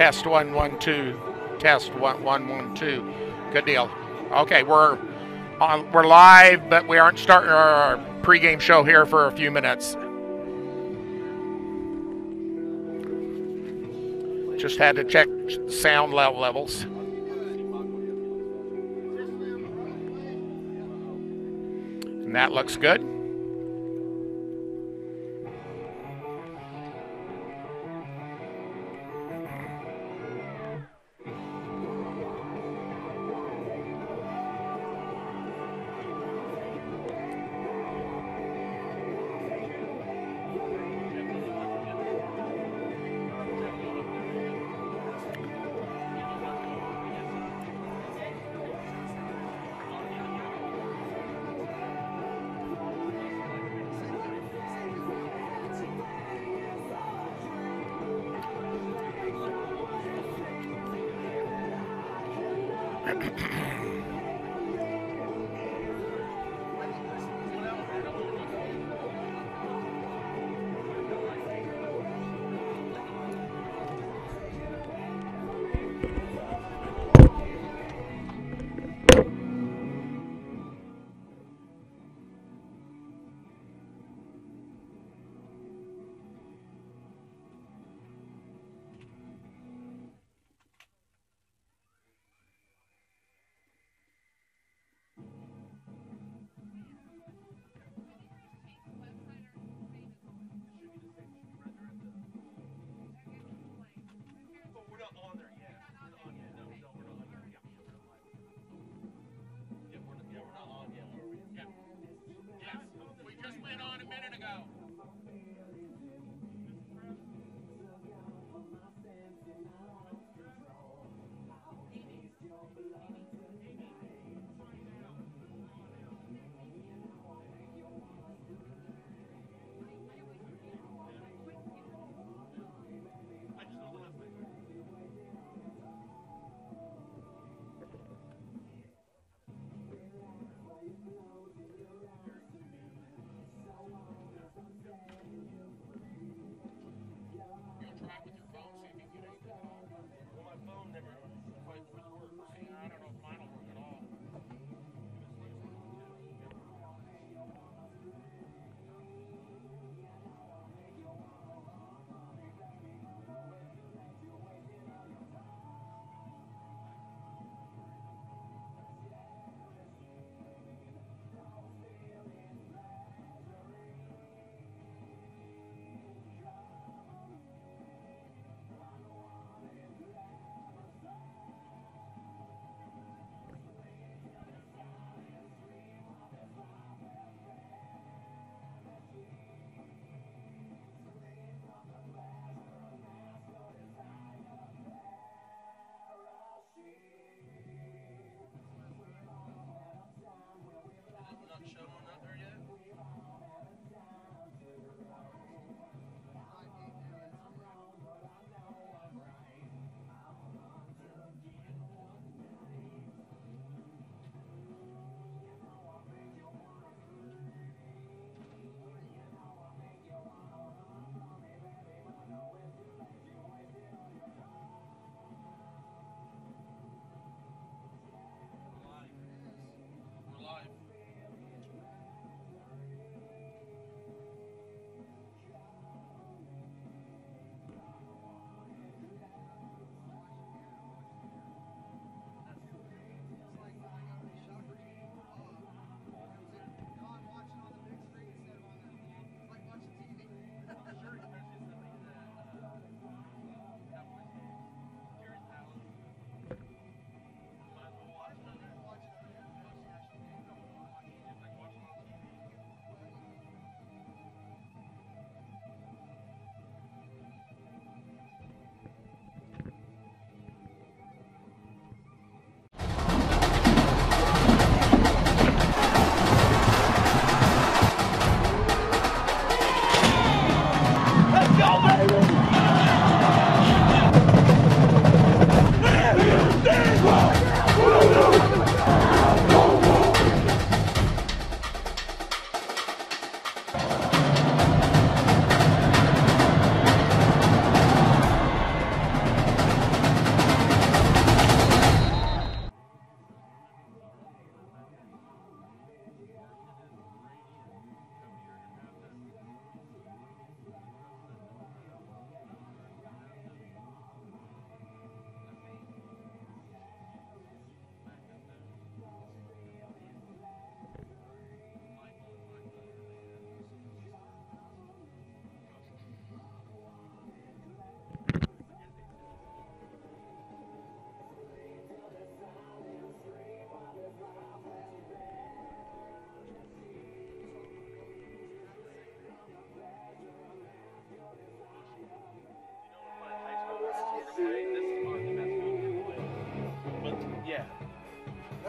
Test 1 1 2. Test 1 1 1 2. Good deal. Okay, we're live, but we aren't starting our pregame show here for a few minutes. Just had to check sound levels. And that looks good.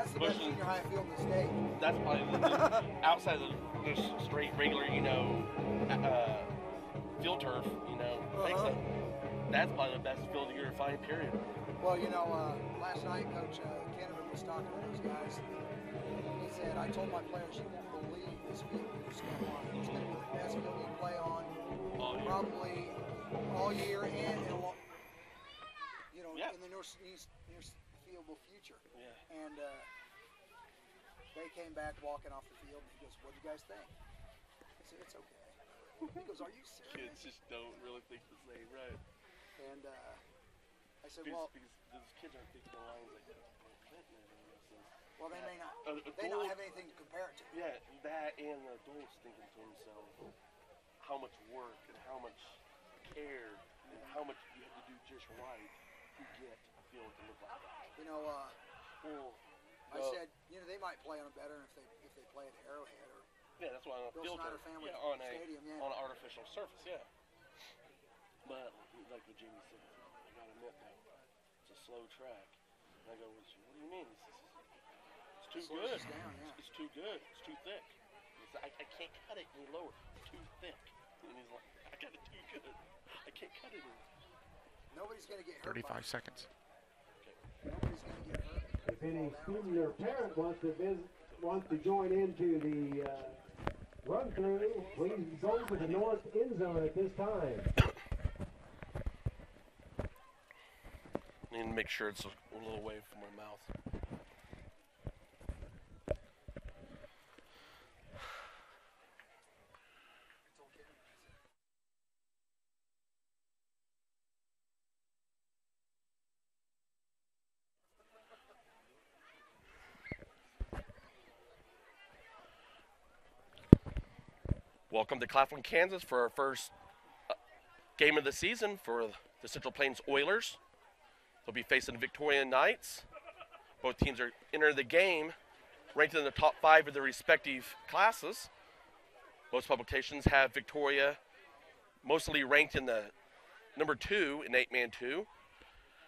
That's the best junior high field in the state. That's probably outside of the straight regular, field turf, that's probably the best field you're gonna find, period. Well, last night Coach Kennedy was talking to those guys. He said, I told my players, you won't believe this field you're stepping on. It's going to be the best field you play on probably all year and in the foreseeable future. Yeah. And they came back walking off the field, and he goes, what do you guys think? I said, it's okay. He goes, are you serious? Kids just don't really think the same, right? And I said, because those kids aren't thinking the lines like Clinton and everything. Well, they may not. They don't have anything to compare it to. Yeah, that and the adults thinking to themselves how much work and how much care and how much you have to do just right to get a field to look like that. I said, they might play on it better if they play at Arrowhead or that's why on a Bill field Snyder turf, Family Stadium, on an artificial surface, But like what Jamie said, I gotta admit though, it's a slow track. And I go, what do you mean? It's too good. It's too good. It's too thick. I can't cut it any lower. It's too thick. And he's like, I got it too good. I can't cut it any. Nobody's gonna get hurt. 35 seconds. Nobody's gonna get hurt. If any student or parent wants to join into the run through, please go to the north end zone at this time. I need to make sure it's a little away from my mouth. Welcome to Claflin, Kansas for our first game of the season for the Central Plains Oilers. They'll be facing Victoria Knights. Both teams are entering the game ranked in the top 5 of their respective classes. Most publications have Victoria mostly ranked in the number 2 in 8-man 2.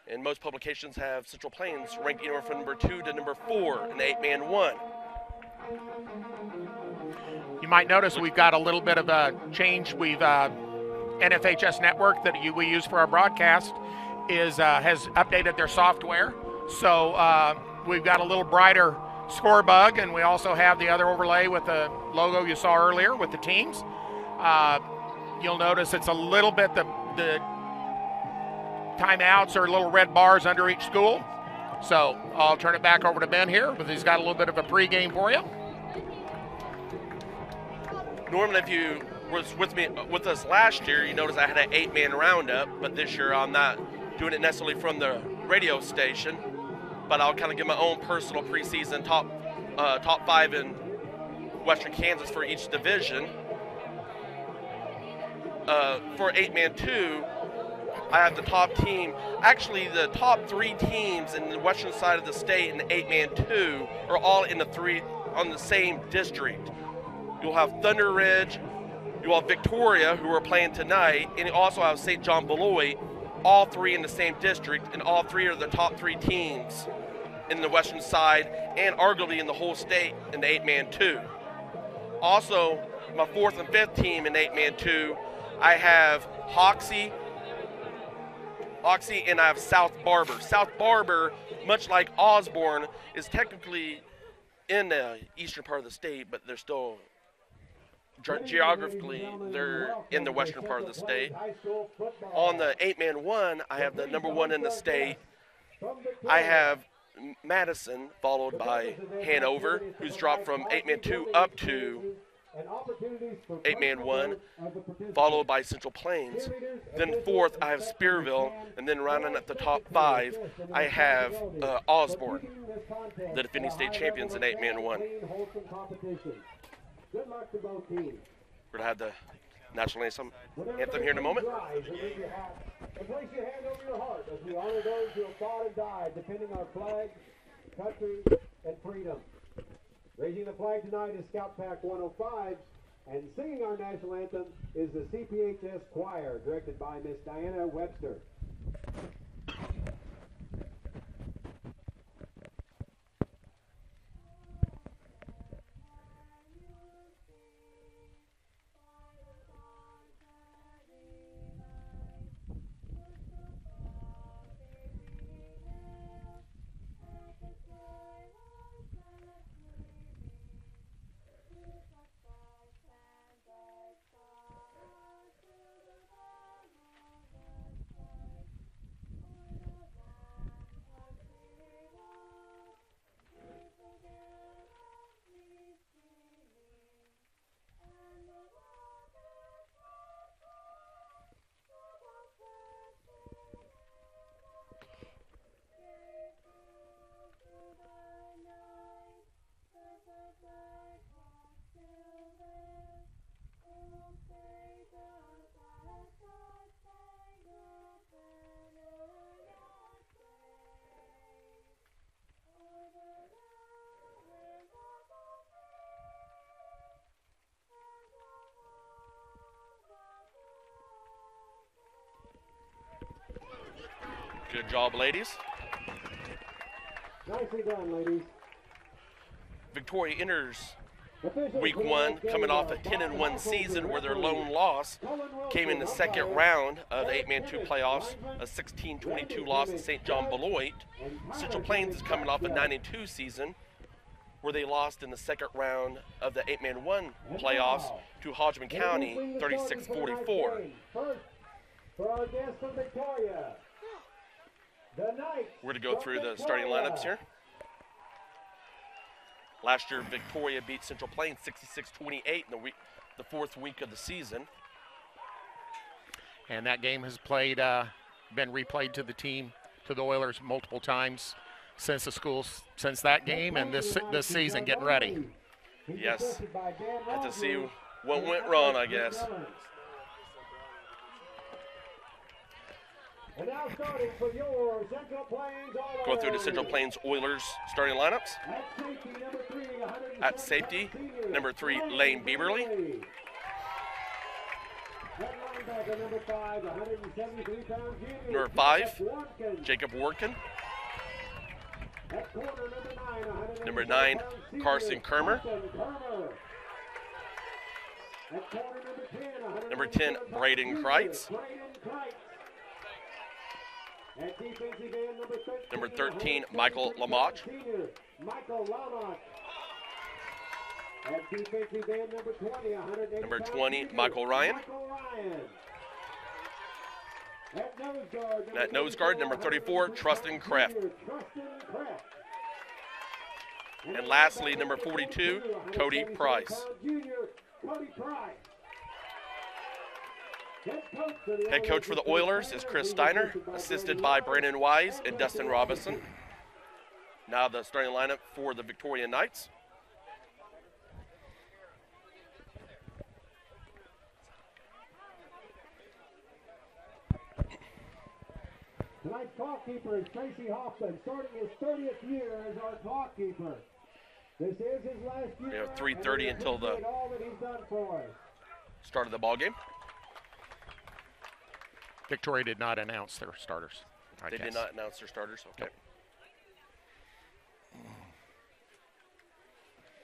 And most publications have Central Plains ranked anywhere from number 2 to number 4 in 8-man 1. You might notice we've got a little bit of a change. We've NFHS network that we use for our broadcast has updated their software. So we've got a little brighter score bug, and we also have the other overlay with the logo you saw earlier with the teams. You'll notice it's a little bit, the timeouts are little red bars under each school. So I'll turn it back over to Ben here, but he's got a little bit of a pregame for you. Normally, if you was with us last year, you notice I had an 8-man roundup, but this year I'm not doing it necessarily from the radio station, but I'll kind of give my own personal preseason top 5 in Western Kansas for each division. For 8-man 2, I have the top team. Actually, the top 3 teams in the western side of the state in the 8-man 2 are all in on the same district. You'll have Thunder Ridge, you'll have Victoria, who are playing tonight, and you also have St. John Beloit, all 3 in the same district, and all 3 are the top 3 teams in the western side, and arguably in the whole state in the 8-man 2. Also, my 4th and 5th team in 8-man 2, I have Hoxie, and I have South Barber. South Barber, much like Osborne, is technically in the eastern part of the state, but they're still geographically, they're in the western part of the state. On the 8-man 1, I have the number 1 in the state. I have Madison, followed by Hanover, who's dropped from 8-man 2 up to 8-man 1, followed by Central Plains. Then 4th, I have Spearville, and then rounding at the top 5, I have Osborne, the defending state champions in 8-man 1. Good luck to both teams. We're going to have the national anthem here in a moment. And place your hand over your heart as we honor those who have fought and died defending our flag, country, and freedom. Raising the flag tonight is Scout Pack 105, and singing our national anthem is the CPHS Choir, directed by Miss Diana Webster. Good job, ladies. Nicely done, ladies. Victoria enters Officials week for the one, next game coming off a are 10-1 season where their lone referee. loss came in the second round of the 8-man-2 playoffs, a 16-22 loss to St. John Beloit. Central Plains is coming off a 9-2 season where they lost in the second round of the 8-man-1 playoffs to Hodgman County, 36-44. First, for our guest from Victoria, the Knights. We're going to go through the starting lineups here. Last year, Victoria beat Central Plains 66-28 in the fourth week of the season. And that game has been replayed to the Oilers multiple times since that game and this season getting ready. Yes, have to see what went wrong, I guess. And now starting for your Central Plains Oilers. Going through the Central Plains Oilers starting lineups. At safety, number 3, Lane Bieberly. Number 5, Jacob Workin. Number 9, Carson Kermer. Number 10, Braden Kreitz. Number 13, Michael Lamont. Number 20, Michael Ryan. At nose guard, number 34, Trustin Kraft. And lastly, number 42, Cody Price. Head coach for the Oilers is Chris Steiner, assisted by Brandon Wise and Dustin Robinson. Now the starting lineup for the Victoria Knights. Tonight's clock keeper is Tracy Hoffman, starting his 30th year as our clock keeper. This is his last year. We have 3:30 until the all that he's done for us. start of the ball game. Victoria did not announce their starters. They did not announce their starters. Okay.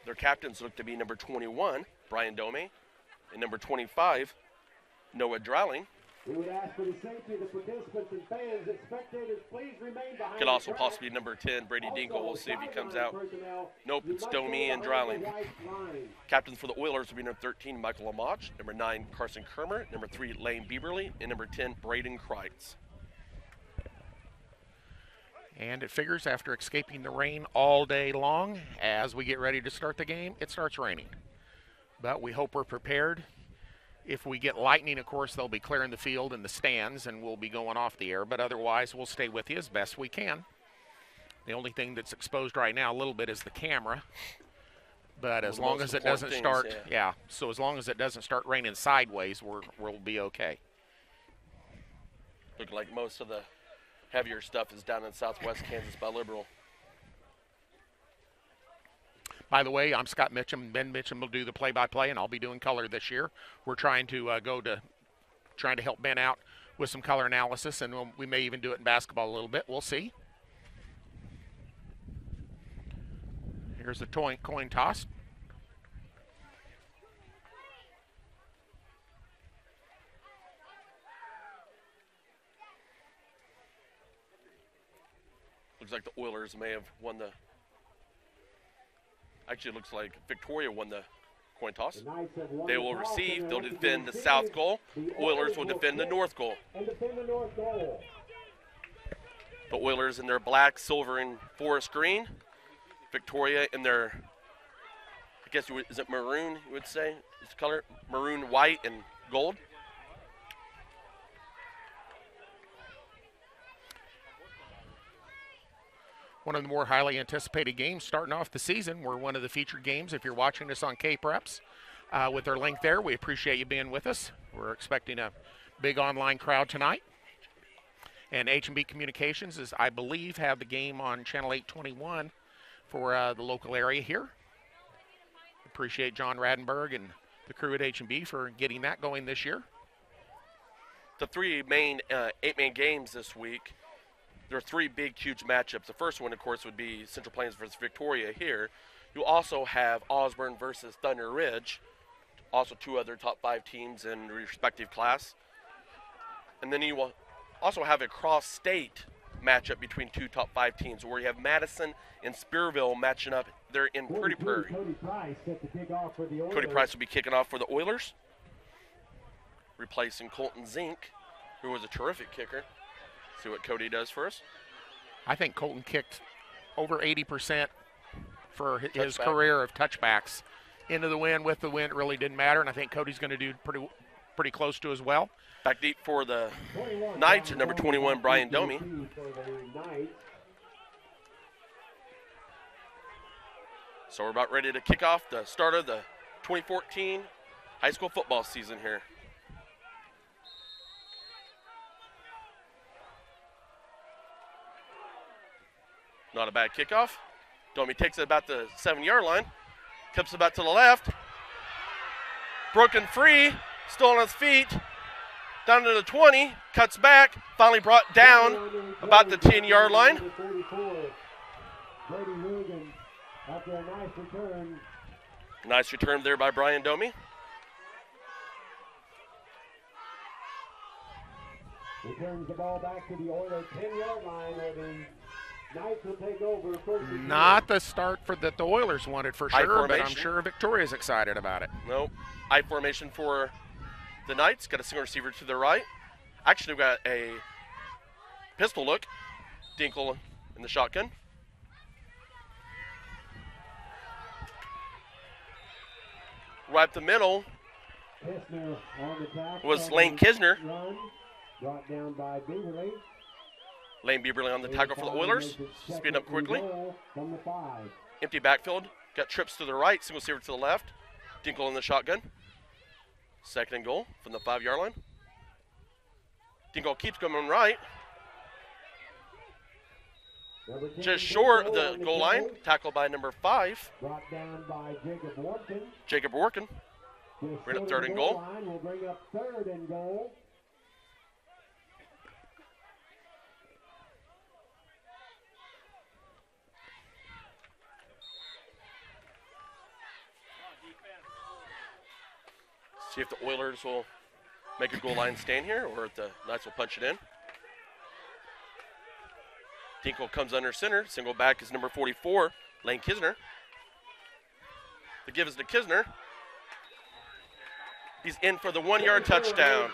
Their captains look to be number 21, Brian Dome, and number 25, Noah Drawling. We would ask for the safety of the participants and fans that spectators please remain behind. Could also possibly be number 10, Brady Dinkle. We'll see if he comes out. Nope, it's Dome and Drawling. Captains for the Oilers will be number 13, Michael Lamont, number 9, Carson Kermer, number 3, Lane Bieberly, and number 10, Braden Kreitz. And it figures after escaping the rain all day long, as we get ready to start the game, it starts raining. But we hope we're prepared. If we get lightning, of course, they'll be clearing the field and the stands, and we'll be going off the air. But otherwise, we'll stay with you as best we can. The only thing that's exposed right now a little bit is the camera. But as long as it doesn't start, so as long as it doesn't start raining sideways, we'll be okay. Look like most of the heavier stuff is down in southwest Kansas by Liberal. By the way, I'm Scott Mitchum. Ben Mitchum will do the play-by-play, and I'll be doing color this year. We're trying to trying to help Ben out with some color analysis, and we may even do it in basketball a little bit. We'll see. Here's the coin toss. Looks like the Oilers may have won the. Actually, it looks like Victoria won the coin toss. They will receive. They'll defend the south goal. Oilers will defend the north goal. The Oilers in their black, silver, and forest green. Victoria in their, I guess, is it maroon, you would say? Is the color maroon, white, and gold? One of the more highly anticipated games starting off the season. We're one of the featured games if you're watching us on K-Preps. With our link there, we appreciate you being with us. We're expecting a big online crowd tonight. And H&B Communications is, I believe, have the game on Channel 821 for the local area here. Appreciate John Radenberg and the crew at H&B for getting that going this year. The three main 8-man games this week. there are three big, huge matchups. The first one, of course, would be Central Plains versus Victoria here. You also have Osborne versus Thunder Ridge, also two other top 5 teams in respective class. And then you will also have a cross-state matchup between two top 5 teams where you have Madison and Spearville matching up there in Prairie Prairie. Cody Price set to kick off for the Oilers. Cody Price will be kicking off for the Oilers, replacing Colton Zink, who was a terrific kicker. See what Cody does for us. I think Colton kicked over 80% for his career of touchbacks. Into the wind, with the wind, it really didn't matter, and I think Cody's going to do pretty close to as well. Back deep for the Knights at number 21, Brian Domi. So we're about ready to kick off the start of the 2014 high school football season here. Not a bad kickoff. Domi takes it about the 7-yard line. Comes about to the left. Broken free. Still on his feet. Down to the 20. Cuts back. Finally brought down about the 10-yard line. After a nice return. Nice return there by Brian Domi. Returns the ball back to the Oilers 10-yard line, where the Knights will take over first. Not the start that the Oilers wanted for sure, but I'm sure Victoria's excited about it. Nope. I formation for the Knights. Got a single receiver to the right. Actually, we've got a pistol look. Dinkle in the shotgun. Right up the middle was Lane Kisner. Brought down by Beaverly. Lane Beaverly on the tackle for the Oilers. Speed up quickly. Empty backfield. Got trips to the right. Single receiver to the left. Dinkle in the shotgun. Second and goal from the 5-yard line. Dinkle keeps going right. Just short of the goal line. Tackled by number 5. Brought down by Jacob Workin. Jacob Workin. Bring up third and goal. We'll bring up third and goal. See if the Oilers will make a goal line stand here or if the Knights will punch it in. Dinkle comes under center. Single back is number 44, Lane Kisner. The give is to Kisner. He's in for the 1-yard touchdown.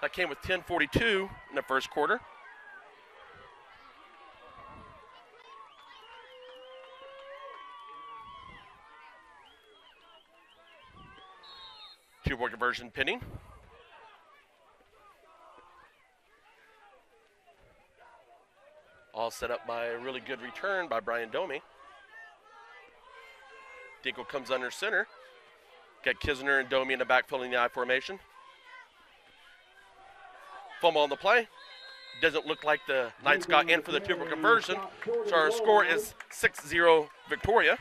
That came with 10:42 in the first quarter. Two-point conversion pinning. All set up by a really good return by Brian Domi. Dinkle comes under center. Got Kisner and Domi in the backfield in the I formation. Fumble on the play. Doesn't look like the Knights got in for the two-point conversion. So our score is 6-0 Victoria.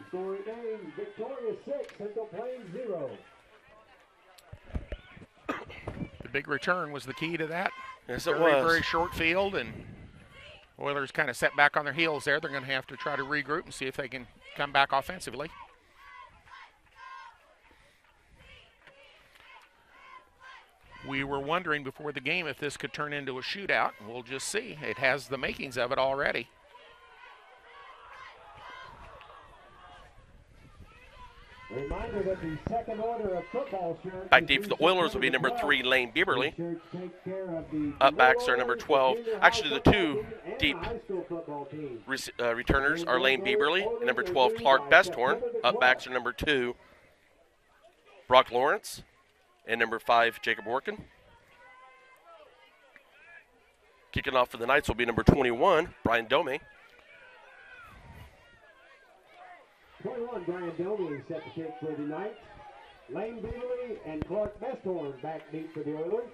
Score remains Victoria 6, Central Plains 0. The big return was the key to that. Yes, it was. Very short field, and Oilers kind of set back on their heels there. They're going to have to try to regroup and see if they can come back offensively. We were wondering before the game if this could turn into a shootout. We'll just see. It has the makings of it already. Reminder that the second order of football shirts. Back deep for the Oilers will be number 3, Lane Bieberly. Up backs are number 12. Actually, the two deep returners are Lane Bieberly and number 12, Clark Besthorn. Up backs are number 2, Brock Lawrence, and number 5, Jacob Workin. Kicking off for the Knights will be number 21, Brian Domi. 21, Brian Domi set to kick for the Knights. Lane Beaverly and Clark Besthorn back deep for the Oilers.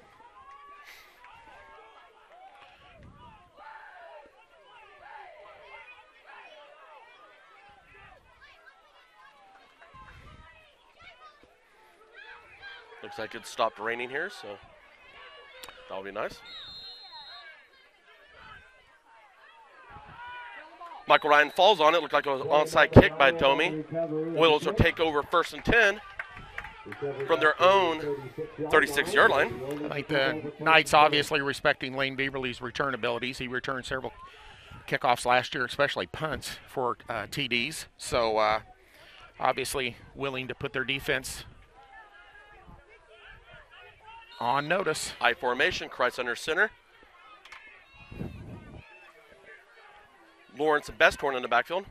Looks like it stopped raining here, so That'll be nice. Michael Ryan falls on it. Looked like it was an onside kick by Domi. Oilers will take over 1st and 10 from their own 36-yard line. I think the Knights obviously respecting Lane Beaverly's return abilities. He returned several kickoffs last year, especially punts for TDs. So obviously willing to put their defense on notice. I formation, Kreitz under center. Lawrence and Bestorn in the backfield.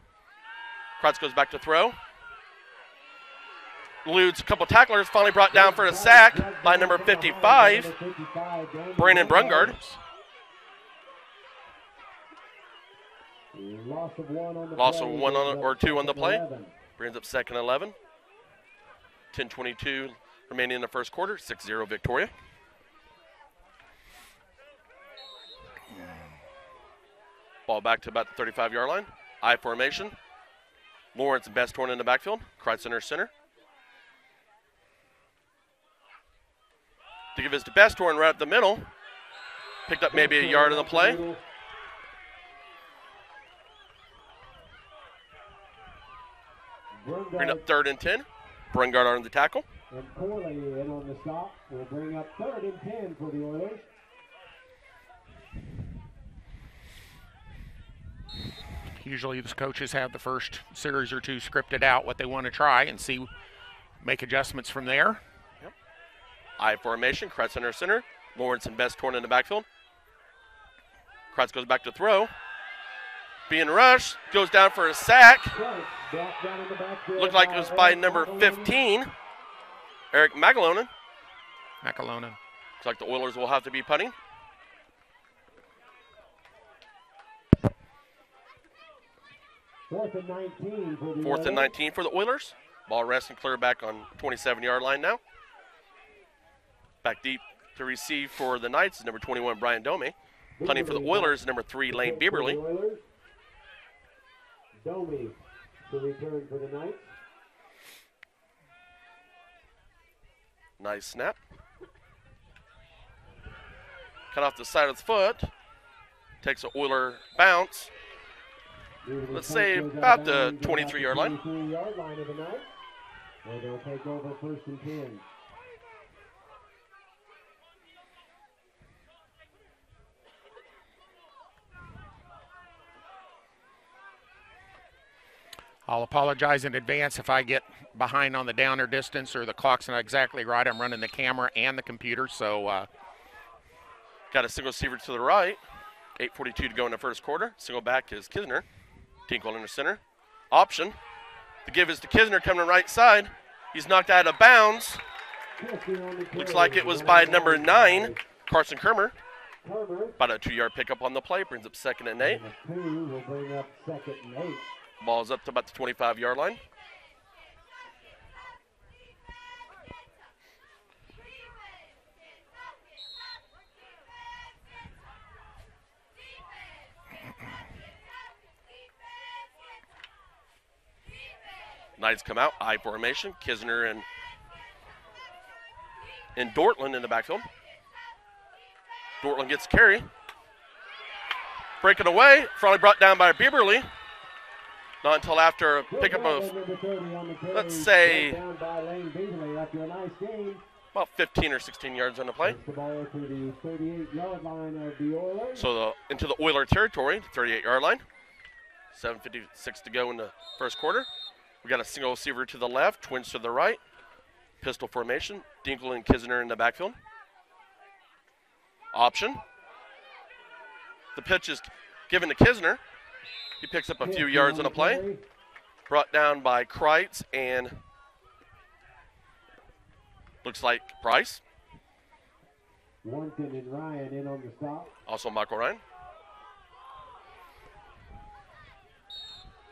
Kreitz goes back to throw. Eludes a couple tacklers, finally brought down for a sack by number 55, Brandon Brungard. Loss of one or two on the play. Brings up 2nd and 11. 10:22 remaining in the first quarter. 6-0 Victoria. Ball back to about the 35-yard line. I formation. Lawrence and Bestorn in the backfield. Kreitz under center. To give his to Bestorn right up the middle. Picked up maybe a yard on the play. Bring up 3rd and 10. Brungard on the tackle. And Corley in on the stop will bring up 3rd and 10 for the Oilers. Usually the coaches have the first series or two scripted out what they want to try and see, make adjustments from there. Yep. I formation, Kreitz under center. Lawrence and Bestorn in the backfield. Kreitz goes back to throw. Being rushed, goes down for a sack. Looked like it was by number 15, Eric Magalonen. Looks like the Oilers will have to be punting. Fourth and 19 for the Oilers. Ball resting clear back on 27-yard line now. Back deep to receive for the Knights is number 21, Brian Domi. Punting for the Oilers, number 3, Lane Bieberly. Domi to return for the Knights. Nice snap. Cut off the side of the foot. Takes an Oiler bounce. Let's say about the 23-yard line. 23-yard line of the Knights, where they'll take over 1st and 10. I'll apologize in advance if I get behind on the downer distance or the clock's not exactly right. I'm running the camera and the computer, so. Got a single receiver to the right. 8:42 to go in the first quarter. Single back is Kisner. Tinkle in the center. Option. The give is to Kisner coming to the right side. He's knocked out of bounds. Looks like it was by number 9, Carson Kermer. About a 2-yard pickup on the play. Brings up 2nd and 8. Will bring up 2nd and 8. Ball's up to about the 25-yard line. Knights come out, I formation. Kisner and Dortland in the backfield. Dortland gets carry. Breaking away, finally brought down by Bieberly. Not until after a pickup of, let's say, about 15 or 16 yards on the play. So into the Oiler territory, 38-yard line. 7:56 to go in the first quarter. We got a single receiver to the left, twins to the right. Pistol formation. Dinkle and Kisner in the backfield. Option. The pitch is given to Kisner. He picks up a few yards on a play. Brought down by Kreitz and looks like Price. Warrington and Ryan in on the stop. Also Michael Ryan.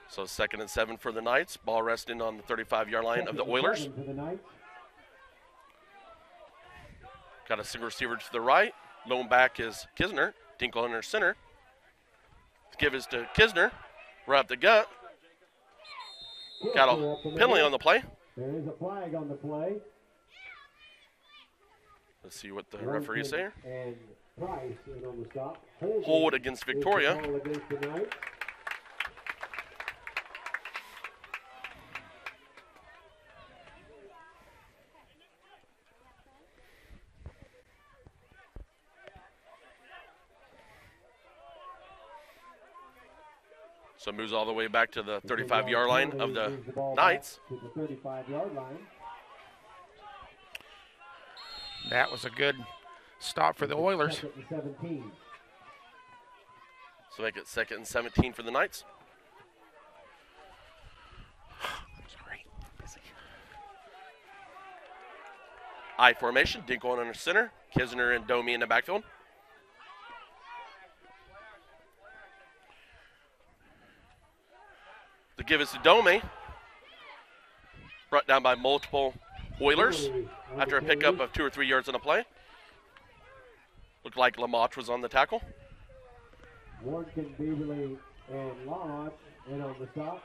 So 2nd and 7 for the Knights. Ball resting on the 35-yard line of the Oilers. Got a single receiver to the right. Lone back is Kisner. Dinkle under center. Give is to Kisner. Right up the gut. Got a penalty on the play. There is a flag on the play. Let's see what the referee is saying. And Price in on the stop. Hold against Victoria. Hold against the Knights. So moves all the way back to the 35-yard line of the Knights. To the 35-yard line. That was a good stop for the Oilers. Second and 17. So make it 2nd and 17 for the Knights. Sorry, busy. I formation, Dink going under center. Kisner and Domi in the backfield. To give us to Domi. Brought down by multiple Oilers after a pickup of 2 or 3 yards on a play. Looked like Lamont was on the tackle. Warnkin, Beaverly, and Lodge in on the stop.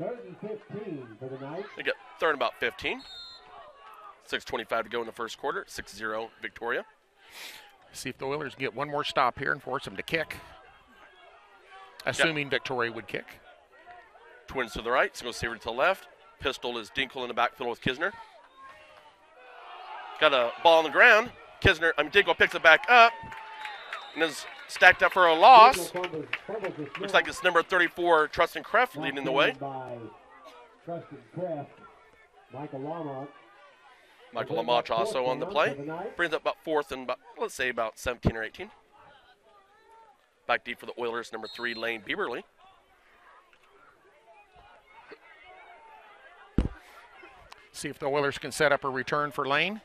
3rd and 15 for the Knights. They get 3rd and about 15. 6:25 to go in the first quarter. 6-0 Victoria. See if the Oilers get one more stop here and force them to kick. Assuming Victoria would kick. Twins to the right, single receiver to the left. Pistol is Dinkle in the backfield with Kisner. Got a ball on the ground. Dinkle picks it back up and is stacked up for a loss. Looks like it's number 34, Trustin Kreff, leading the way. By Trustin Kreff, Michael Lamont. Michael Lamont also on the play. Brings up about 4th and let's say about 17 or 18. Back deep for the Oilers, number 3, Lane Bieberly. See if the Oilers can set up a return for Lane.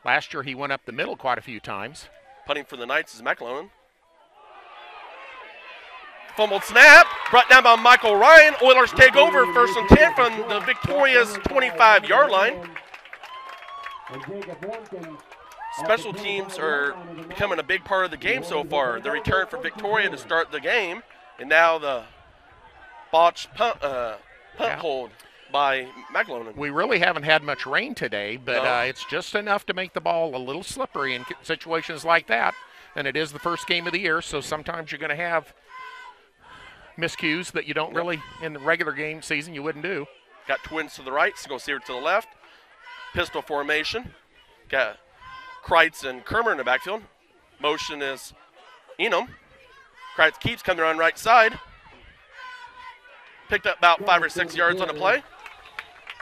Last year he went up the middle quite a few times. Punting for the Knights is McLellan. Fumbled snap, brought down by Michael Ryan. Oilers take over 1st and 10 from the Victoria's 25-yard line. Special teams are becoming a big part of the game so far. The return for Victoria to start the game, and now the botched punt hold by McLellan. We really haven't had much rain today, but No. it's just enough to make the ball a little slippery in situations like that. And it is the first game of the year, so sometimes you're going to have miscues that you don't really, in the regular game season, you wouldn't do. Got Twins to the right, single receiver to the left. Pistol formation. Got Kreitz and Kermer in the backfield. Motion is Enum. Kreitz keeps coming around right side. Picked up about 5 or 6 yards on the play.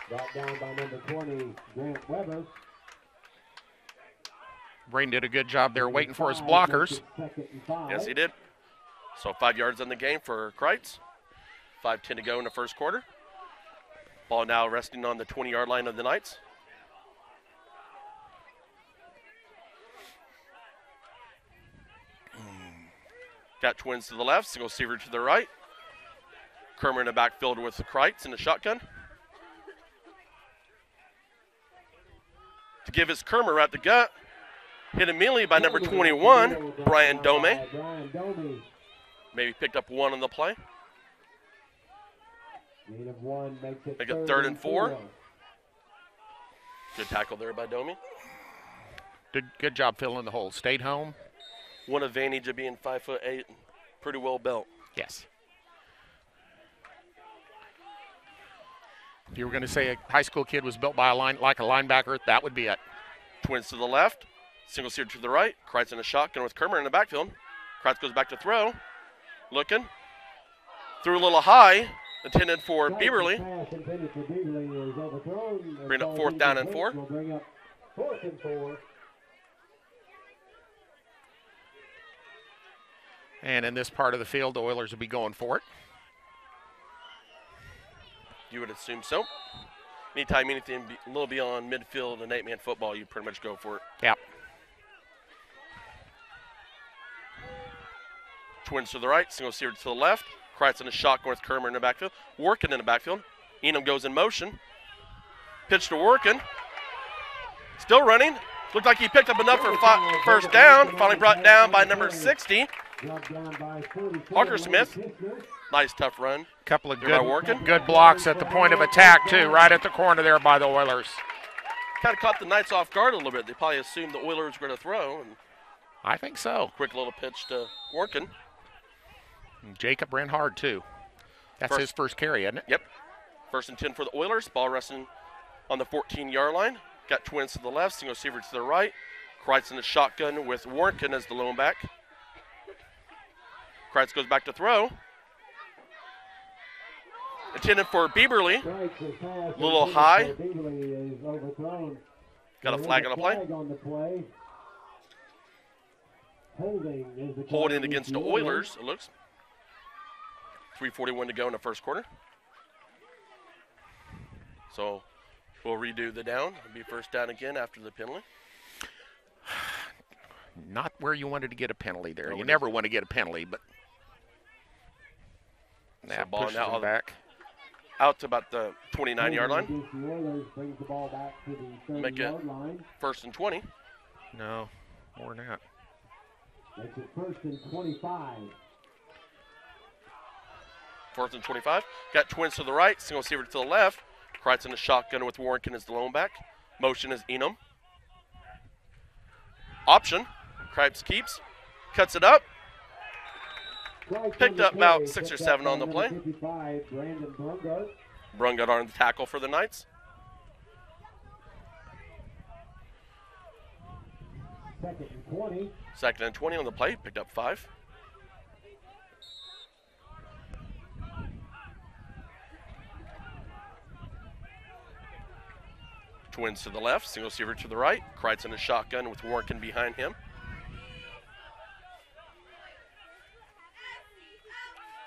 Brought down by number 20, Grant Weber. Brain did a good job there waiting for his blockers. Yes, he did. So 5 yards on the game for Kreitz. 5:10 to go in the first quarter. Ball now resting on the 20-yard line of the Knights. Got Twins to the left, single receiver to the right. Kermer in the backfield with the Kreitz in the shotgun. To give his Kermer at the gut. Hit immediately by number 21, Brian Dome. Maybe picked up 1 on the play. Make it 3rd and 4. Good tackle there by Dome. Good job filling the hole. Stayed home. One advantage of being 5'8", and pretty well built. Yes. If you were going to say a high school kid was built by like a linebacker, that would be it. Twins to the left, single seater to the right. Kreitz in a shotgun with Kermer in the backfield. Kreitz goes back to throw. Looking. Threw a little high. Intended for Bieberly. Bring up 4th down and 4. And in this part of the field, the Oilers will be going for it. You would assume so. Anytime anything a little beyond midfield and 8-man football, you pretty much go for it. Yep. Twins to the right, single seater to the left. Kreitz in a shotgun with Kermer in the backfield. Working in the backfield. Enum goes in motion. Pitch to Workin. Still running. Looked like he picked up enough for 1st down. Finally brought down by number 60. Parker Smith. Nice tough run. Couple of good blocks at the point of attack, too, right at the corner there by the Oilers. kind of caught the Knights off guard a little bit. They probably assumed the Oilers were going to throw. And I think so. quick little pitch to Warnken. And Jacob ran hard, too. That's his first carry, isn't it? Yep. 1st and 10 for the Oilers. Ball resting on the 14-yard line. Got twins to the left, single receiver to the right. Kreitz in the shotgun with Warnken as the lone back. Kreitz goes back to throw. Intended for Bieberly. A little high. Got a flag on the play. Holding against the Oilers, it looks. 3:41 to go in the first quarter. So we'll redo the down. It'll be first down again after the penalty. Not where you wanted to get a penalty there. You never want to get a penalty, but that pushes him back. Out to about the 29-yard line. Make it 1st and 20. No, more than that. Makes it 1st and 25. 4th and 25. Got twins to the right, single receiver to the left. Kreitz in the shotgun with Warnken as the lone back. Motion is Enum. Option. Kreitz keeps. Cuts it up. Picked up about 6 or 7 on the play. Brungard on the tackle for the Knights. 2nd and 20. 2nd and 20 on the play. Picked up 5. Twins to the left, single receiver to the right. Kreitz in a shotgun with Warnken behind him.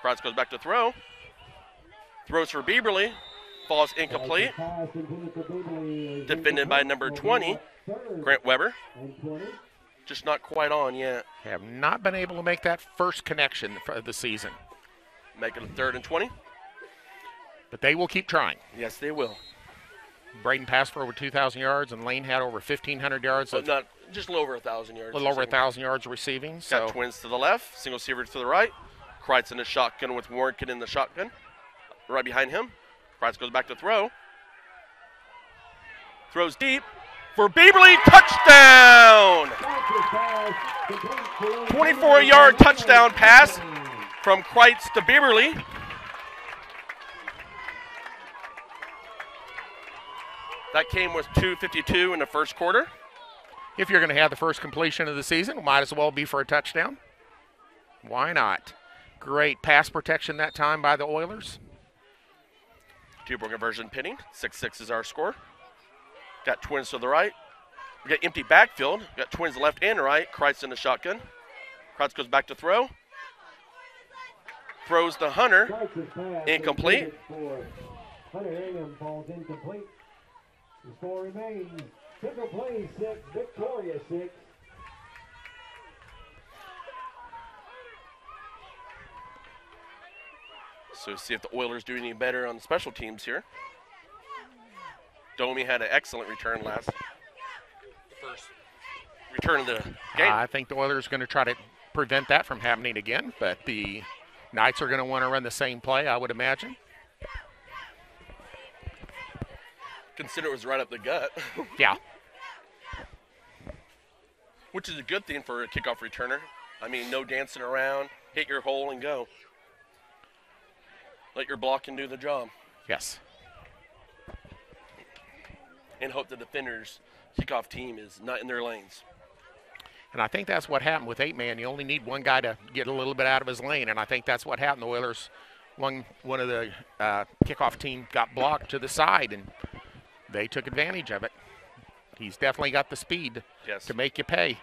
Kreitz goes back to throw. Throws for Bieberly. Falls incomplete. Defended by number 20, Grant Weber. Just not quite on yet. Have not been able to make that first connection for the season. Make it a 3rd and 20. But they will keep trying. Yes, they will. Braden passed for over 2,000 yards, and Lane had over 1,500 yards. But not just a little over 1,000 yards. A little over 1,000 yards receiving. Got twins to the left, single receiver to the right. Kreitz in the shotgun with Warnken in the shotgun. Right behind him. Kreitz goes back to throw. Throws deep for Bieberly. Touchdown! 24-yard touchdown pass from Kreitz to Bieberly. That came with 2:52 in the first quarter. If you're going to have the first completion of the season, might as well be for a touchdown. Why not? Great pass protection that time by the Oilers. Two-point conversion pinning. 6-6 is our score. Got twins to the right. We got empty backfield. Got twins left and right. Kreitz in the shotgun. Kreitz goes back to throw. Throws to Hunter. Incomplete. Hunter Ingham falls incomplete. The score remains Central Prairie 6, Victoria 6. So see if the Oilers do any better on the special teams here. Domi had an excellent return last. First return of the game. I think the Oilers are going to try to prevent that from happening again, but the Knights are going to want to run the same play, I would imagine. Consider it was right up the gut. Yeah. Which is a good thing for a kickoff returner. I mean, no dancing around. Hit your hole and go. Let your blocking do the job. Yes. And hope the defender's kickoff team is not in their lanes. And I think that's what happened with 8-man. You only need one guy to get a little bit out of his lane, and I think that's what happened. The Oilers, one of the kickoff team got blocked to the side, and they took advantage of it. He's definitely got the speed to make you pay.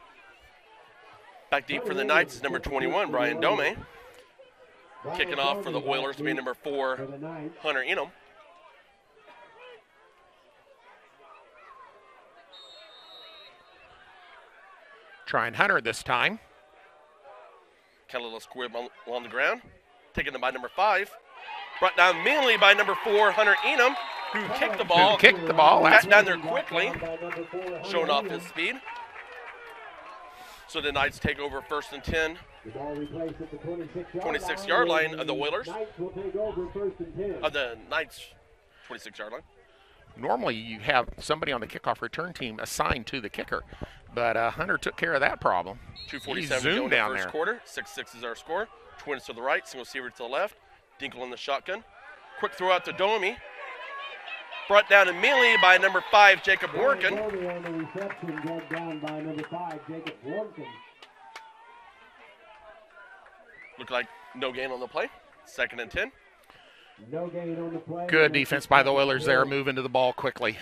Back deep for the Knights is number 21, Brian Dome. Kicking off for the Oilers to be number 4, Hunter Enum. Trying Hunter this time. Kind of a little squib along the ground. Taken by number 5. Brought down mainly by number 4, Hunter Enum, who kicked the ball. Got down there quickly, showing off his speed. So the Knights take over 1st and 10. 26-yard line of the Oilers. Of the Knights, 26-yard line. Normally you have somebody on the kickoff return team assigned to the kicker, but Hunter took care of that problem. 2:47 He to go zoomed in the down first there. quarter. 6-6 is our score. Twins to the right, single receiver to the left. Dinkle in the shotgun. Quick throw out to Domi. Brought down immediately by number 5, Jacob Workin. On the reception, brought down by number 5, Jacob Workin. Looked like no gain on the play. 2nd and 10. No gain on the play. Good defense by the Oilers there, moving to the ball quickly.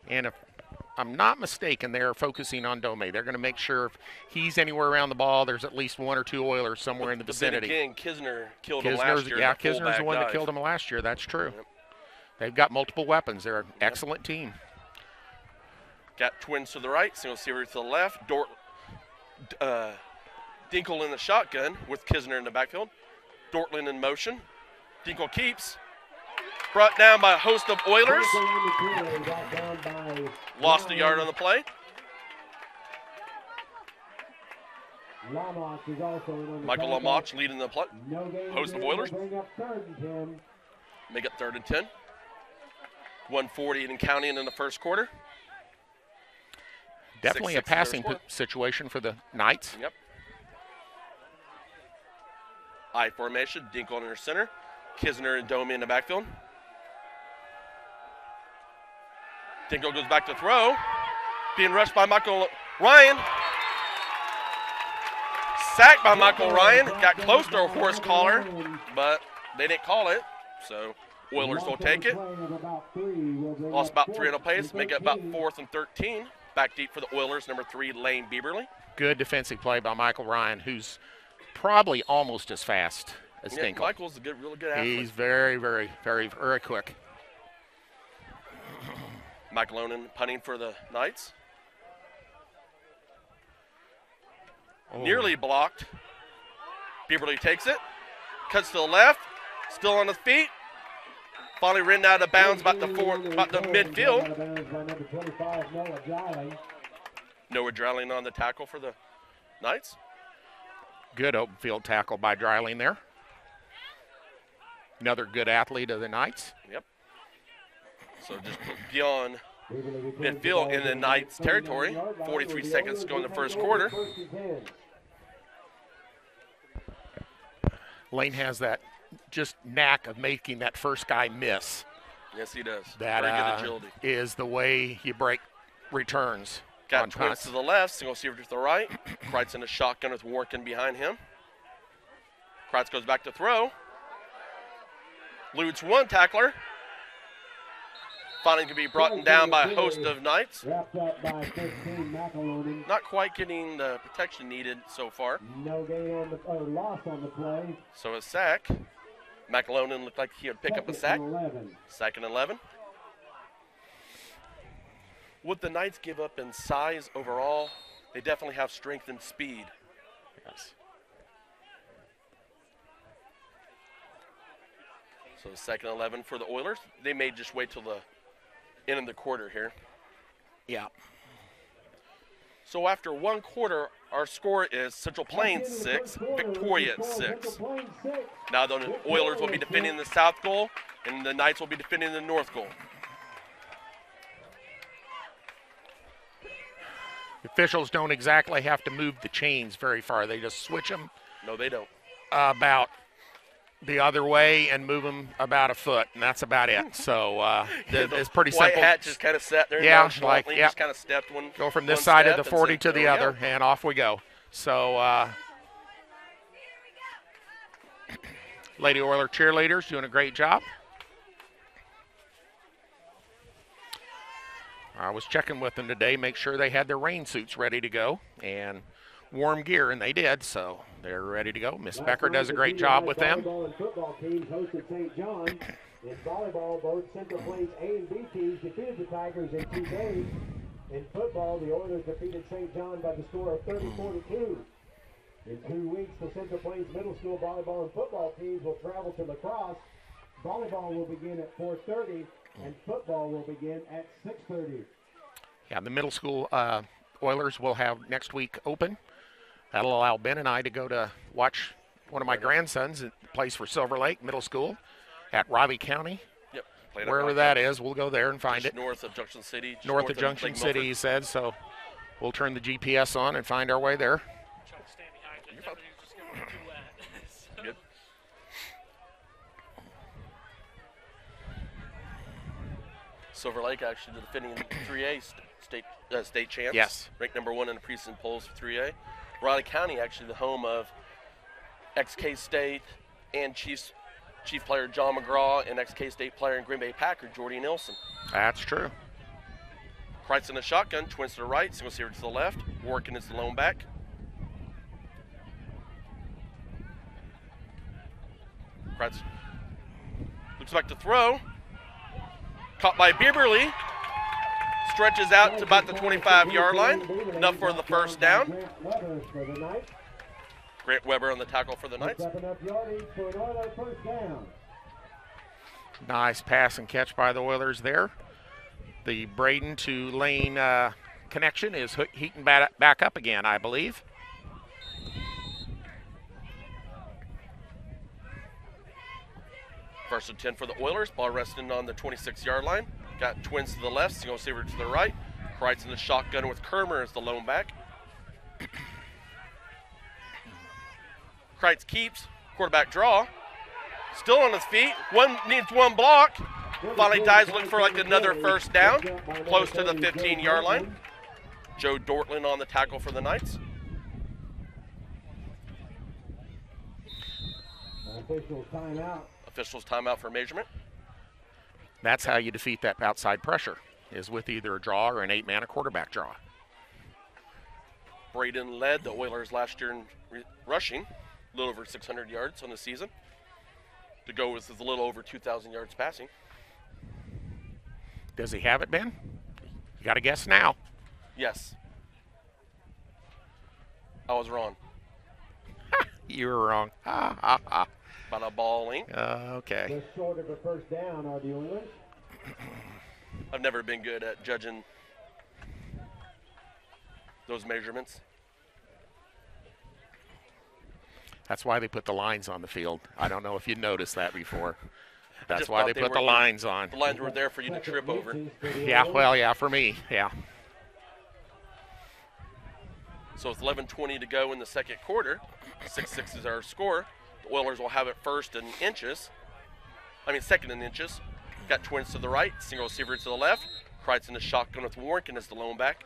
And if I'm not mistaken, they're focusing on Dome. They're going to make sure if he's anywhere around the ball, there's at least 1 or 2 Oilers somewhere in the vicinity. But again, Kisner killed him last year. Yeah, Kisner's the one that killed him last year. That's true. Yep. They've got multiple weapons. They're an excellent team. Got Twins to the right, single receiver to the left. Dinkle in the shotgun with Kisner in the backfield. Dortland in motion. Dinkle keeps. Brought down by a host of Oilers. Lost a yard on the play. Michael Lamont leading the play. Host of Oilers. Make it 3rd and 10. 1:40 and counting in the first quarter. Definitely a 6-6 is our passing score. situation for the Knights. Yep. I formation, Dinkle in her center. Kisner and Domi in the backfield. Dinkle goes back to throw. Being rushed by Michael Ryan. Sacked by Michael Ryan. Got close to a horse collar, but they didn't call it. So Oilers will take it. Lost about 3 on the pace. Make it about 4th and 13. Back deep for the Oilers, number 3, Lane Bieberly. Good defensive play by Michael Ryan, who's probably almost as fast as Yeah, Dinkle. Michael's a really good athlete. He's very, very, very, very quick. Michael Onan punting for the Knights. Oh. Nearly blocked. Bieberly takes it. Cuts to the left. Still on his feet. Finally ran out of bounds about the midfield. Noah Dreiling on the tackle for the Knights. Good open field tackle by Dreiling there. Another good athlete of the Knights. Yep. So just beyond midfield in the Knights territory. 43 seconds to go in the first quarter. Lane has that just knack of making that first guy miss. Yes, he does. That Very good agility. is the way you break returns. Got on Twins punts. to the left, single receiver to the right. Kreitz in a shotgun with Workin behind him. Kreitz goes back to throw. Ludes 1 tackler. Finally can be brought down by a host of Knights. Wrapped up by 15, McElroy. Not quite getting the protection needed so far. No gain on the loss on the play. So a sack. McElroy looked like he would pick up a sack. 11. 2nd and 11. What the Knights give up in size overall, they definitely have strength and speed. Yes. So 2nd and 11 for the Oilers. They may just wait till the end of the quarter here. Yeah. So after 1 quarter, our score is Central Plains 6, Victoria 6. Now the Oilers will be defending the south goal, and the Knights will be defending the north goal. Officials don't exactly have to move the chains very far. They just switch them No, they don't. about the other way and move them about a foot, and that's about it. So it's pretty White simple. hat just kind of sat there. Yeah, nonchalantly, like, yep. just kind of stepped one. Go from this one side of step the and 40 said, to the "There we other, go." and off we go. So Lady Oiler cheerleaders doing a great job. I was checking with them today, make sure they had their rain suits ready to go and warm gear, and they did, so they're ready to go. Miss Becker does a great job with them. Volleyball and football teams hosted St. John. In volleyball, both Central Plains A and B teams defeated the Tigers in 2 days. In football, the Oilers defeated St. John by the score of 30-42. In 2 weeks, the Central Plains Middle School volleyball and football teams will travel to La Crosse. Volleyball will begin at 4:30, and football will begin at 6:30. Yeah, the middle school Oilers will have next week open. That'll allow Ben and I to go to watch one of my grandsons that plays for Silver Lake Middle School at Robbie County. Yep. Played at wherever Rock that County. is, we'll go there and find Just it. north of Junction City. just North of Junction Lake City, he Milford. said, so we'll turn the GPS on and find our way there. Try to stand behind you. Everything's just going too wet. Good. Silver Lake actually the defending 3A state champs. Yes. Ranked number 1 in the precinct polls for 3A. Raleigh County actually the home of ex-K-State and Chief player John McGraw and ex-K-State player and Green Bay Packer Jordy Nilsson. That's true. Kreitz in the shotgun, twins to the right, single receiver to the left. Working is the lone back. Kreitz looks back to throw. Caught by Bieberly. Stretches out to about the 25-yard line. Enough for the first down. Grant Weber on the tackle for the Knights. Nice pass and catch by the Oilers there. The Braden to Lane connection is heating back up again, I believe. First and 10 for the Oilers. Ball resting on the 26-yard line. Got twins to the left, single receiver to the right. Kreitz in the shotgun with Kermer as the lone back. Kreitz keeps. Quarterback draw. Still on his feet. Needs one block. Finally dives, looking for like another first down. Close to the 15-yard line. Joe Dortland on the tackle for the Knights. Officials timeout for measurement. That's how you defeat that outside pressure, is with either a draw or an 8-man, a quarterback draw. Braden led the Oilers last year in rushing, a little over 600 yards on the season. To go with is a little over 2,000 yards passing. Does he have it, Ben? You got to guess now. Yes. I was wrong. You were wrong. Ha, ha, ha. About a ball length. Okay. Just short of a first down are the Oilers. I've never been good at judging those measurements. That's why they put the lines on the field. I don't know if you noticed that before. That's just why thought they they put were the there. lines on. The lines were there for you to trip over. Yeah, well, yeah, for me, yeah. So it's 11:20 to go in the second quarter. 6-6 is our score. The Oilers will have it second in inches. Got twins to the right, single receiver to the left. Kreitz in the shotgun with Warnken as the lone back.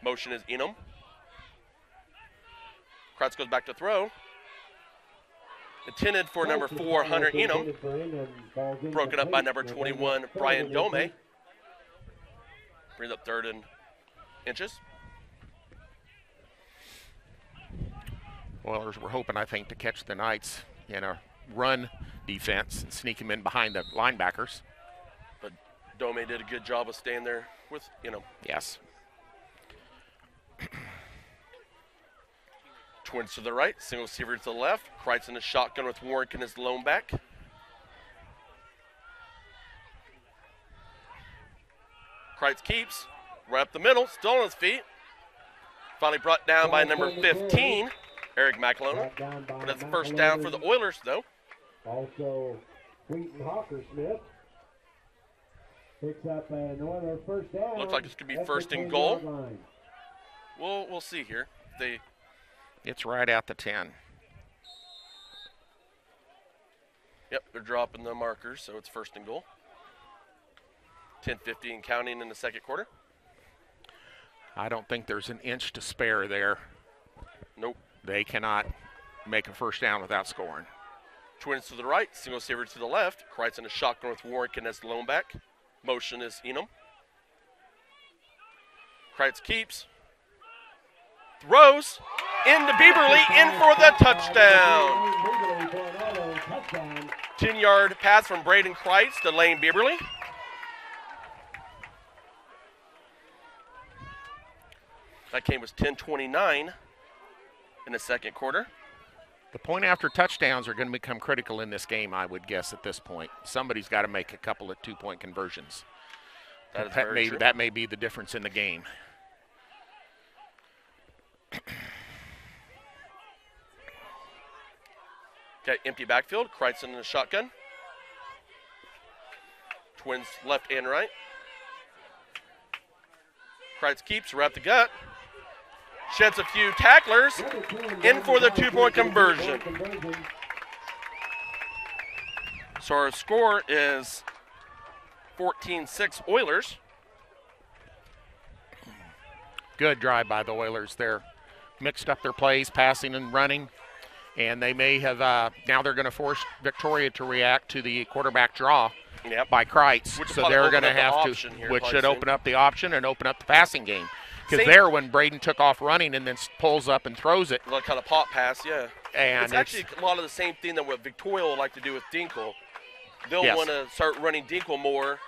Motion is Enum. Kreitz goes back to throw. Intended for number 4, Hunter Enum. Broken up by number 21, Brian Dome. Brings up third and inches. Oilers were hoping, I think, to catch the Knights in a run defense and sneak them in behind the linebackers. But Dome did a good job of staying there with, Yes. Twins to the right, single receiver to the left. Kreitz in the shotgun with Warnken as the lone back. Kreitz keeps, right up the middle, still on his feet. Finally brought down by number 15, Eric McAlone. But it's the first down for the Oilers, though. Also, Wheaton Hawker-Smith picks up an Oilers first down. Looks like it's going to be at first the and 10-yard goal. line. We'll see here. It's right at the 10. Yep, they're dropping the markers, so it's first and goal. 10:50 and counting in the second quarter. I don't think there's an inch to spare there. Nope. They cannot make a first down without scoring. Twins to the right, single receiver to the left. Kreitz in a shotgun with Warnken as the lone back. Motion is Enum. Kreitz keeps. Throws into Bieberly, in for the touchdown. 10-yard pass from Braden Kreitz to Lane Bieberly. That game was 10:29 in the second quarter. The point after touchdowns are going to become critical in this game, I would guess, at this point. Somebody's got to make a couple of two-point conversions. That is very true. That may be the difference in the game. Got empty backfield. Kreitz in the shotgun. Twins left and right. Kreitz keeps, wrap the gut. Sheds a few tacklers. In for the 2-point conversion. So our score is 14-6 Oilers. Good drive by the Oilers there. Mixed up their plays, passing and running. And they may have, now they're going to force Victoria to react to the quarterback draw by Kreitz. So they're going to have to, which should open up the option and open up the passing game. Because there, when Braden took off running and then pulls up and throws it. Like kind of pop pass, yeah. And it's actually a lot of the same thing that what Victoria will like to do with Dinkle. They'll want to start running Dinkle more,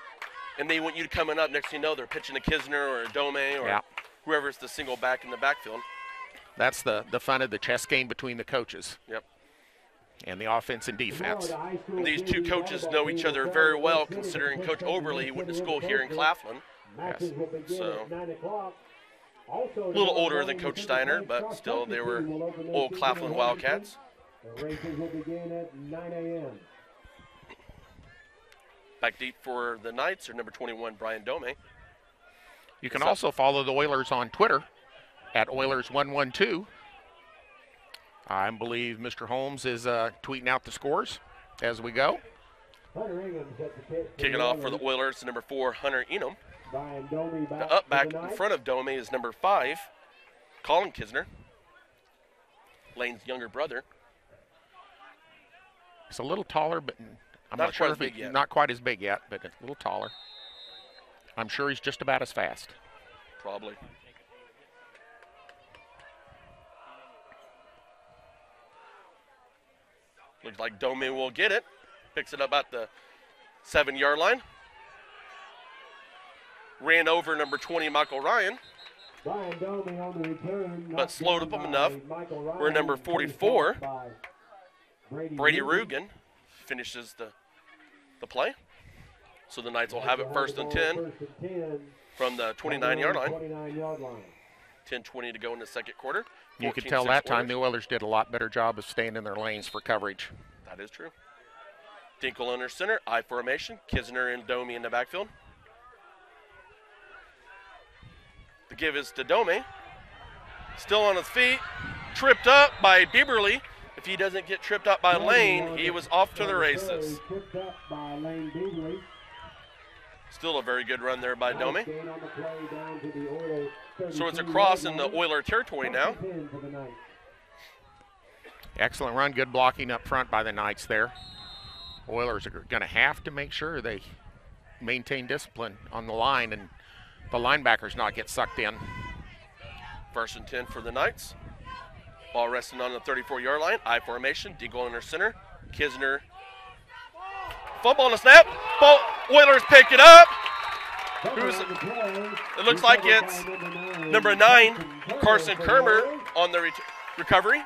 and they want you to coming up. Next thing you know, they're pitching a Kisner or a Dome or whoever's the single back in the backfield. That's the fun of the chess game between the coaches. Yep. And the offense and defense. These two coaches know each other very well, considering Coach Oberle went to school here in Claflin. Yes. So a little older than Coach Steiner, but still they were old Claflin Wildcats. The races will begin at 9 a.m. Back deep for the Knights are number 21, Brian Dome. You can also follow the Oilers on Twitter at Oilers112. I believe Mr. Holmes is tweeting out the scores as we go. Kicking off for the Oilers, number 4, Hunter Enum. The up back in front of Dome is number 5, Colin Kisner, Lane's younger brother. He's a little taller, but I'm Not not sure quite if as big he's yet. not quite as big yet, but a little taller. I'm sure he's just about as fast. Probably. Looks like Dome will get it. Picks it up at the 7-yard line. Ran over number 20, Michael Ryan. But slowed up him enough. Where number 44, Brady Rugen, finishes the play. So the Knights will have it 1st and 10 from the 29-yard line. 10:20 to go in the second quarter. You could tell that time the Oilers did a lot better job of staying in their lanes for coverage. That is true. Dinkle under center, I formation, Kisner and Dome in the backfield. The give is to Dome. Still on his feet, tripped up by Bieberly. If he doesn't get tripped up by Lane, he was off to the races. Still a very good run there by Dome. So it's a cross in the Oiler territory now. Excellent run, good blocking up front by the Knights there. Oilers are going to have to make sure they maintain discipline on the line and the linebackers not get sucked in. 1st and 10 for the Knights. Ball resting on the 34-yard line. I formation, Dinkle under center. Kisner. Fumble on the snap. Ball, Oilers pick it up. It looks like it's number 9, Carson Kermer on the recovery.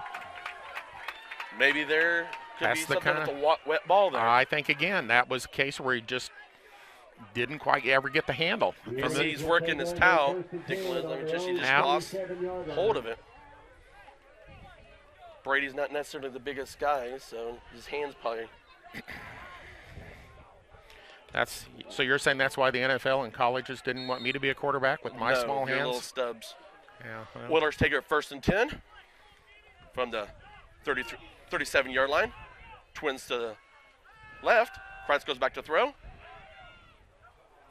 Maybe there could be something with the wet ball there. I think, again, that was a case where he just didn't quite ever get the handle. Because he's working his towel. He just lost hold of it. Brady's not necessarily the biggest guy, so his hands probably. So you're saying that's why the NFL and colleges didn't want me to be a quarterback with my small hands? Little stubs. Yeah. Well. Oilers take it 1st and 10 from the 37-yard line. Twins to the left. Kreitz goes back to throw.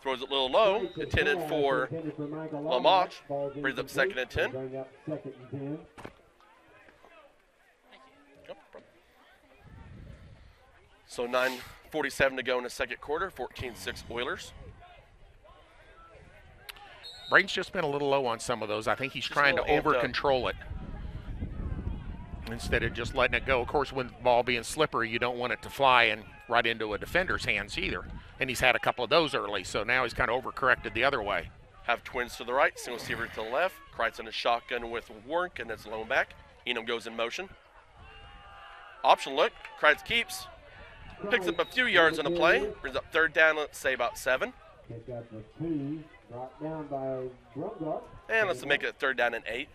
Throws it a little low. Intended for Lamach. Brings up 2nd and 10. So 9:47 to go in the second quarter. 14-6 Oilers. Braden's just been a little low on some of those. I think he's trying to over-control it instead of just letting it go. Of course, with the ball being slippery, you don't want it to fly and right into a defender's hands either. And he's had a couple of those early, so now he's kind of overcorrected the other way. Have Twins to the right, single receiver to the left. Kreitz in a shotgun with Warnk, and it's lone back. Enum goes in motion. Option look. Kreitz keeps. Picks up a few yards on the play. Brings up 3rd down, let's say about 7. And let's make it 3rd down and 8.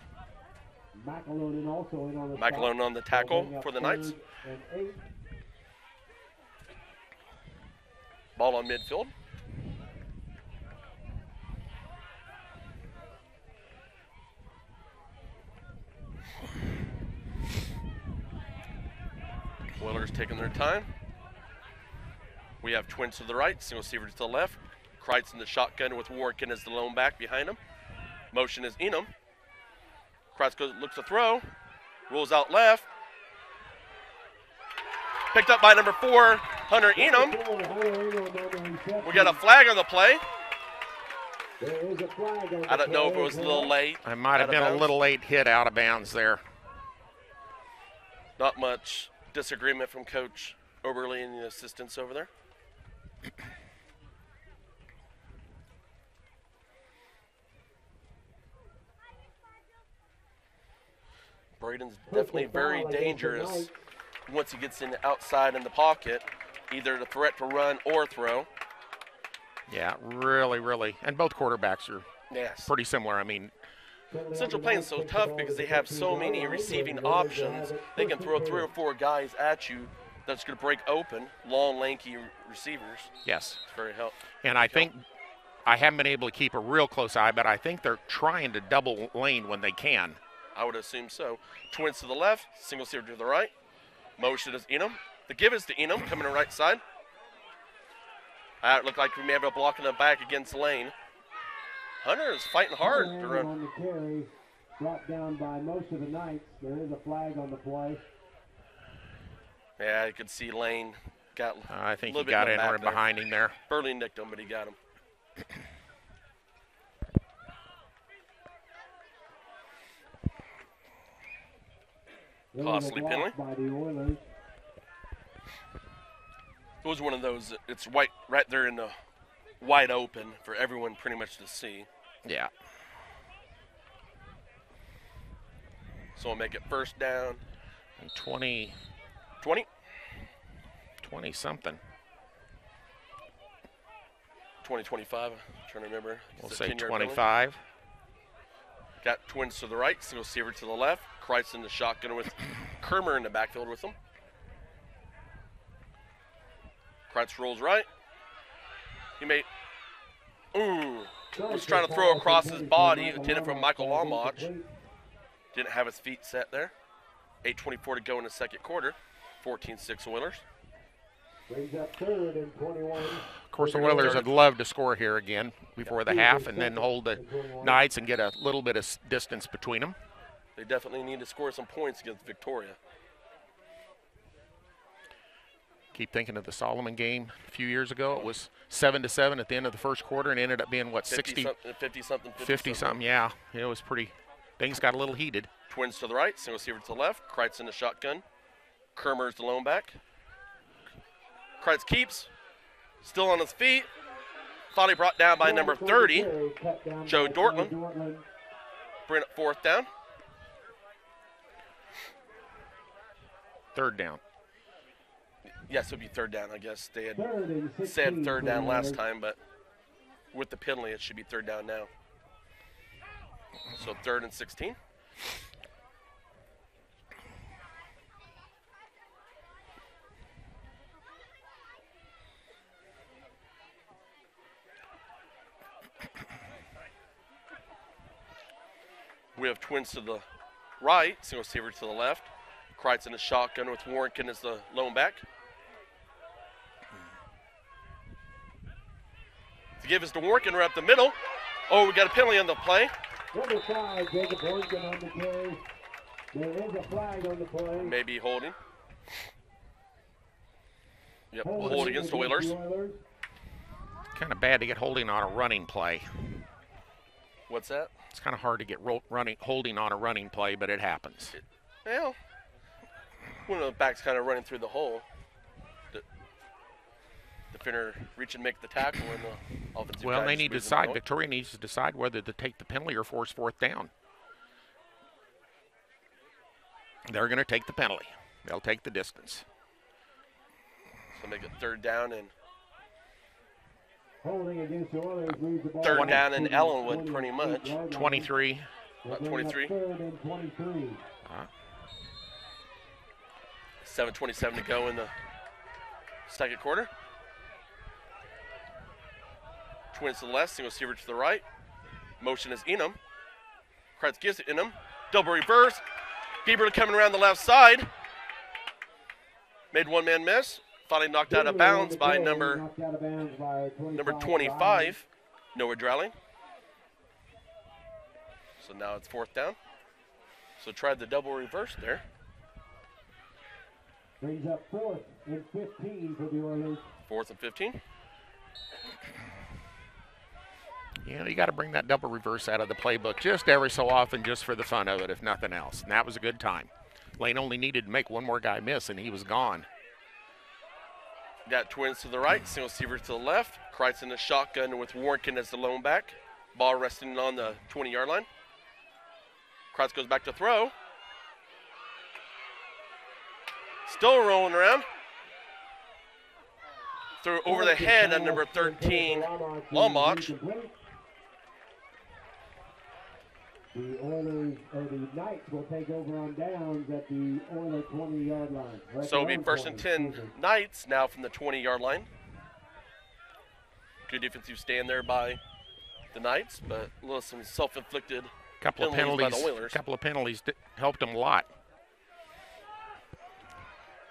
McAlone on the tackle for the Knights. Ball on midfield. taking their time. We have twins to the right, single receiver to the left. Kreitz in the shotgun with Warwick as the lone back behind him. Motion is Enum. Kreitz looks to throw. Rolls out left. Picked up by number 4, Hunter Enum. We got a flag on the play. I don't know if it was a little late. I might have been a little late hit out of bounds there. Not much disagreement from Coach Oberly and the assistants over there. Braden's definitely very dangerous once he gets in outside in the pocket, either the threat to run or throw. Yeah, really, really. And both quarterbacks are Yes. pretty similar. I mean, Central Plains is so tough because they have so many receiving options. They can throw 3 or 4 guys at you that's going to break open, long, lanky receivers. yes. It's very helpful. And I think I haven't been able to keep a real close eye, but I think they're trying to double lane when they can. I would assume so. Twins to the left, single receiver to the right. Motion is Enum. The give is to Enum, coming to the right side. It looked like we may have a block in the back against Lane. Hunter is fighting hard to run. On the carry, brought down by most of the Knights. There is a flag on the play. Yeah, you could see Lane got I think a he little bit got in in the back right there. behind him there. Burley nicked him, but he got him. Costly penalty. By the Oilers. It was one of those, it's white right there in the wide open for everyone pretty much to see. Yeah. So we'll make it first down. And 20 something. 25, I'm trying to remember. We'll It's a say 10-yard penalty. 25. Got twins to the right, single receiver to the left. Kreitz in the shotgun with Kermer in the backfield with him. Kreitz rolls right. He may, was trying to throw across his body, intended from Michael Lomach. Didn't have his feet set there. 8:24 to go in the second quarter. 14-6 Oilers. Brings up 3rd and 21. Of course, the Oilers would love to score here again before the half and then hold the Knights and get a little bit of distance between them. They definitely need to score some points against Victoria. Keep thinking of the Solomon game a few years ago. It was 7-7 at the end of the first quarter and ended up being, what, 50 something, yeah. It was pretty, things got a little heated. Twins to the right, single receiver to the left. Kreitz in the shotgun. Kermer's the lone back. Kreitz keeps, still on his feet. Thought he brought down by number 30, Joe Dortmund. Bring it fourth down. Third down. Yes, it would be third down, I guess. They had said third down last time, but with the penalty, it should be third down now. So 3rd and 16. We have twins to the right, single receiver to the left. Kreitz in the shotgun with Warrington as the lone back. The give is to Warrington right up the middle. Oh, we got a penalty on the play. Number 5, Jacob Horton on the carry. There is a flag on the play. Maybe holding. Yep, hold against the Oilers. Kind of bad to get holding on a running play. What's that? It's kind of hard to get holding on a running play, but it happens. Well, one of the backs kind of running through the hole. The defender reach and make the tackle, and the offensive Well, guy they need to squeezes them decide. out. Victoria needs to decide whether to take the penalty or force fourth down. They're going to take the penalty. They'll take the distance. So make it third down and Holding against the Oilers leaves the ball. third down in Ellenwood, pretty much. 23. About 23. 3rd and 23. 7:27 to go in the second quarter. Twins to the left, single receiver to the right. Motion is Enum. Kreitz gives it Enum. Double reverse. Bieber coming around the left side. Made one man miss. Finally knocked out of bounds by number 25, Noah Drowling. So now it's 4th down. So tried the double reverse there. Brings up 4th and 15 for the Oilers. 4th and 15. You know, you got to bring that double reverse out of the playbook just every so often, just for the fun of it, if nothing else. And that was a good time. Lane only needed to make one more guy miss, and he was gone. Got twins to the right, single receiver to the left. Kreitz in the shotgun with Warnken as the lone back. Ball resting on the 20-yard line. Kreitz goes back to throw. Still rolling around. Threw over the head on number 13, Lamach. The Oilers, or the Knights, will take over on downs at the Oilers 20-yard line. So it'll be 1st and 10 Knights now from the 20-yard line. Good defensive stand there by the Knights, but a little some self-inflicted Couple of penalties by the Oilers. Couple of penalties helped them a lot.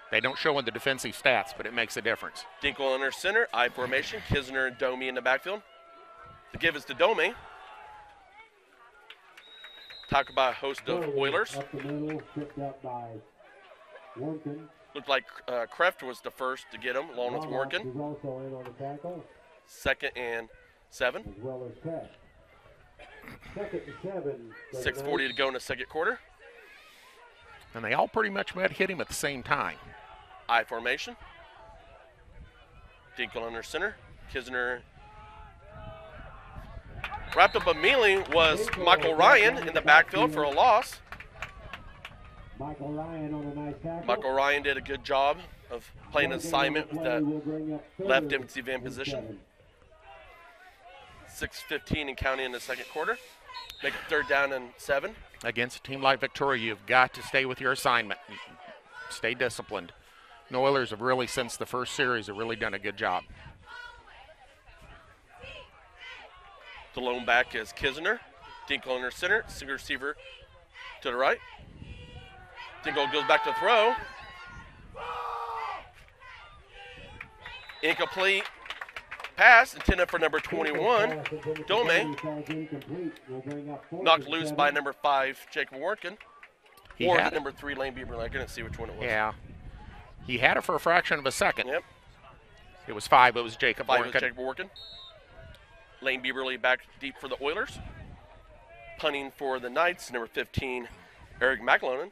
They don't show in the defensive stats, but it makes a difference. Dinkel under center, I formation. Kisner and Domi in the backfield. The give is to Domi. Talk about a host of Oilers. Up the middle, tripped up by Warnken. Looked like Kreft was the first to get him, along with Warnken. Was also in on the tackle. 2nd and 7. As well as Kreft. 2nd and 7. 6:40 to go in the second quarter. And they all pretty much hit him at the same time. I formation. Dinkel under center. Kisner. Wrapped up a melee was Michael Ryan in the backfield for a loss. Michael Ryan on a nice tackle. Michael Ryan did a good job of playing an assignment with that left defensive end position. 6:15 and counting in the second quarter. Make it 3rd down and 7. Against a team like Victoria, you've got to stay with your assignment. Stay disciplined. The Oilers have really, since the first series, have really done a good job. The lone back is Kisner. Dinkel under center. Single receiver to the right. Dinkel goes back to throw. Incomplete pass intended for number 21, Dome. Knocked loose by number 5, Jacob Warnken. Or the number 3, Lane Bieberly. I couldn't see which one it was. Yeah. He had it for a fraction of a second. Yep. It was 5. It was Jacob 5 Warnken. was Jacob Warnken. Lane Bieberly back deep for the Oilers. Punting for the Knights, number 15, Eric McAlonen.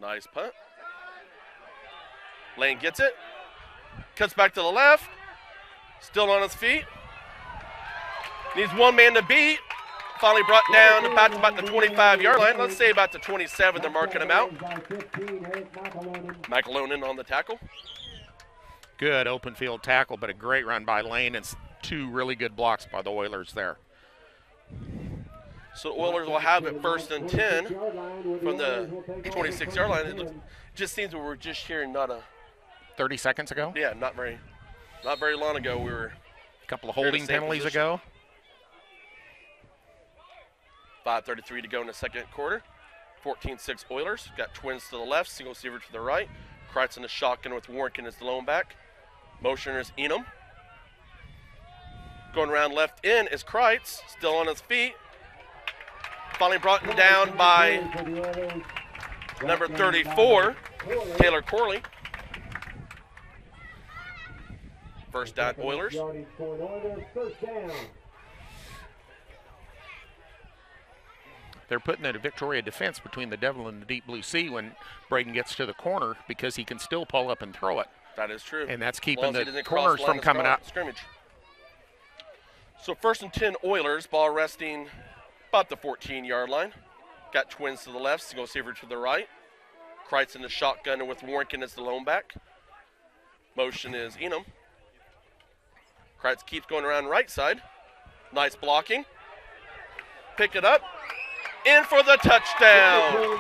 Nice punt. Lane gets it. Cuts back to the left. Still on his feet. Needs one man to beat. Finally brought down about the 25-yard line. Let's say about the 27. They're marking him out. McAlonen on the tackle. Good open field tackle, but a great run by Lane and 2 really good blocks by the Oilers there. So the Oilers will have it 1st and 10 from the 26-yard line. It just seems we were just here not 30 seconds ago? Yeah, not very long ago we were. A couple of holding penalties ago. 5:33 to go in the second quarter. 14-6 Oilers. Got twins to the left, single receiver to the right. Kreitz in the shotgun with Warnken as the lone back. Motioner is Enum. Going around left in is Kreitz, still on his feet. Finally brought down by number 34, Taylor Corley. 1st down Oilers. They're putting a Victoria defense between the Devil and the Deep Blue Sea when Braden gets to the corner because he can still pull up and throw it. That is true. And that's keeping the corners from coming out. Scrimmage. So 1st and 10 Oilers, ball resting about the 14-yard line. Got twins to the left, single receiver to the right. Kreitz in the shotgun with Warnken as the lone back. Motion is Enum. Kreitz keeps going around right side. Nice blocking. Pick it up. In for the touchdown.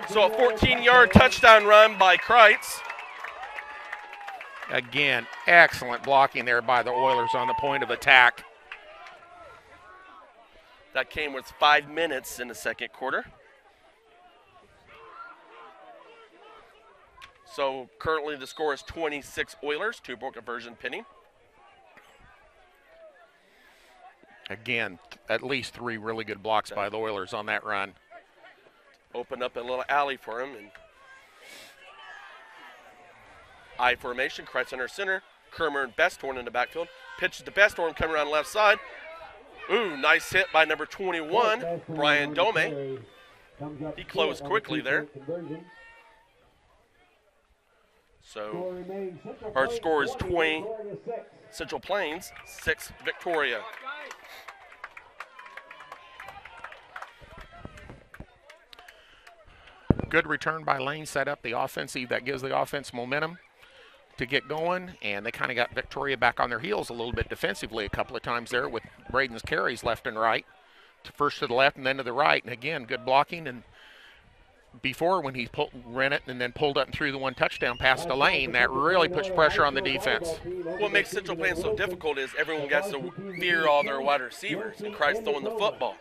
So a 14-yard touchdown run by Kreitz. Again, excellent blocking there by the Oilers on the point of attack. That came with 5 minutes in the second quarter. So currently the score is 26 Oilers, 2-point conversion pending. Again, at least 3 really good blocks by the Oilers on that run. Opened up a little alley for him. And I formation, Kreitz under center. Kermer and Besthorn in the backfield. Pitches to Besthorn coming around the left side. Ooh, nice hit by number 21, Brian Dome. He closed quickly there. So our score is 20 Central Plains, 6 Victoria. Good return by Lane, set up the offensive. That gives the offense momentum to get going, and they kind of got Victoria back on their heels a little bit defensively a couple of times there with Braden's carries left and right, first to the left and then to the right. And again, good blocking. And before, when he ran it and then pulled up and threw the 1 touchdown pass to Lane, that really puts pressure on the defense. What makes Central Plains so difficult is everyone gets to fear all their wide receivers and Christ throwing the football.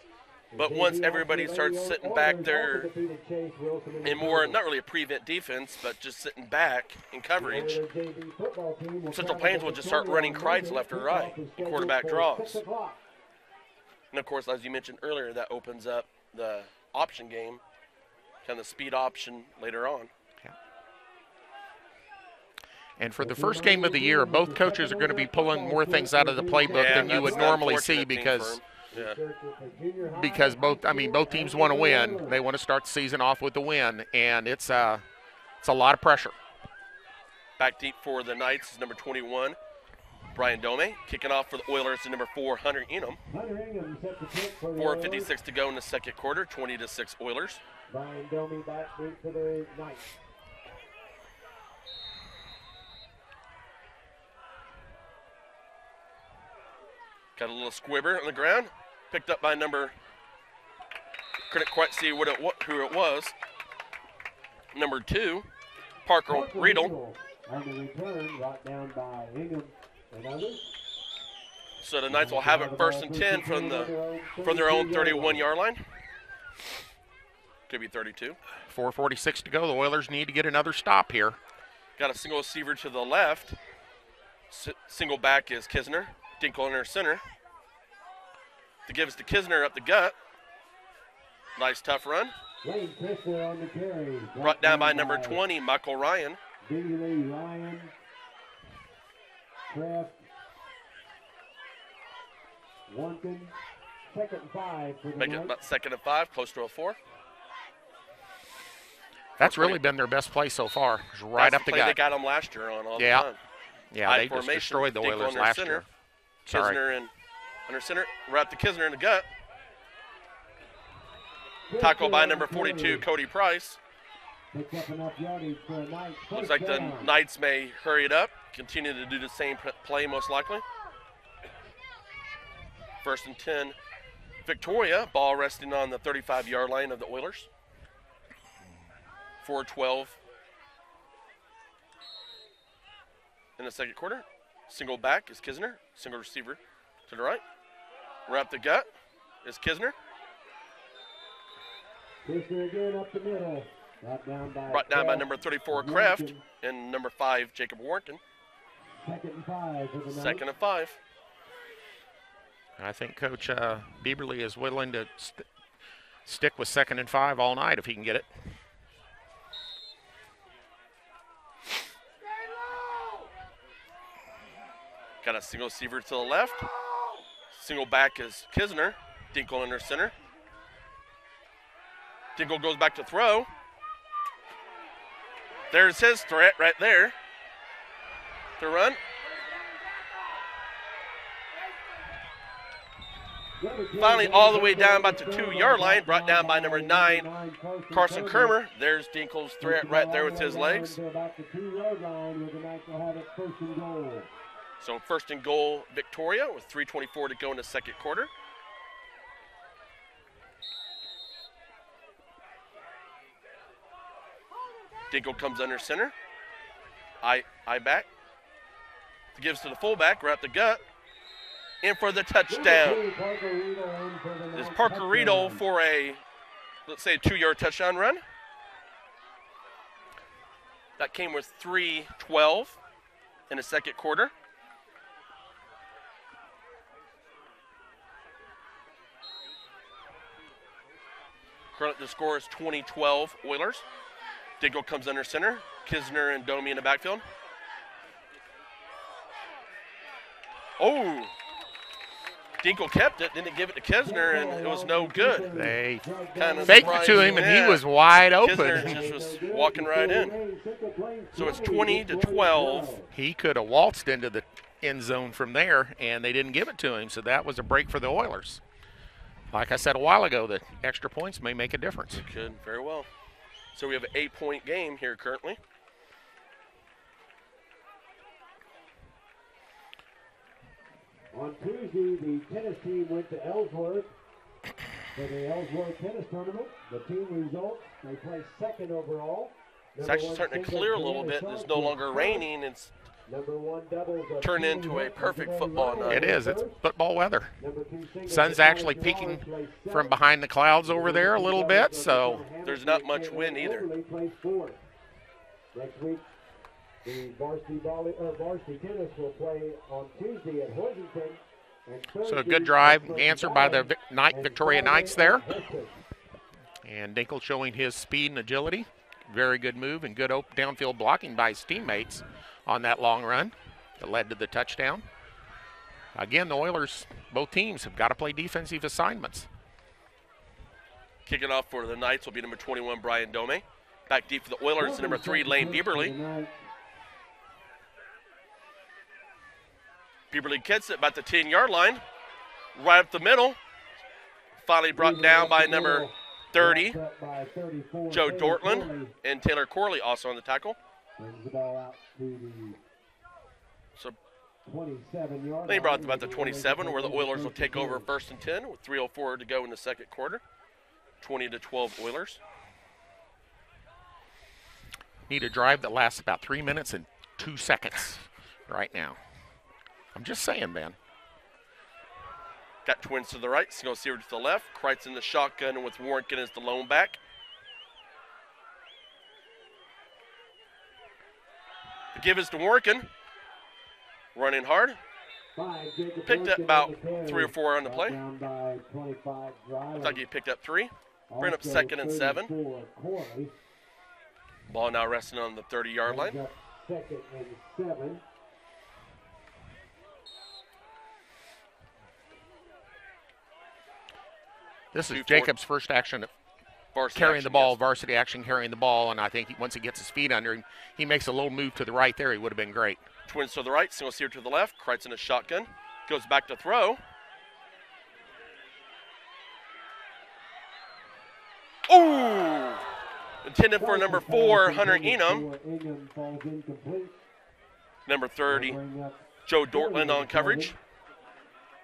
But once everybody starts sitting back there in more, not really a prevent defense, but just sitting back in coverage, Central Plains will just start running Kreitz left or right, and quarterback draws. And of course, as you mentioned earlier, that opens up the option game, kind of the speed option later on. Yeah. And for the first game of the year, both coaches are going to be pulling more things out of the playbook than you would normally see because both teams want to win. They want to start the season off with a win, and it's a lot of pressure. Back deep for the Knights is number 21, Brian Dome. Kicking off for the Oilers is number 4, Hunter Enum. 4:56 to go in the second quarter, 20-6 Oilers. Brian Dome back deep for the Knights. Got a little squibber on the ground. Picked up by number, couldn't quite see who it was. Number 2, Parker Riedel. On the return, brought down by Ingham and others. So the Knights will have it 1st and 10 from their own 31-yard line. Could be 32. 4:46 to go. The Oilers need to get another stop here. Got a single receiver to the left. Single back is Kisner. Dinkle in her center. To give us to Kisner up the gut. Nice tough run. Wayne Kisner on the carry. Brought down by number 20, Michael Ryan. Beasley, Ryan, Kraft, Wanton, 2nd and 5 for the Make it about 2nd and 5, close to a 4. That's really been their best play so far. Right up the gut. They got them last year on all the time. Yeah, they just destroyed the Oilers last year. Kisner and under center, right to Kisner in the gut. Tackle by number 42, Cody Price. Looks like the Knights may hurry it up, continue to do the same play most likely. 1st and 10, Victoria. Ball resting on the 35-yard line of the Oilers. 4:12 in the second quarter. Single back is Kisner. Single receiver to the right. Wrap the gut is Kisner. Kisner again up the middle. Brought down by number 34, Kraft, and number 5, Jacob Warrington. 2nd and 5 for the Knights. 2nd and 5. I think Coach Bieberly is willing to stick with 2nd and 5 all night if he can get it. Got a single receiver to the left. Single back is Kisner. Dinkle in her center. Dinkle goes back to throw. There's his threat right there to run. Finally all the way down about the 2-yard line, brought down by number 9, Carson Kermer. There's Dinkle's threat right there with his legs. So 1st and goal, Victoria, with 3:24 to go in the second quarter. Dinkle comes under center. I back. Gives to the fullback, right up the gut. in for the touchdown. This Parker Riedel for a, let's say, a 2-yard touchdown run. That came with 3:12 in the second quarter. Currently the score is 20-12 Oilers. Dingle comes under center. Kisner and Domi in the backfield. Oh, Dingle kept it, didn't give it to Kisner, and it was no good. They Kinda faked it to him, and he was wide open. Kisner just was walking right in. So it's 20-12. He could have waltzed into the end zone from there, and they didn't give it to him, so that was a break for the Oilers. Like I said a while ago, the extra points may make a difference. It could, very well. So we have an 8-point game here currently. On Tuesday, the tennis team went to Ellsworth for the Ellsworth tennis tournament. The team results, they placed second overall. It's actually starting to clear a little bit. It's no longer raining. It's turned into a perfect football night. It is. It's football weather. Sun's actually peeking from behind the clouds over there a little bit, so there's not much wind either. Next week, the varsity tennis will play on Tuesday at Hoisington. So a good drive answered by the Victoria Knights there. And Dingle showing his speed and agility. Very good move and good downfield blocking by his teammates on that long run that led to the touchdown. Again, the Oilers, both teams have got to play defensive assignments. Kicking off for the Knights will be number 21, Brian Dome. Back deep for the Oilers, number 3, Lane Bieberly. Bieberly gets it about the 10-yard line, right up the middle. Finally brought down by number 30, Joe Dortland, and Taylor Corley also on the tackle. So they brought about the 27, where the Oilers will take over 1st and 10 with 3:04 to go in the second quarter. 20-12 Oilers. Need a drive that lasts about 3 minutes and 2 seconds right now. I'm just saying, man. Got twins to the right, single receiver to the left. Kreitz in the shotgun with Warnken as the lone back. The give is to Warnken. Running hard. Picked up about 3 or 4 on the play. Looks like he picked up 3. Bring up 2nd and 7. Ball now resting on the 30-yard line. 2nd and 7. This is Jacob's first action carrying the ball, varsity action carrying the ball, and I think once he gets his feet under him, he makes a little move to the right there, he would have been great. Twins to the right, single receiver to the left. Kreitz in a shotgun. Goes back to throw. Ooh! Intended for number 4, Hunter Enum. Number 30, Joe Dortland on coverage.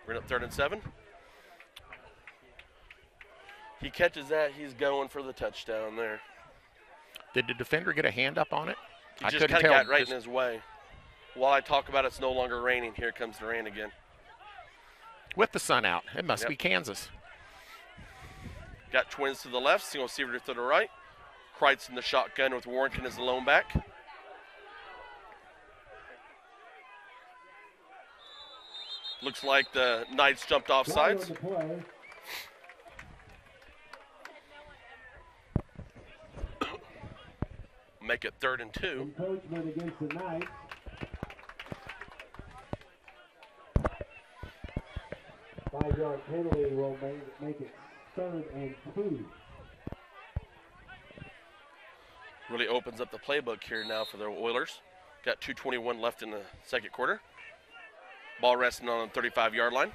We're up 3rd and 7. He catches that, he's going for the touchdown there. Did the defender get a hand up on it? He just kind of got right in his way. While I talk about it's no longer raining, here comes the rain again. With the sun out. It must be Kansas. Got twins to the left, single receiver to the right. Kreitz in the shotgun with Warnken as the lone back. Looks like the Knights jumped off sides. Make it 3rd and 2. Encroachment against the Knights. Five-yard penalty will make it 3rd and 2. Really opens up the playbook here now for the Oilers. Got 2:21 left in the second quarter. Ball resting on the 35-yard line.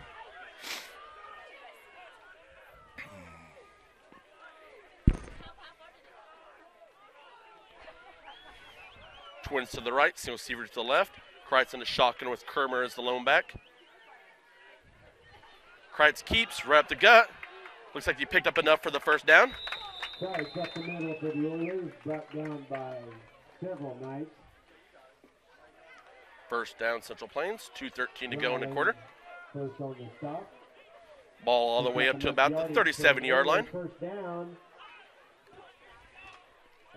Twins to the right, single receiver to the left. Kreitz in the shotgun with Kermer as the lone back. Kreitz keeps, right up the gut. Looks like he picked up enough for the first down. Kreitz up the middle for the Oilers, brought down by several Knights. First down, Central Plains. 2:13 to go in the quarter. First on the stop. Ball all the way up to about the 37-yard line. First down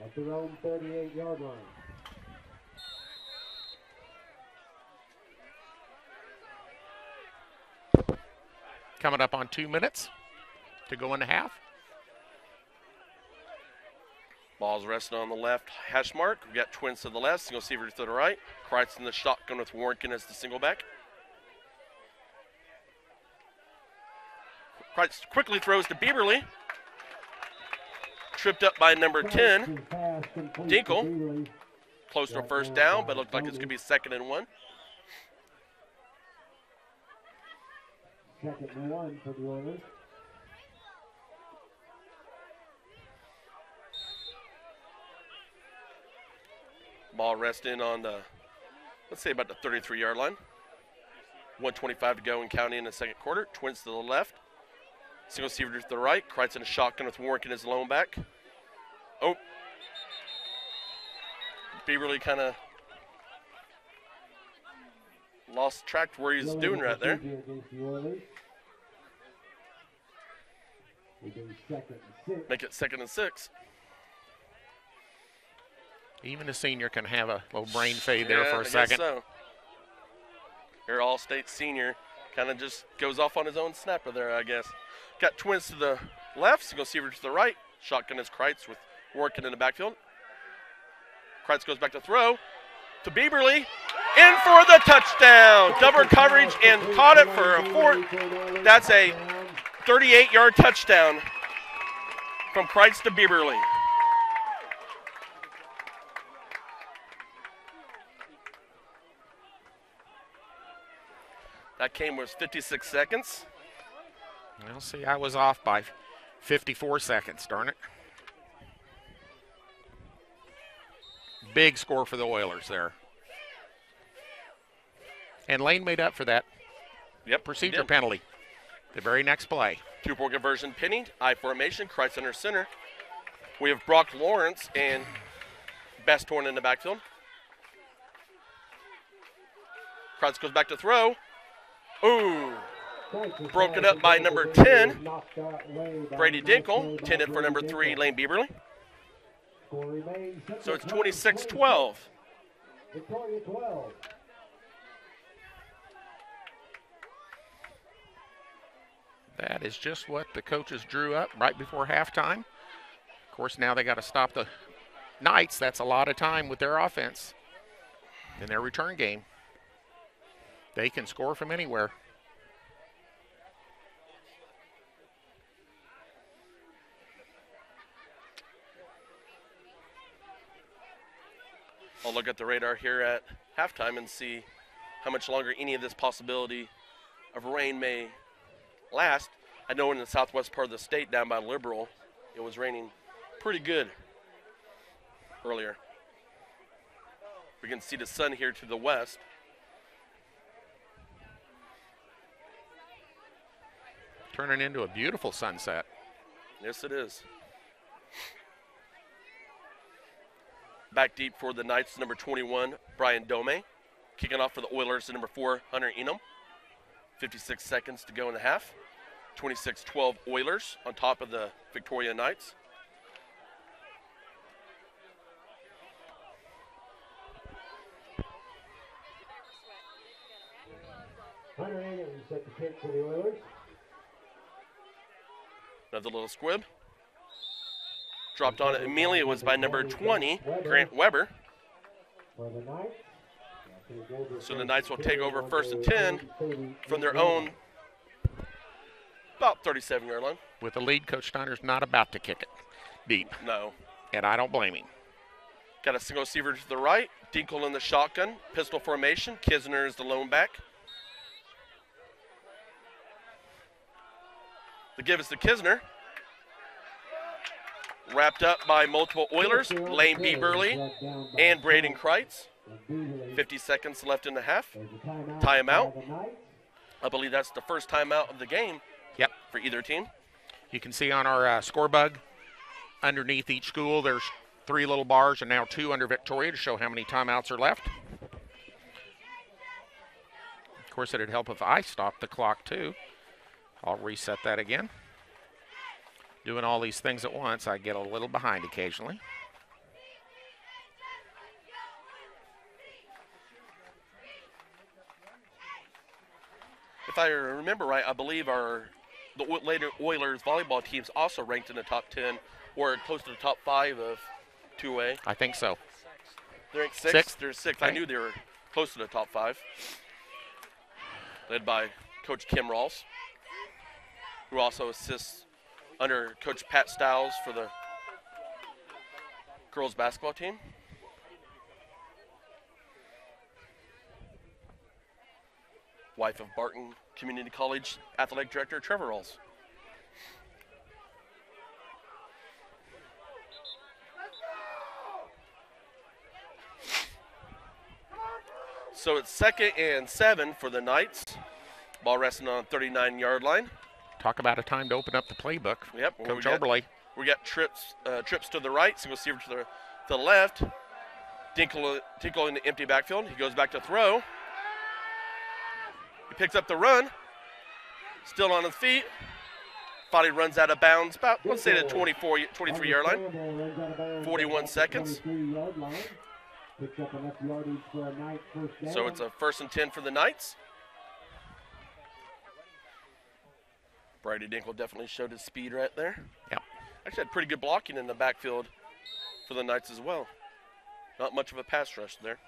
at their own 38-yard line. Coming up on 2 minutes to go in the half. Ball's resting on the left hash mark. We got twins to the left, single receiver to the right. Kreitz in the shotgun with Warnken as the single back. Kreitz quickly throws to Bieberly. Tripped up by number 10, Dinkle. Close to a first down, but looked like it's going to be 2nd and 1. 2nd and 1 for the Oilers. Ball resting on the, let's say about the 33-yard line. 1:25 to go and counting in the second quarter. Twins to the left. Single receiver to the right. Kreitz in a shotgun with Warnken as the lone back. Oh. Bieberly kind of lost track to where he's doing right there. Make it 2nd and 6. Even a senior can have a little brain fade there for a I guess second. So. Your all-state senior kind of just goes off on his own snapper there, I guess. Got twins to the left, single receiver to the right. Shotgun is Kreitz with Warnken in the backfield. Kreitz goes back to throw to Bieberly. In for the touchdown. Double coverage and caught it for a 4. That's a 38-yard touchdown from Kreitz to Bieberly. That game was 56 seconds. Well, see, I was off by 54 seconds, darn it. Big score for the Oilers there. And Lane made up for that procedure penalty. The very next play. 2-point conversion penny, I formation, Kreitz under center. We have Brock Lawrence and Best Horn in the backfield. Kreitz goes back to throw. Ooh. Broken up by number 10, Brady Dinkle, intended for number 3, Lane Bieberly. So it's 26-12. That is just what the coaches drew up right before halftime. Of course, now they got to stop the Knights. That's a lot of time with their offense in their return game. They can score from anywhere. I'll look at the radar here at halftime and see how much longer any of this possibility of rain may last. I know in the southwest part of the state down by Liberal, it was raining pretty good earlier. We can see the sun here to the west. Turning into a beautiful sunset. Yes, it is. Back deep for the Knights, number 21, Brian Dome. Kicking off for the Oilers, number 4, Hunter Enum. 56 seconds to go in the half. 26-12 Oilers on top of the Victoria Knights. Hunter Enum set the kick for the Oilers. Another little squib. Dropped on it immediately. It was by number 20, Grant Weber. So the Knights will take over 1st and 10 from their own about 37-yard line. With the lead, Coach Steiner's not about to kick it deep. No. And I don't blame him. Got a single receiver to the right. Dinkle in the shotgun. Pistol formation. Kisner is the lone back. The give is to Kisner. Wrapped up by multiple Oilers, Lane Bieberly and Braden Kreitz. 50 seconds left in the half. Timeout. I believe that's the first timeout of the game. Yep. For either team. You can see on our score bug, underneath each school, there's 3 little bars and now 2 under Victoria to show how many timeouts are left. Of course, it'd help if I stopped the clock, too. I'll reset that again. Doing all these things at once, I get a little behind occasionally. If I remember right, I believe the later Oilers volleyball teams also ranked in the top 10 or close to the top 5 of 2A. I think so. They're ranked 6th? Sixth. They're 6th. Okay. I knew they were close to the top 5. Led by Coach Kim Rawls, who also assists under Coach Pat Stiles for the girls basketball team. Wife of Barton Community College Athletic Director Trevor Rawls. So it's 2nd and 7 for the Knights. Ball resting on 39-yard line. Talk about a time to open up the playbook. Yep. Coach Oberle. We got trips to the right, single receiver to the left. Tinkle in the empty backfield. He goes back to throw. He picks up the run. Still on his feet. Thought he runs out of bounds about, let's say, the 23-yard line. 41 seconds. So it's a 1st and 10 for the Knights. Brady Dinkle definitely showed his speed right there. Yep. Actually had pretty good blocking in the backfield for the Knights as well. Not much of a pass rush there.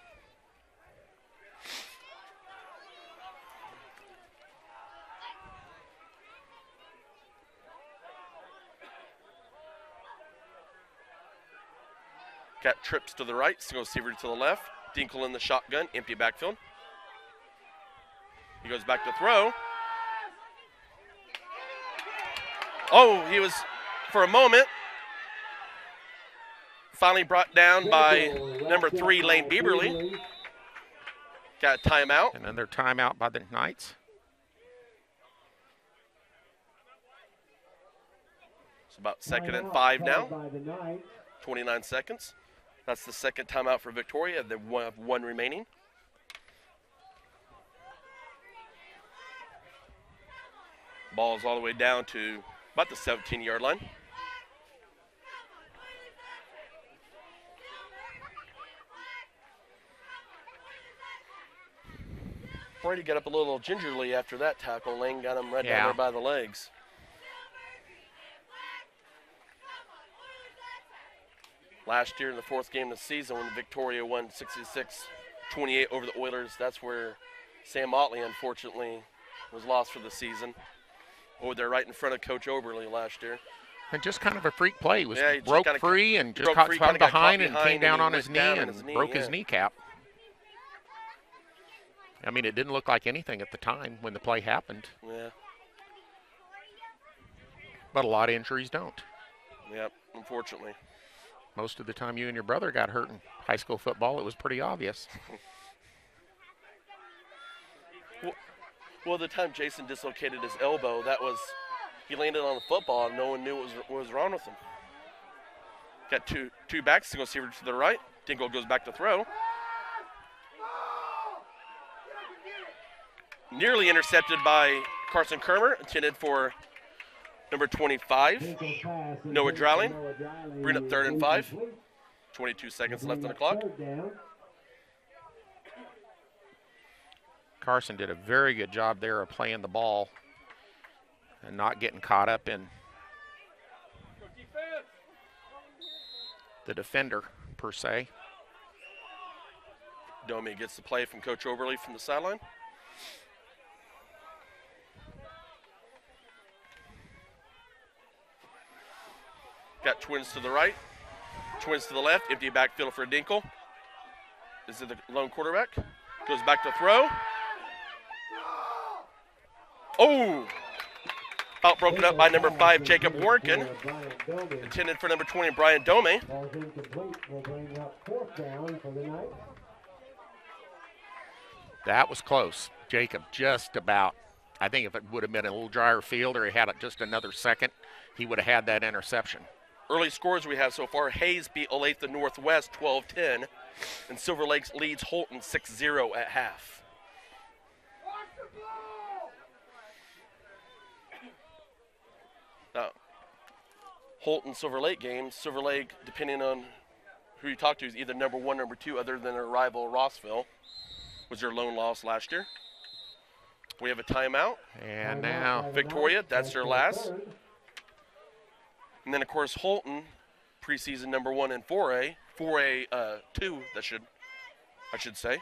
Got trips to the right, single receiver to the left. Dinkle in the shotgun, empty backfield. He goes back to throw. Oh, he was, for a moment, finally brought down by number 3, Lane Bieberly. Got a timeout. Another timeout by the Knights. It's about 2nd and 5 now. 29 seconds. That's the 2nd timeout for Victoria. They have 1 remaining. Ball is all the way down to about the 17-yard line. Brady got up a little gingerly after that tackle. Lane got him right down there by the legs. Last year in the 4th game of the season when Victoria won 66-28 over the Oilers, that's where Sam Motley, unfortunately, was lost for the season. Oh, they're right in front of Coach Oberle last year. And just kind of a freak play. He was Yeah, he just broke kinda free and just broke caught free, from kinda got behind caught and behind came down and he on his went knee down on and his knee, broke his yeah. kneecap. I mean, it didn't look like anything at the time when the play happened, Yeah, but a lot of injuries don't. yep, unfortunately. Most of the time you and your brother got hurt in high school football, it was pretty obvious. Well, the time Jason dislocated his elbow, he landed on the football and no one knew what was wrong with him. Got two backs, single receiver to the right. Dinkle goes back to throw. Nearly intercepted by Carson Kermer, intended for number 25, Noah Dryling. Bring up 3rd and 5. 22 seconds left on the clock. Carson did a very good job there of playing the ball and not getting caught up in the defender, per se. Domi gets the play from Coach Oberle from the sideline. Got twins to the right, twins to the left, empty backfield for Dinkle. This is the lone quarterback. Goes back to throw. Oh! Out broken up by number 5, Jacob Warnken. Intended for number 20, Brian Dome. That was close. Jacob just about. I think if it would have been a little drier field or he had it just another second, he would have had that interception. Early scores we have so far, Hayes beat Olathe Northwest 12-10, and Silver Lakes leads Holton 6-0 at half. Now, Holton Silver Lake game. Silver Lake, depending on who you talk to, is either number 1, number 2, other than their rival Rossville, was their lone loss last year. We have a timeout. And now Victoria, that's their last. And then, of course, Holton, preseason number 1 in 4A, 2, I should say,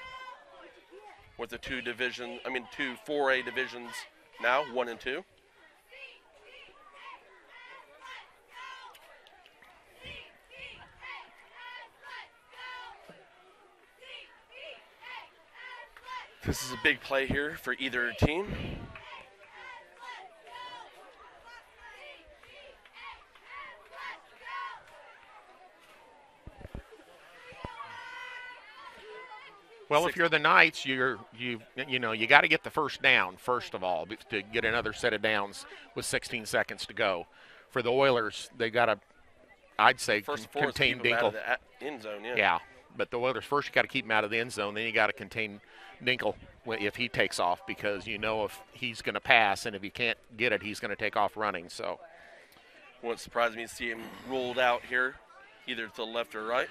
with the 2 4A divisions now, 1 and 2. This is a big play here for either team. Well, if you're the Knights, you got to get the first down first of all to get another set of downs with 16 seconds to go. For the Oilers, they got to, I'd say, contain Dinkle. Out of the end zone, yeah. Yeah, but the Oilers first you got to keep him out of the end zone. Then you got to contain Dinkle if he takes off, because you know if he's going to pass, and if he can't get it, he's going to take off running. So, wouldn't surprise me to see him rolled out here, either to the left or right.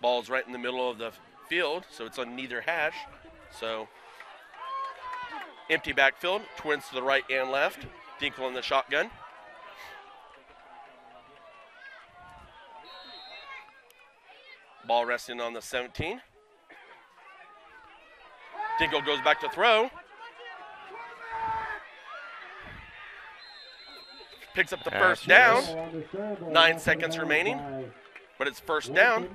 Ball's right in the middle of the field, so it's on neither hash. So empty backfield, twins to the right and left. Dinkle in the shotgun. Ball resting on the 17. Dinkle goes back to throw. Picks up the first down. 9 seconds remaining, but it's first down.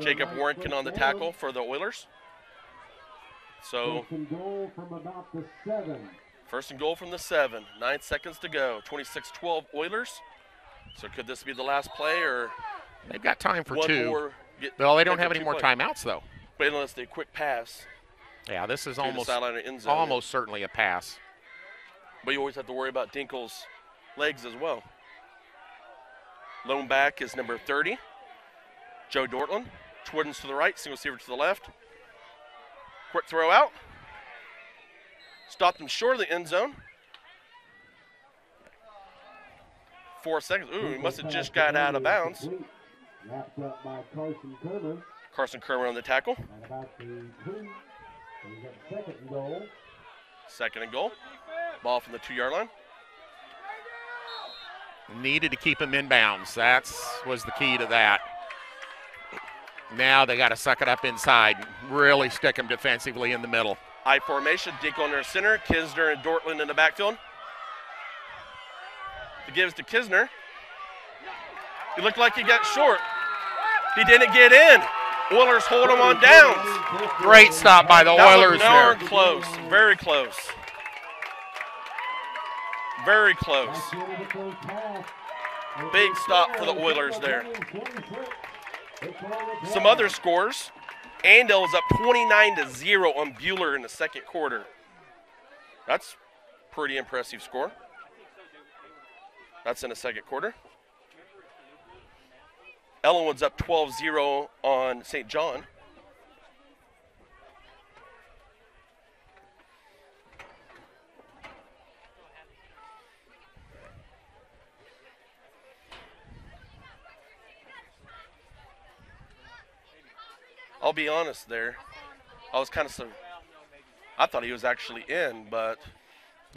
Jacob Warrington on the tackle for the Oilers. So, first and goal from the 7. 9 seconds to go. 26-12 Oilers. So could this be the last play, or they've got time for one 2. more? Well, they don't have any more timeouts though. But unless they quick pass. Yeah, this is through the sideline or end zone. almost certainly a pass. But you always have to worry about Dinkle's legs as well. Lone back is number 30. Joe Dortland. Twins to the right, single receiver to the left. Quick throw out. Stopped him short of the end zone. 4 seconds. Ooh, he must have just got out of bounds. Carson Kermer on the tackle. Second and goal. Ball from the 2-yard line. Needed to keep him in bounds. That was the key to that. Now they got to suck it up inside. Really stick him defensively in the middle. I formation. Dinkle under center. Kisner and Dortland in the backfield. He gives to Kisner. He looked like he got short. He didn't get in. Oilers hold him on downs. Great stop by the Oilers there. Close. Very close. Very close. Big stop for the Oilers there. Some other scores. Andel is up 29-0 on Bueller in the second quarter. That's a pretty impressive score. That's in the second quarter. Ellenwood's up 12-0 on St. John. I'll be honest there. I was kind of I thought he was actually in, but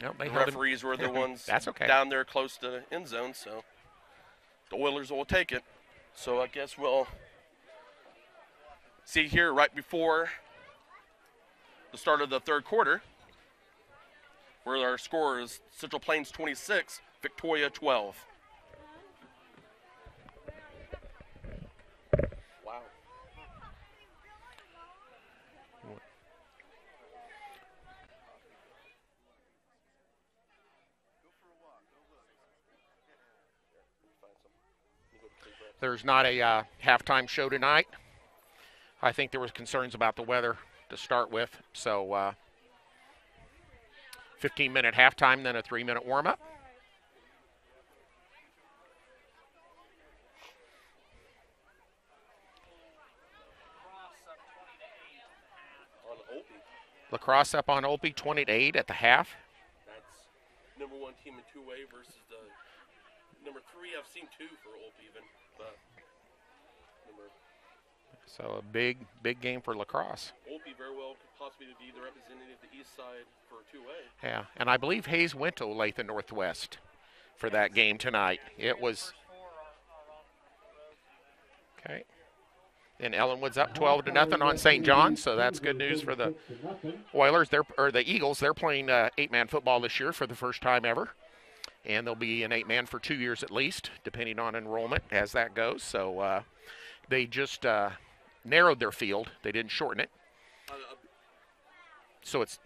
nope, the referees were the ones That's okay. down there close to the end zone, so the Oilers will take it. So I guess we'll see here right before the start of the third quarter, where our score is Central Plains 26, Victoria 12. Wow. There's not a halftime show tonight. I think there was concerns about the weather to start with. So 15-minute halftime, then a 3-minute warm-up. On Opie. Lacrosse up on Opie, 20-8 at the half. That's number 1 1 team in two-way versus the number 3. I've seen 2 for Olp even, but So a big game for lacrosse. Olpe very well could possibly be the representative of the east side for two-way. Yeah, and I believe Hayes went to Olathe Northwest for that game tonight. It was okay. And Ellenwood's up 12-0 on St. John, so that's good news for the Oilers. The Eagles. They're playing 8-man football this year for the first time ever, and they'll be an 8-man for 2 years at least, depending on enrollment as that goes. So they just narrowed their field. They didn't shorten it. So it's.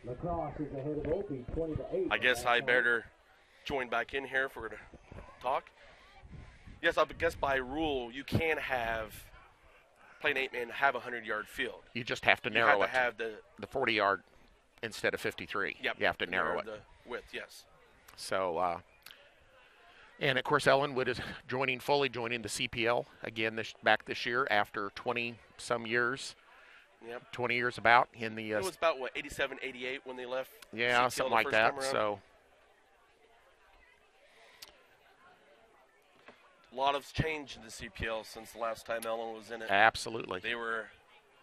Lacrosse is ahead of Opie, 20-8. I guess I better join back in here for the talk. Yes, I guess by rule you can have playing 8-man have a 100-yard field. You just have to narrow it. You have to have the 40-yard instead of 53. Yep. You have to narrow it. The width, yes. So, and of course, Ellenwood is joining the CPL again back this year after 20-some years. Yep. 20 years about in the. It was about, 87, 88 when they left? Yeah, CPL something like that. So. A lot has changed in the CPL since the last time Ellen was in it. Absolutely. They were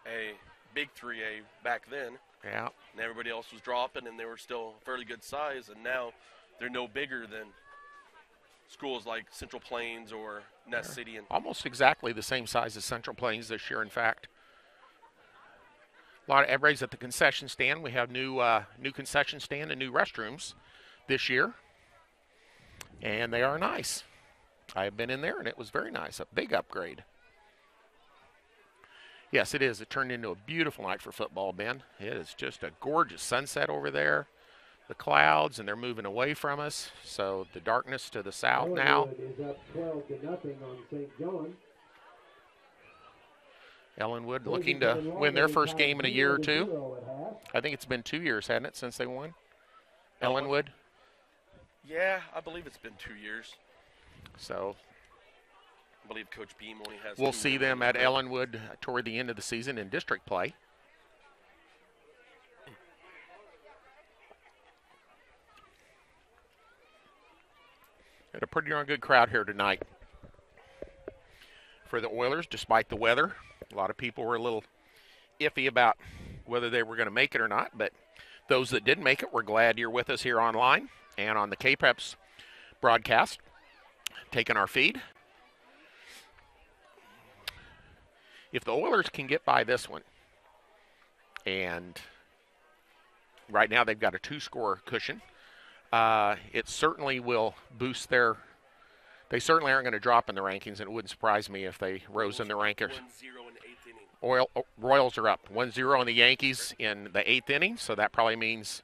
a big 3A back then. Yeah. And everybody else was dropping, and they were still fairly good size, and now they're no bigger than schools like Central Plains or Nest City. And almost exactly the same size as Central Plains this year, in fact. A lot of everybody's at the concession stand. We have new concession stand and new restrooms this year, and they are nice. I've been in there, and it was very nice, a big upgrade. Yes, it is. It turned into a beautiful night for football, Ben. It is just a gorgeous sunset over there. The clouds, and they're moving away from us, so the darkness to the south now. Is up 12-0 on St. John. Ellenwood looking to win their first game in a year or two. I think it's been 2 years, hasn't it, since they won? Ellenwood? Yeah, I believe it's been 2 years. So I believe Coach Beam only has. We'll see them at Ellenwood toward the end of the season in district play. Got a pretty darn good crowd here tonight for the Oilers, despite the weather. A lot of people were a little iffy about whether they were going to make it or not, but those that did make it, we're glad you're with us here online and on the K-Preps broadcast, taking our feed. If the Oilers can get by this one, and right now they've got a 2-score cushion, it certainly will boost their. They certainly aren't going to drop in the rankings, and it wouldn't surprise me if they rose in the rankings. 1-0 in the 8th inning. Royals are up 1-0 on the Yankees in the 8th inning, so that probably means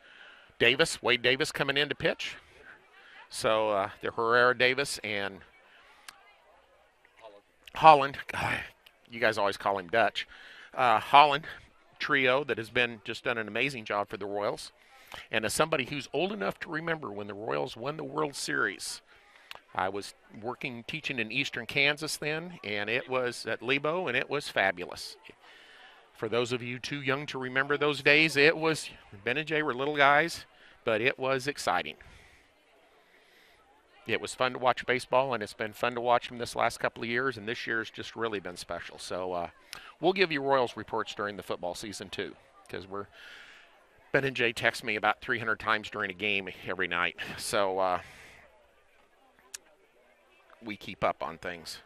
Wade Davis coming in to pitch. So the Herrera Davis and Holland, God, you guys always call him Dutch, Holland trio that has just done an amazing job for the Royals. And as somebody who's old enough to remember when the Royals won the World Series, I was teaching in eastern Kansas then, and it was at Lebo, and it was fabulous. For those of you too young to remember those days, Ben and Jay were little guys, but it was exciting. It was fun to watch baseball, and it's been fun to watch them this last couple of years, and this year's just really been special. So we'll give you Royals reports during the football season too, because Ben and Jay text me about 300 times during a game every night. So we keep up on things.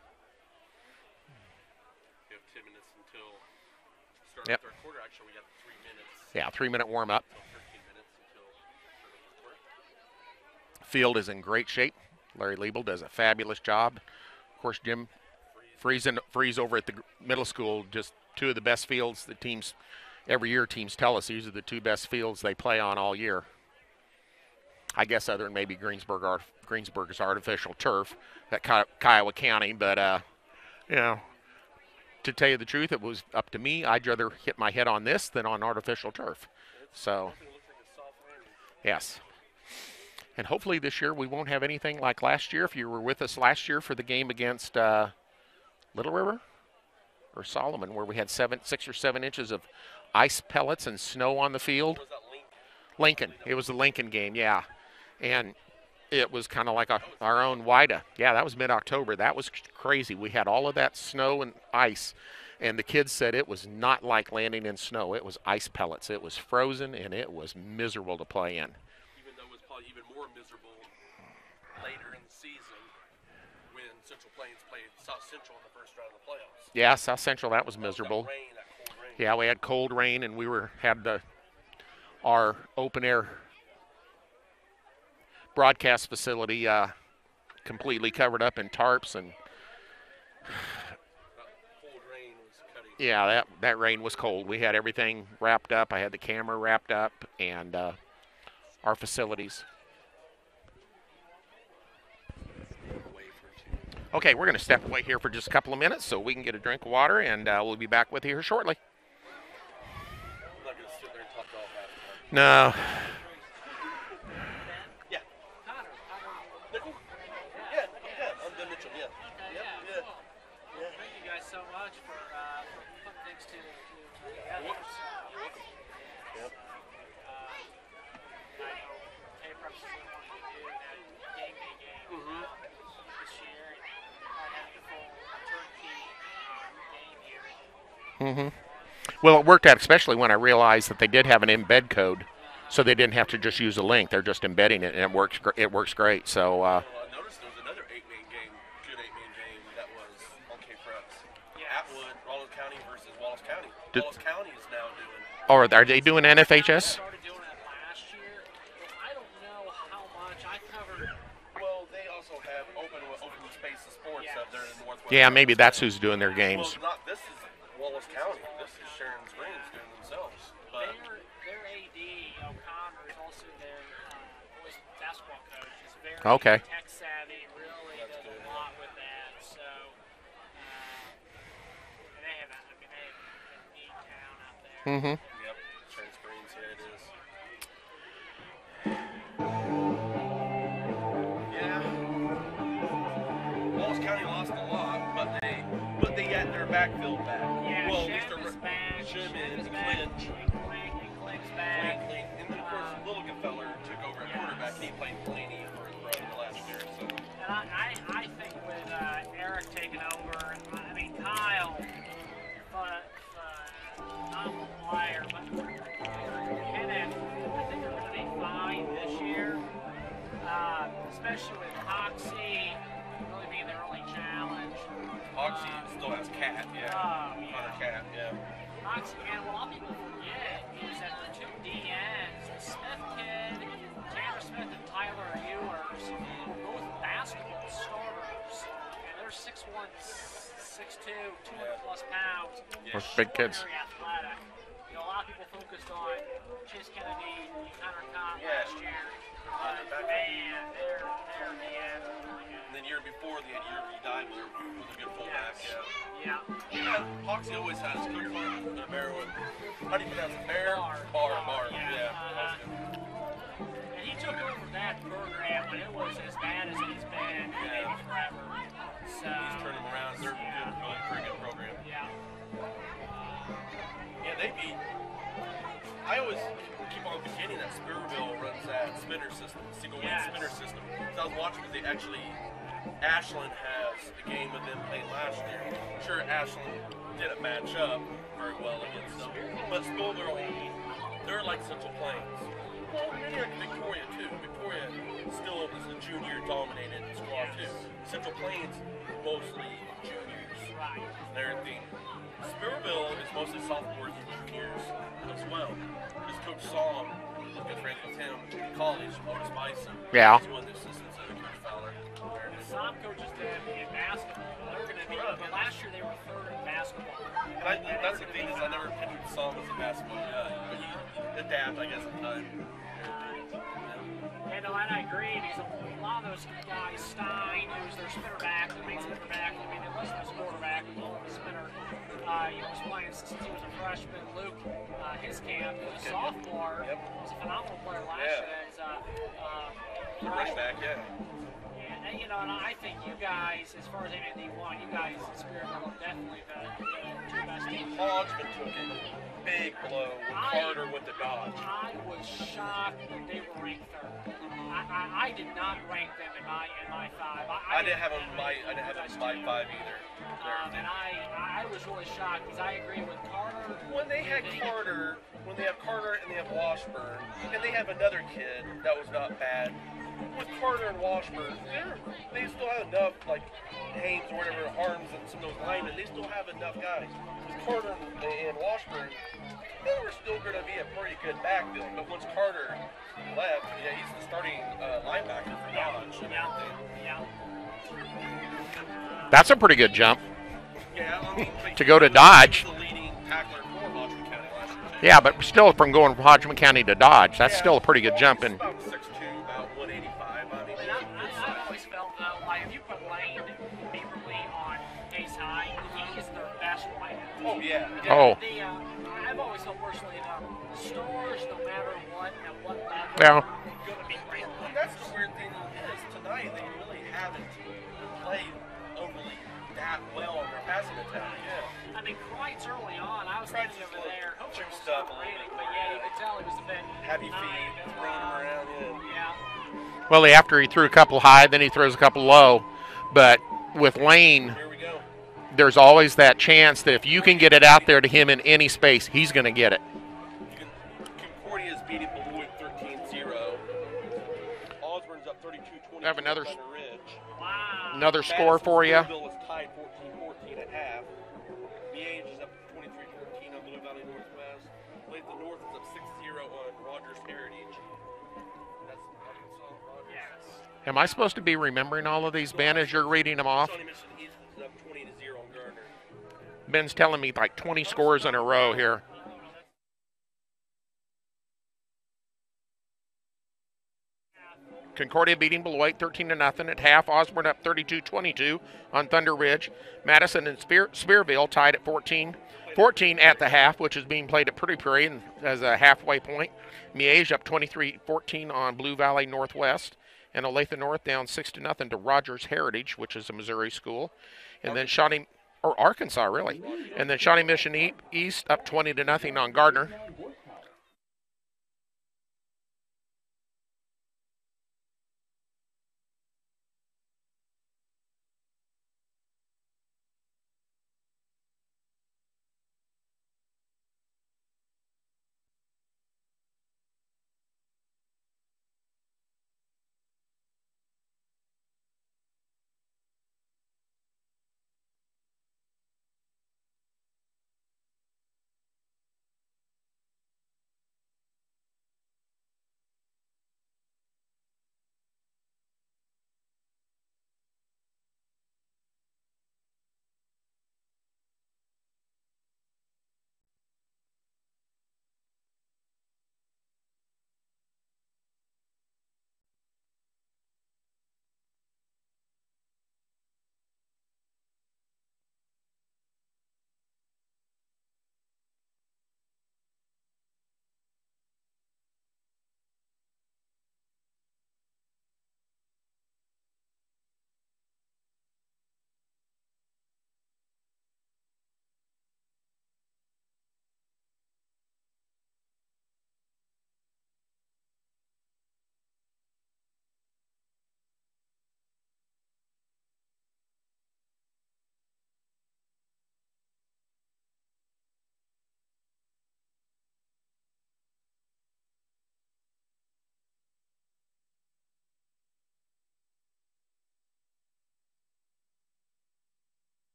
We have 10 minutes until start of the third quarter. Actually, we got 3 minutes. Yeah, 3-minute warm-up. 13 minutes until start of the quarter. Field is in great shape. Larry Liebel does a fabulous job. Of course, Jim Freeze over at the middle school, just two of the best fields that every year teams tell us these are the two best fields they play on all year. I guess other than maybe Greensburg's artificial turf at Kiowa County, but to tell you the truth, it was up to me. I'd rather hit my head on this than on artificial turf. So, yes. And hopefully this year we won't have anything like last year. If you were with us last year for the game against Little River or Solomon, where we had 6 or 7 inches of ice pellets and snow on the field. Was that Lincoln. It was the Lincoln game, yeah. And it was kind of like our own WIDA. Yeah, that was mid-October. That was crazy. We had all of that snow and ice, and the kids said it was not like landing in snow. It was ice pellets. It was frozen, and it was miserable to play in. Even though it was probably even more miserable later in the season when Central Plains played South Central in the first round of the playoffs. Yeah, South Central, that was miserable. That cold rain. Yeah, we had cold rain, and we had our open-air broadcast facility completely covered up in tarps, and Cold rain was cutting. yeah, that rain was cold. We had everything wrapped up. I had the camera wrapped up, and our facilities. Okay, we're going to step away here for just a couple of minutes so we can get a drink of water, and we'll be back with you here shortly. I'm not going to sit there and talk all half the time. No. Thank you guys so much for putting things together. Yep. I know K-Preps is wanting to do that game day game this year, and I had the full turnkey game here. Well, it worked out, especially when I realized that they did have an embed code, so they didn't have to just use a link. They're just embedding it, and it works great. So. I noticed there was another good 8-man game that was on K-Preps. Atwood, Rollins County versus Wallace County. Wallace County is now doing. Oh, are they doing NFHS? Started doing it last year. I don't know how much I covered. Well, they also have open space of sports up there in Northwest. Yeah, maybe that's who's doing their games. Well, this is Wallace County. This is Sharon Springs doing themselves. But Their AD, O'Connor, is also their boys basketball coach. Is very Okay. tech savvy, really does a lot with that. So, and they have a neat town out there. yep, Sharon Springs, yeah, it is. Yeah. Wallace County lost a lot, but they got their backfield back. Yeah, well, Shem is back. Shem Shem is is back. Clint. Clint's back. And then, of course, Little Gefeller took over at quarterback. He played Blaney for his brother last year. So. And I think with Eric taking over, I mean, Kyle, phenomenal player, but Kenneth, I think they're going to be fine this year, especially with Hoxie really being their only challenge. Hoxie still has Cat, yeah. Connor Cat, yeah. Hoxie, and what a lot of people forget is that the two DNs, the Smith kid, Tanner Smith and Tyler Ewers, were both basketball starters, and they're 6'1", 6'2", 200+ pounds. We're big kids. Very athletic. You know, a lot of people focused on Chase Kennedy and Connor Cobb Yeah. last year. But man, they're the end. And then year before, they had Yerby Daimler, who was a good fullback, Yeah. Yeah, Hoxie always has Coach Farmer, the Bearwood. How do you pronounce it? Bar. Yeah. That was good. And he took over that program when it was as bad as it's been maybe forever. So He's turning them around. They're a really pretty good program. yeah. Yeah, they beat. I always keep on forgetting that Spearville runs that spinner system, single wing spinner system. So I was watching because they actually, Ashland has a game with them playing last year. Sure, Ashland didn't match up very well against them, but Spearville, they're like Central Plains. Well, and then like Victoria too. Victoria still is a junior-dominated squad too. Central Plains mostly juniors and everything. Spearville is mostly sophomores and juniors as well. Because Coach Saul was good friends with him in college, Otis Bison. Yeah. He's one of the assistants of Coach Fowler. The SOP coaches did in basketball. They're going to be. But last year they were third in basketball. And that's the thing is I never pictured Saul as a basketball guy, but he adapted, I guess, at time. And I agree because a lot of those guys, Stein, who's their spinner back, their main spinner back, I mean, it wasn't his quarterback, it was a spinner. He was playing since he was a freshman. Luke, his camp, who was a sophomore, was a phenomenal player last year as Running back, yeah. And, you know, and I think you guys, as far as anything you want, you guys in Spirit are definitely the two best teams. Hodgman took it. big blow when Carter went to Dodge. I was shocked that they were ranked third. I did not rank them in my five. I didn't have them in my five either. And I was really shocked because I agree with Carter. When they have Carter and they have Washburn, and they have another kid that was not bad. With Carter and Washburn, they still have enough, like Haynes or whatever, arms and some of those linemen. They still have enough guys. With Carter and Washburn, they were still going to be a pretty good backfield. But once Carter left, he's the starting linebacker for Dodge. Yeah. That's a pretty good jump. Yeah, I mean, To go to Dodge. The leading tackler for Hodgman County last year. Yeah, but still from going from Hodgman County to Dodge, that's still a pretty good jump. And About 6'2", about 185. I mean, I always felt though, like if you put Lane Beaverly on Case High, he's their best linebacker. oh yeah. Oh. I've always felt personally that the stars, no matter what, at what level, Yeah. are going to be great. And that's the weird thing is tonight they really haven't played overly that well on their passing attack. Yeah. I mean, Kreitz early on, I was thinking over there, hopefully it was Juiced up still a little rating, bit. but yeah, you could tell he was a bit Happy feet, throwing them around. Yeah. Yeah. well, after he threw a couple high, then he throws a couple low. But with Lane, Here we go. there's always that chance that if you can get it out there to him in any space, he's going to get it. Concordia is beating Beloit 13-0. Osborne's up 32-20. Have another- Thunder Ridge. Wow. Another score for you. Louisville was tied 14-14 at half. Miege is up 23-14 on Blue Valley Northwest. Lathan North is up 6-0 on Rogers Heritage. That's Arkansas Rogers. Yes. Am I supposed to be remembering all of these, Ben, as you're reading them off? Shawnee Mission East is up 20-0 on Gardner. Ben's telling me like 20 scores in a row here. Concordia beating Beloit 13-0 at half. Osborne up 32-22 on Thunder Ridge. Madison and Spearville tied at 14 at the half, which is being played at Prairie Prairie as a halfway point. Miege up 23-14 on Blue Valley Northwest. And Olathe North down 6-0 to Rogers Heritage, which is a Missouri school. And then Arkansas, really. And then Shawnee Mission East up 20-0 on Gardner.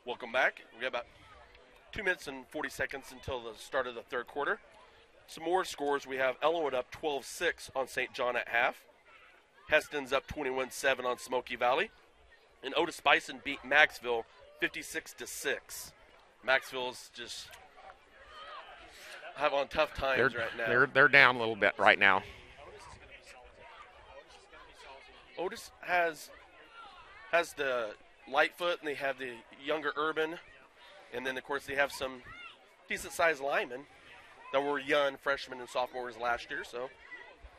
Welcome back. We got about 2 minutes and 40 seconds until the start of the third quarter. Some more scores. We have Ellenwood up 12-6 on St. John at half. Heston's up 21-7 on Smoky Valley. And Otis Bison beat Maxville 56-6. Maxville's just having tough times right now. They're down a little bit right now. Otis has the Lightfoot, and they have the younger Urban, and then, of course, they have some decent-sized linemen that were young freshmen and sophomores last year. So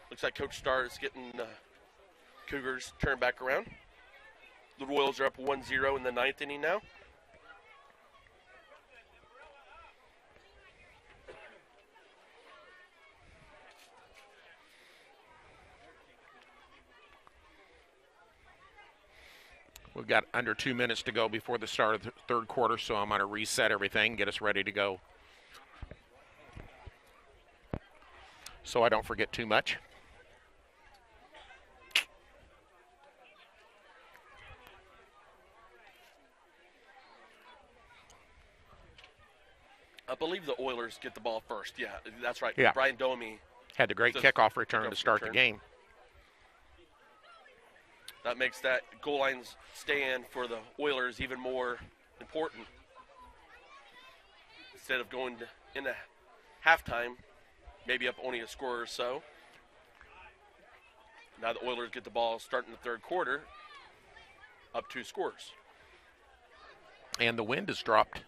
looks like Coach Starr is getting Cougars turned back around. The Royals are up 1-0 in the 9th inning now. We've got under 2 minutes to go before the start of the third quarter, so I'm going to reset everything, get us ready to go, so I don't forget too much. I believe the Oilers get the ball first. Yeah, that's right. Yeah. Brian Domi had the great kickoff return to start the game. That makes that goal line stand for the Oilers even more important. Instead of going into halftime, maybe up only a score or so. Now the Oilers get the ball starting the third quarter, up 2 scores. And the wind has dropped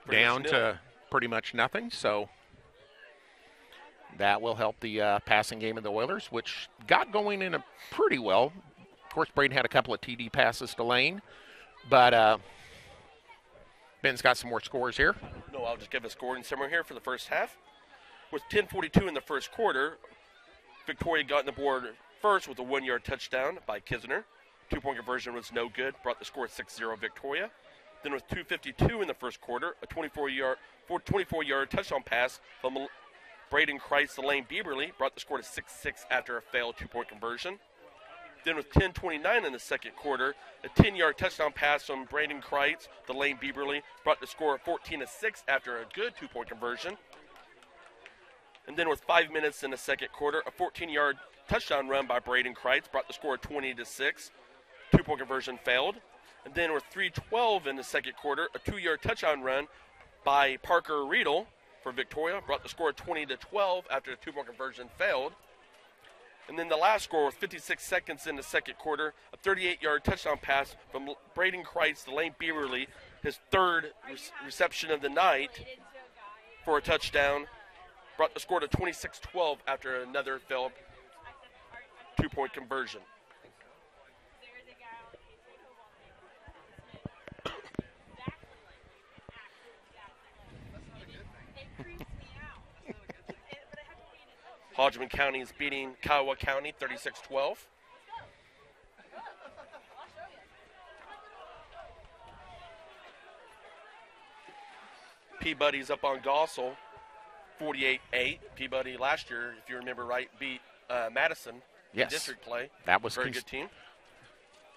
down to pretty much nothing, so that will help the passing game of the Oilers, which got going in a pretty well. Of course, Braden had a couple of TD passes to Lane, but Ben's got some more scores here. No, I'll just give a scoring summary here for the first half. With 10:42 in the first quarter, Victoria got on the board first with a 1-yard touchdown by Kisner. 2-point conversion was no good, brought the score 6-0 Victoria. Then with 2:52 in the first quarter, a 24-yard touchdown pass from Braden Kreitz to Lane Bieberly brought the score to 6-6 after a failed 2-point conversion. Then with 10:29 in the second quarter, a 10-yard touchdown pass from Braden Kreitz to Lane Bieberly brought the score 14-6 after a good 2-point conversion. And then with 5 minutes in the second quarter, a 14-yard touchdown run by Braden Kreitz brought the score 20-6. 2-point conversion failed. And then with 3:12 in the second quarter, a 2-yard touchdown run by Parker Riedel for Victoria brought the score 20-12 after the 2-point conversion failed. And then the last score with 56 seconds in the second quarter, a 38-yard touchdown pass from Braden Kreitz to Lane Bieberly, his third reception of the night for a touchdown, brought the score to 26-12 after another failed 2-point conversion. Hodgman County is beating Kiowa County 36-12. Peabody's up on Gossel 48-8. Peabody last year, if you remember right, beat Madison in district play. That was a very good team.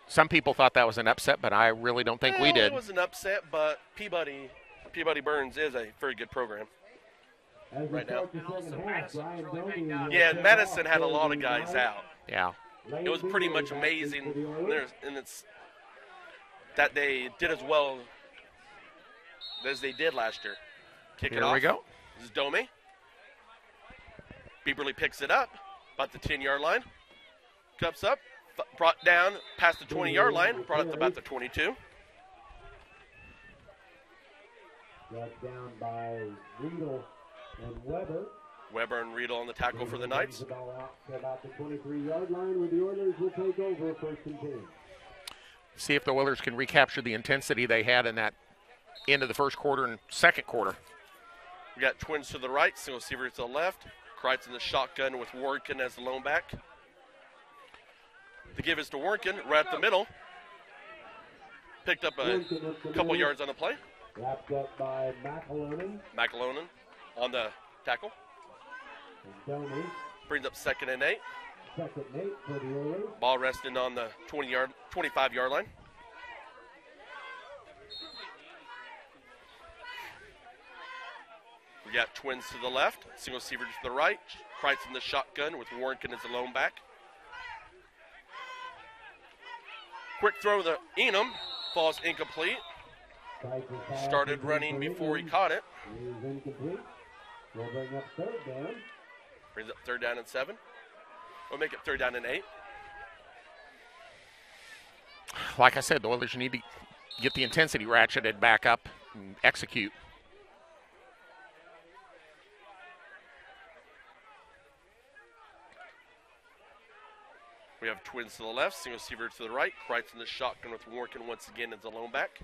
Some people thought that was an upset, but I really don't think we did. It was an upset, but Peabody Burns is a very good program. Right now. Yeah, Madison had a lot of guys out. Yeah. It was pretty much amazing, and it's that they did as well as they did last year. Here we go. This is Domi. Bieberly picks it up about the 10-yard line. Cups up, brought down past the 20-yard line, brought up to about the 22. Got down by Riedel and Weber. Weber and Riedel on the tackle for the Knights. The ball out to about the 23-yard line where the Oilers will take over first and 10. See if the Oilers can recapture the intensity they had in that end of the first quarter and second quarter. We got twins to the right, single receiver to the left. Kreitz in the shotgun with Warnken as the lone back. The give is to Warnken right up the middle. Picked up a couple yards on the play. Wrapped up by McAlonen. McAlonen on the tackle. Domi. Brings up 2nd and 8. 2nd and 8 for the Oilers. Ball resting on the 25-yard line. We got twins to the left, single receiver to the right. Kreitz in the shotgun with Warnken as the lone back. Quick throw to Enum, falls incomplete. Started running before he caught it. Is incomplete. We'll bring up 3rd down. Brings up 3rd down and 7. We'll make it 3rd down and 8. like I said, the Oilers need to get the intensity ratcheted back up and execute. We have twins to the left, single receiver to the right. Kreitz in the shotgun with Warkin once again as the lone back.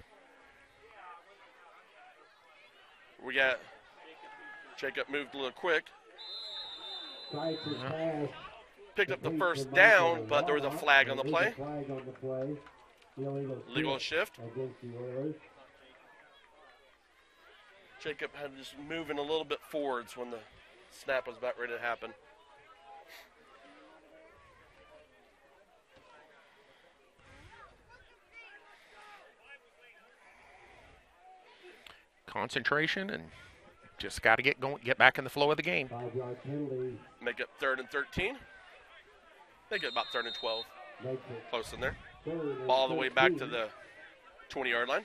We got Jacob moved a little quick. Picked up the first down, but there was a flag on the play. Illegal shift. Jacob had just moving a little bit forwards when the snap was about ready to happen. Concentration and just got to get back in the flow of the game. Make it 3rd and 13. Make it about 3rd and 12. Close in there. Ball all the way back to the 20-yard line.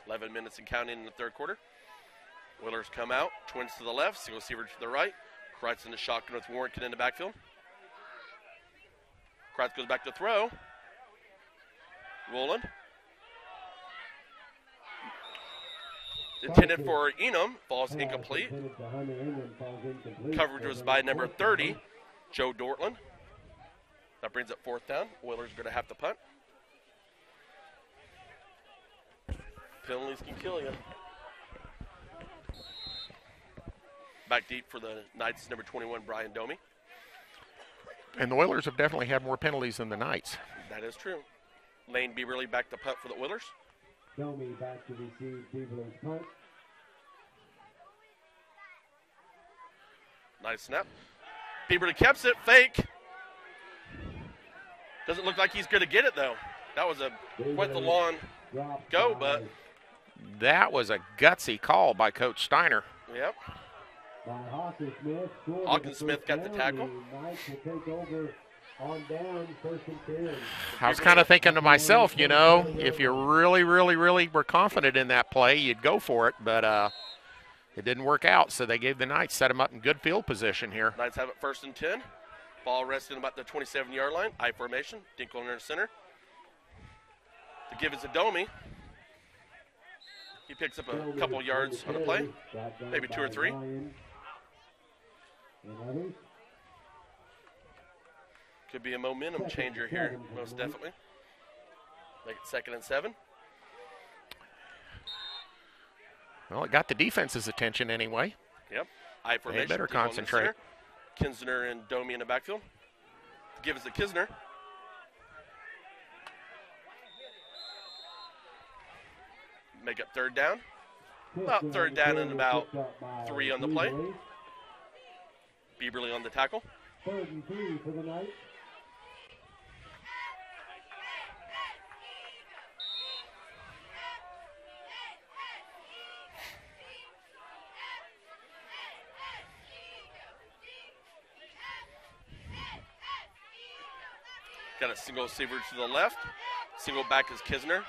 .11 minutes and counting in the 3rd quarter. Oilers come out. Twins to the left. Single receiver to the right. Kreitz in the shotgun with Warrington in the backfield. Kreitz goes back to throw. Rolling. Intended for Enum. Falls incomplete. Coverage was by number 30, Joe Dortland. That brings up 4th down. Oilers are going to have to punt. Penalties can kill you. Back deep for the Knights, number 21, Brian Domi. And the Oilers have definitely had more penalties than the Knights. That is true. Lane Bieberly back to punt for the Oilers. Domi back to receive Bieberly's punt. Nice snap. Bieberly keeps it. Fake. Doesn't look like he's going to get it, though. That was quite the long go, but. That was a gutsy call by Coach Steiner. Yep. Hawkins-Smith got the tackle. I was kind of thinking to myself, you know, if you really were confident in that play, you'd go for it, but it didn't work out, so they gave the Knights, set them up in good field position here. Knights have it 1st and 10. Ball resting about the 27-yard line. I formation. Dinkle in the center. The give is to Domi. He picks up a couple yards on the play, maybe 2 or 3. Could be a momentum changer here, most definitely. Make it 2nd and 7. Well, it got the defense's attention anyway. Yep. I formation. They better concentrate. Kinsner and Domi in the backfield. Give us to Kisner. Make it 3rd down. About 3rd down and about 3 on the play. Bieberly on the tackle. 3rd and 3 for the Knights. Got a single receiver to the left. Single back is Kisner.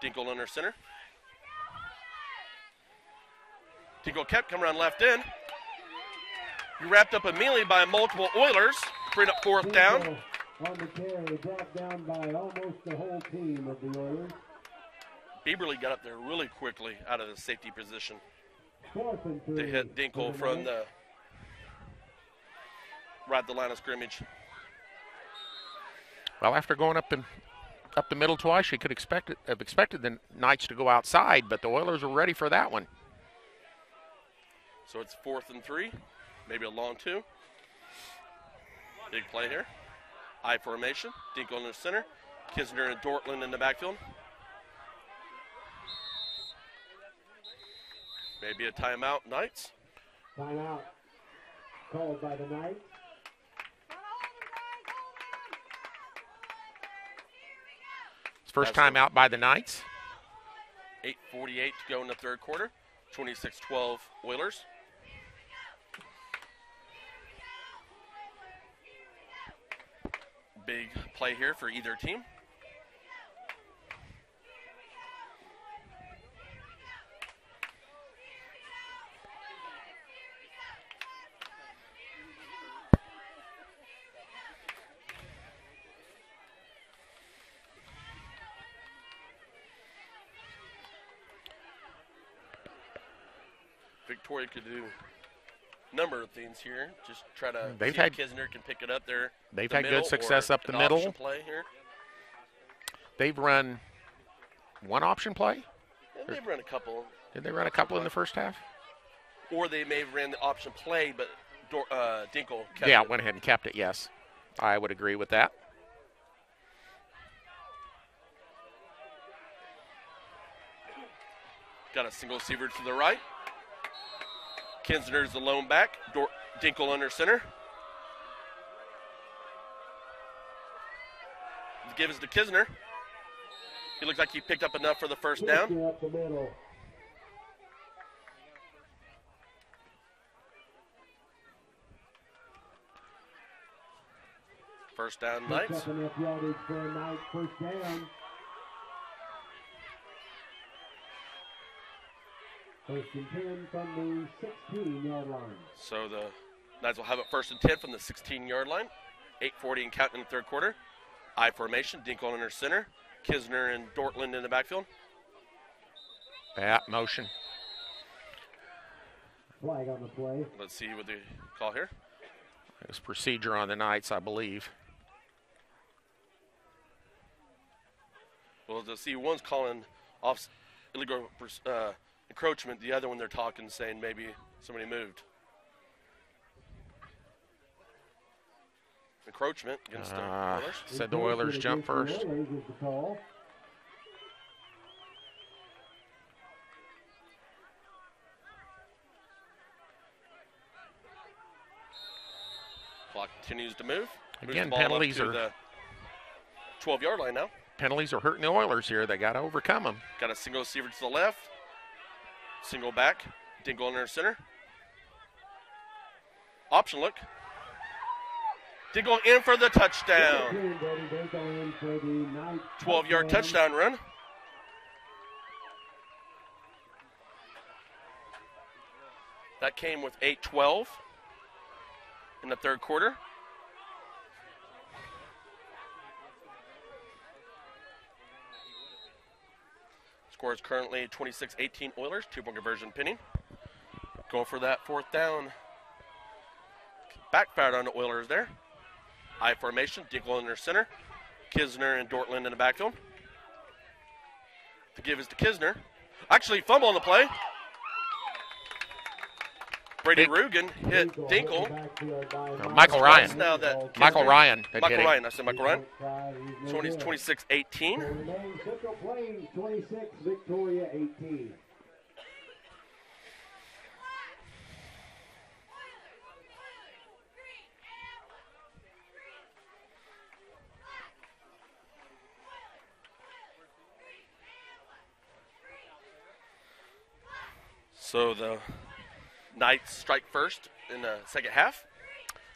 Dinkle under center. Dinkle kept coming around left in. He wrapped up immediately by multiple Oilers. Bring up 4th down. On the carry, brought down by almost the whole team of the Oilers. Bieberly got up there really quickly out of the safety position 4th and 3 to hit Dinkle from the right the line of scrimmage. Well, after going up the middle twice, you could have expected the Knights to go outside, but the Oilers were ready for that one. So it's 4th and 3, maybe a long 2. Big play here. I formation. Dinkle in the center. Kisner and Dortland in the backfield. Maybe a timeout, Knights. Timeout called by the Knights. First time out by the Knights. 8:48 to go in the 3rd quarter. 26-12 Oilers. Big play here for either team. Victoria could do a number of things here. Just try to They've see had- if Kisner can pick it up there. They've the had good middle, success or up the an middle. option play here. They've run one option play. And they've run a couple. Did they run a couple in the first half? Or they may have ran the option play, but Dinkle kept Yeah, it. went ahead and kept it, yes. I would agree with that. Got a single receiver to the right. Kinsner's the lone back. Dinkle under center. The give is to Kisner. He looks like he picked up enough for the first down. Kisner up the middle. First down, Picks Knights. up enough yardage for a Knight first down. First and 10 from the 16-yard line. So the Knights will have it first and 10 from the 16-yard line. 8:40 and counting in the third quarter. I formation, Dinkle under center. Kisner and Dortland in the backfield. Bat motion. Flag on the play. Let's see what they call here. It was procedure on the Knights, I believe. Well, the see one's calling off illegal encroachment. The other one they're talking, saying maybe somebody moved. Encroachment against the Oilers. Said the Oilers jump first. Oilers is the call. Clock continues to move. Moves Again, the ball up penalties to are- the 12-yard line now. Penalties are hurting the Oilers here. They got to overcome them. Got a single receiver to the left. Single back. Dinkle under center. Option look. Dinkle in for the touchdown. 12-yard touchdown run. That came with 8:12 in the third quarter. Score is currently 26-18 Oilers, 2-point conversion pending. Going for that fourth down. Backfired on the Oilers there. I formation, Dinkle in their center. Kisner and Dortland in the backfield. The give is to Kisner. Actually, fumble on the play. Brady Rugen hit Dinkle. Michael Ryan. Now that Michael Ryan. that hit Michael him. Ryan. I said Michael Ryan. So when he's 26-18. Central Plains 26, Victoria 18. So the Knights strike first in the second half.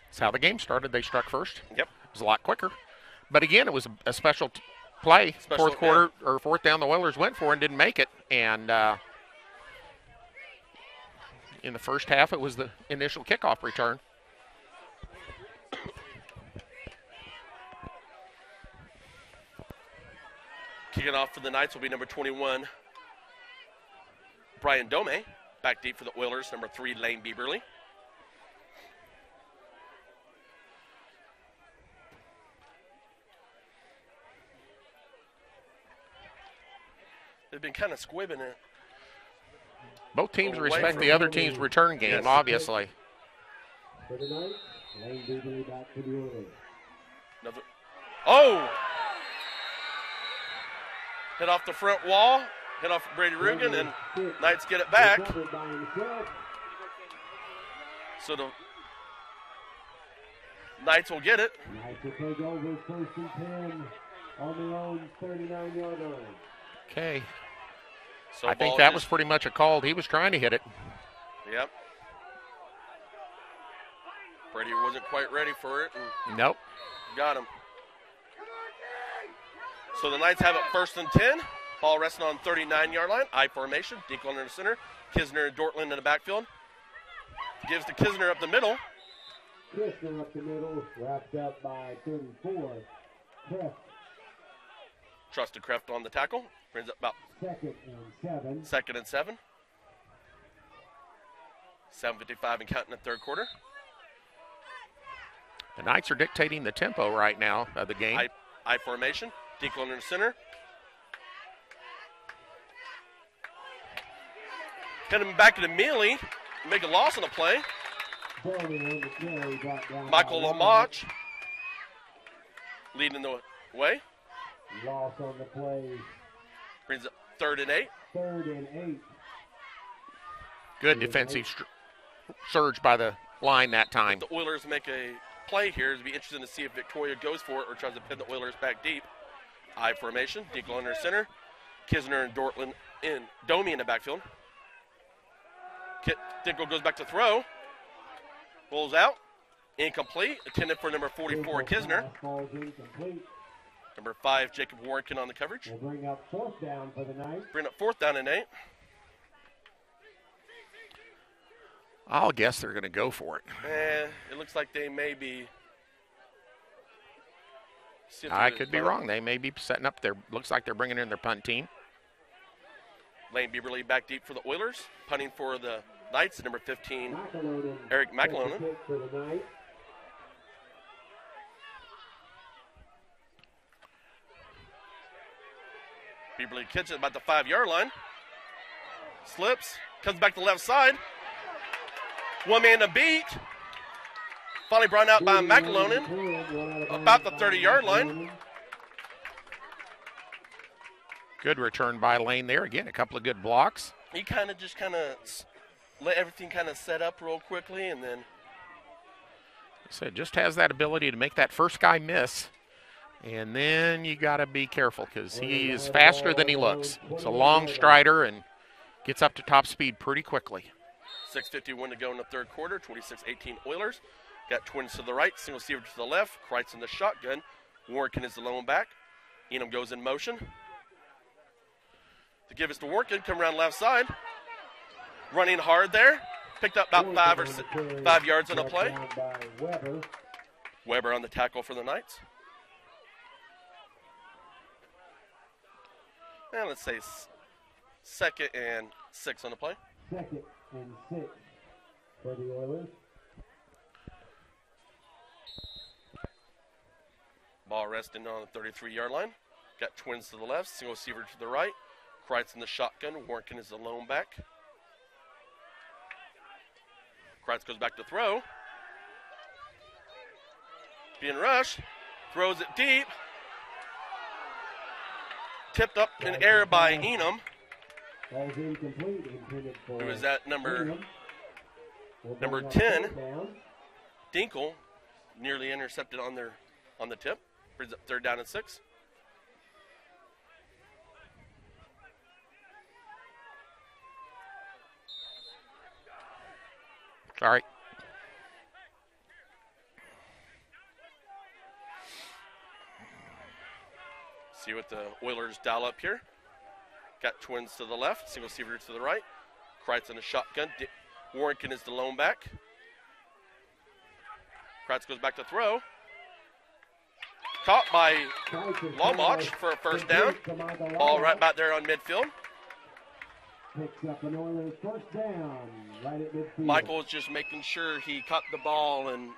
That's how the game started. They struck first. Yep. It was a lot quicker. But again, it was a special play. Special, Fourth quarter or fourth down, the Oilers went for and didn't make it. And in the first half, it was the initial kickoff return. Kicking off for the Knights will be number 21, Brian Dome. Back deep for the Oilers, number 3, Lane Bieberly. They've been kind of squibbing it. Both teams Away respect from the other home. team's return game, Yes. obviously. For the Knights, Lane Bieberly back to the Oilers. Another. Oh! Hit off the front wall. Hit off Brady Rugen, and Knights get it back. Recovered by himself. So the Knights will get it. Knights will take over first and 10 on their own 39-yard line. Okay. So I think ball that just- was pretty much a call. He was trying to hit it. Yep. Brady wasn't quite ready for it and Nope. got him. So the Knights have it first and 10. Ball resting on 39-yard line. I formation. Dinkle in the center. Kisner and Dortland in the backfield. Gives to Kisner up the middle. Kisner up the middle, wrapped up by 34. Kreft, Trusted Kreft on the tackle. Brings up about second and 7. 2nd and 7. 7:55 and counting the third quarter. The Knights are dictating the tempo right now of the game. I formation. Dinkle in the center. Coming back to Mealy. Make a loss on the play. Michael Lamach leading the way. Loss on the play. Brings it 3rd and 8. 3rd and 8. Good defensive surge by the line that time. If the Oilers make a play here, it'd be interesting to see if Victoria goes for it or tries to pin the Oilers back deep. I formation. Dinkle under center. Kisner and Dortland in. Domi in the backfield. Dinkle goes back to throw. Rolls out. Incomplete. Intended for number 44, Kisner. Number 5, Jacob Warwick on the coverage. We'll bring up 4th down for the night. Bring up 4th down and 8. I'll guess they're going to go for it. It looks like they may be. I could be wrong. They may be setting up their. Looks like they're bringing in their punt team. Lane Bieberly back deep for the Oilers. Punting for the Knights, number 15, Eric McAlonen. Bieberly kicks it about the 5-yard line. Slips. Comes back to the left side. One man to beat. Finally brought out by McAlonen. About the 30-yard line. Good return by Lane there. Again, a couple of good blocks. He kind of let everything kind of set up real quickly, and then. So just has that ability to make that first guy miss. And then you got to be careful because he is faster than he looks. It's a long strider and gets up to top speed pretty quickly. 6:51 to go in the third quarter. 26-18 Oilers. Got twins to the right, single receiver to the left. Kreitz in the shotgun. Warwick is the lone back. Enum goes in motion. To give us to Warwick, come around left side. Running hard there. Picked up about 5 yards on the play. Weber on the tackle for the Knights. And let's say 2nd and 6 on the play. 2nd and 6 for the Oilers. Ball resting on the 33-yard line. Got twins to the left, single receiver to the right. Kreitz in the shotgun. Warwick is the lone back. Kreitz goes back to throw. Being rushed. Throws it deep. Tipped up in air by Enum. Who is that number 10? Dinkle nearly intercepted on the tip. Brings up 3rd down and 6. All right. See what the Oilers dial up here. Got twins to the left, single receiver to the right. Kreitz in a shotgun. Warwick is the lone back. Kreitz goes back to throw. Caught by Lamach for a 1st down. Ball right back there on midfield. Picks up an Oilers 1st down right at midfield. Michael was just making sure he caught the ball and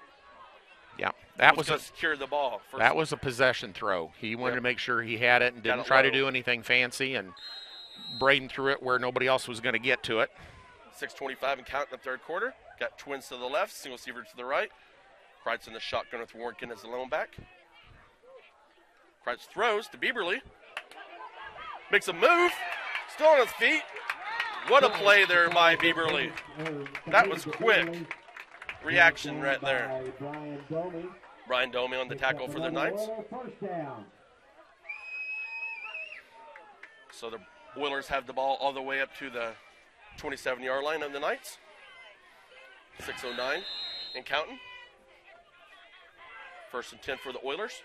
that was to secure the ball. That was a possession throw. He wanted to make sure he had it and didn't try to do anything fancy, and Braden threw it where nobody else was going to get to it. 6:25 and count in the third quarter. Got twins to the left, single receiver to the right. Kreitz in the shotgun with Warwick as the lone back. Kreitz throws to Bieberly. Makes a move. Still on his feet. What a play there by Bieberly. That was quick. Reaction right there. Brian Domi on the tackle for the Knights. So the Oilers have the ball all the way up to the 27-yard line of the Knights. 6:09 and counting. 1st and 10 for the Oilers.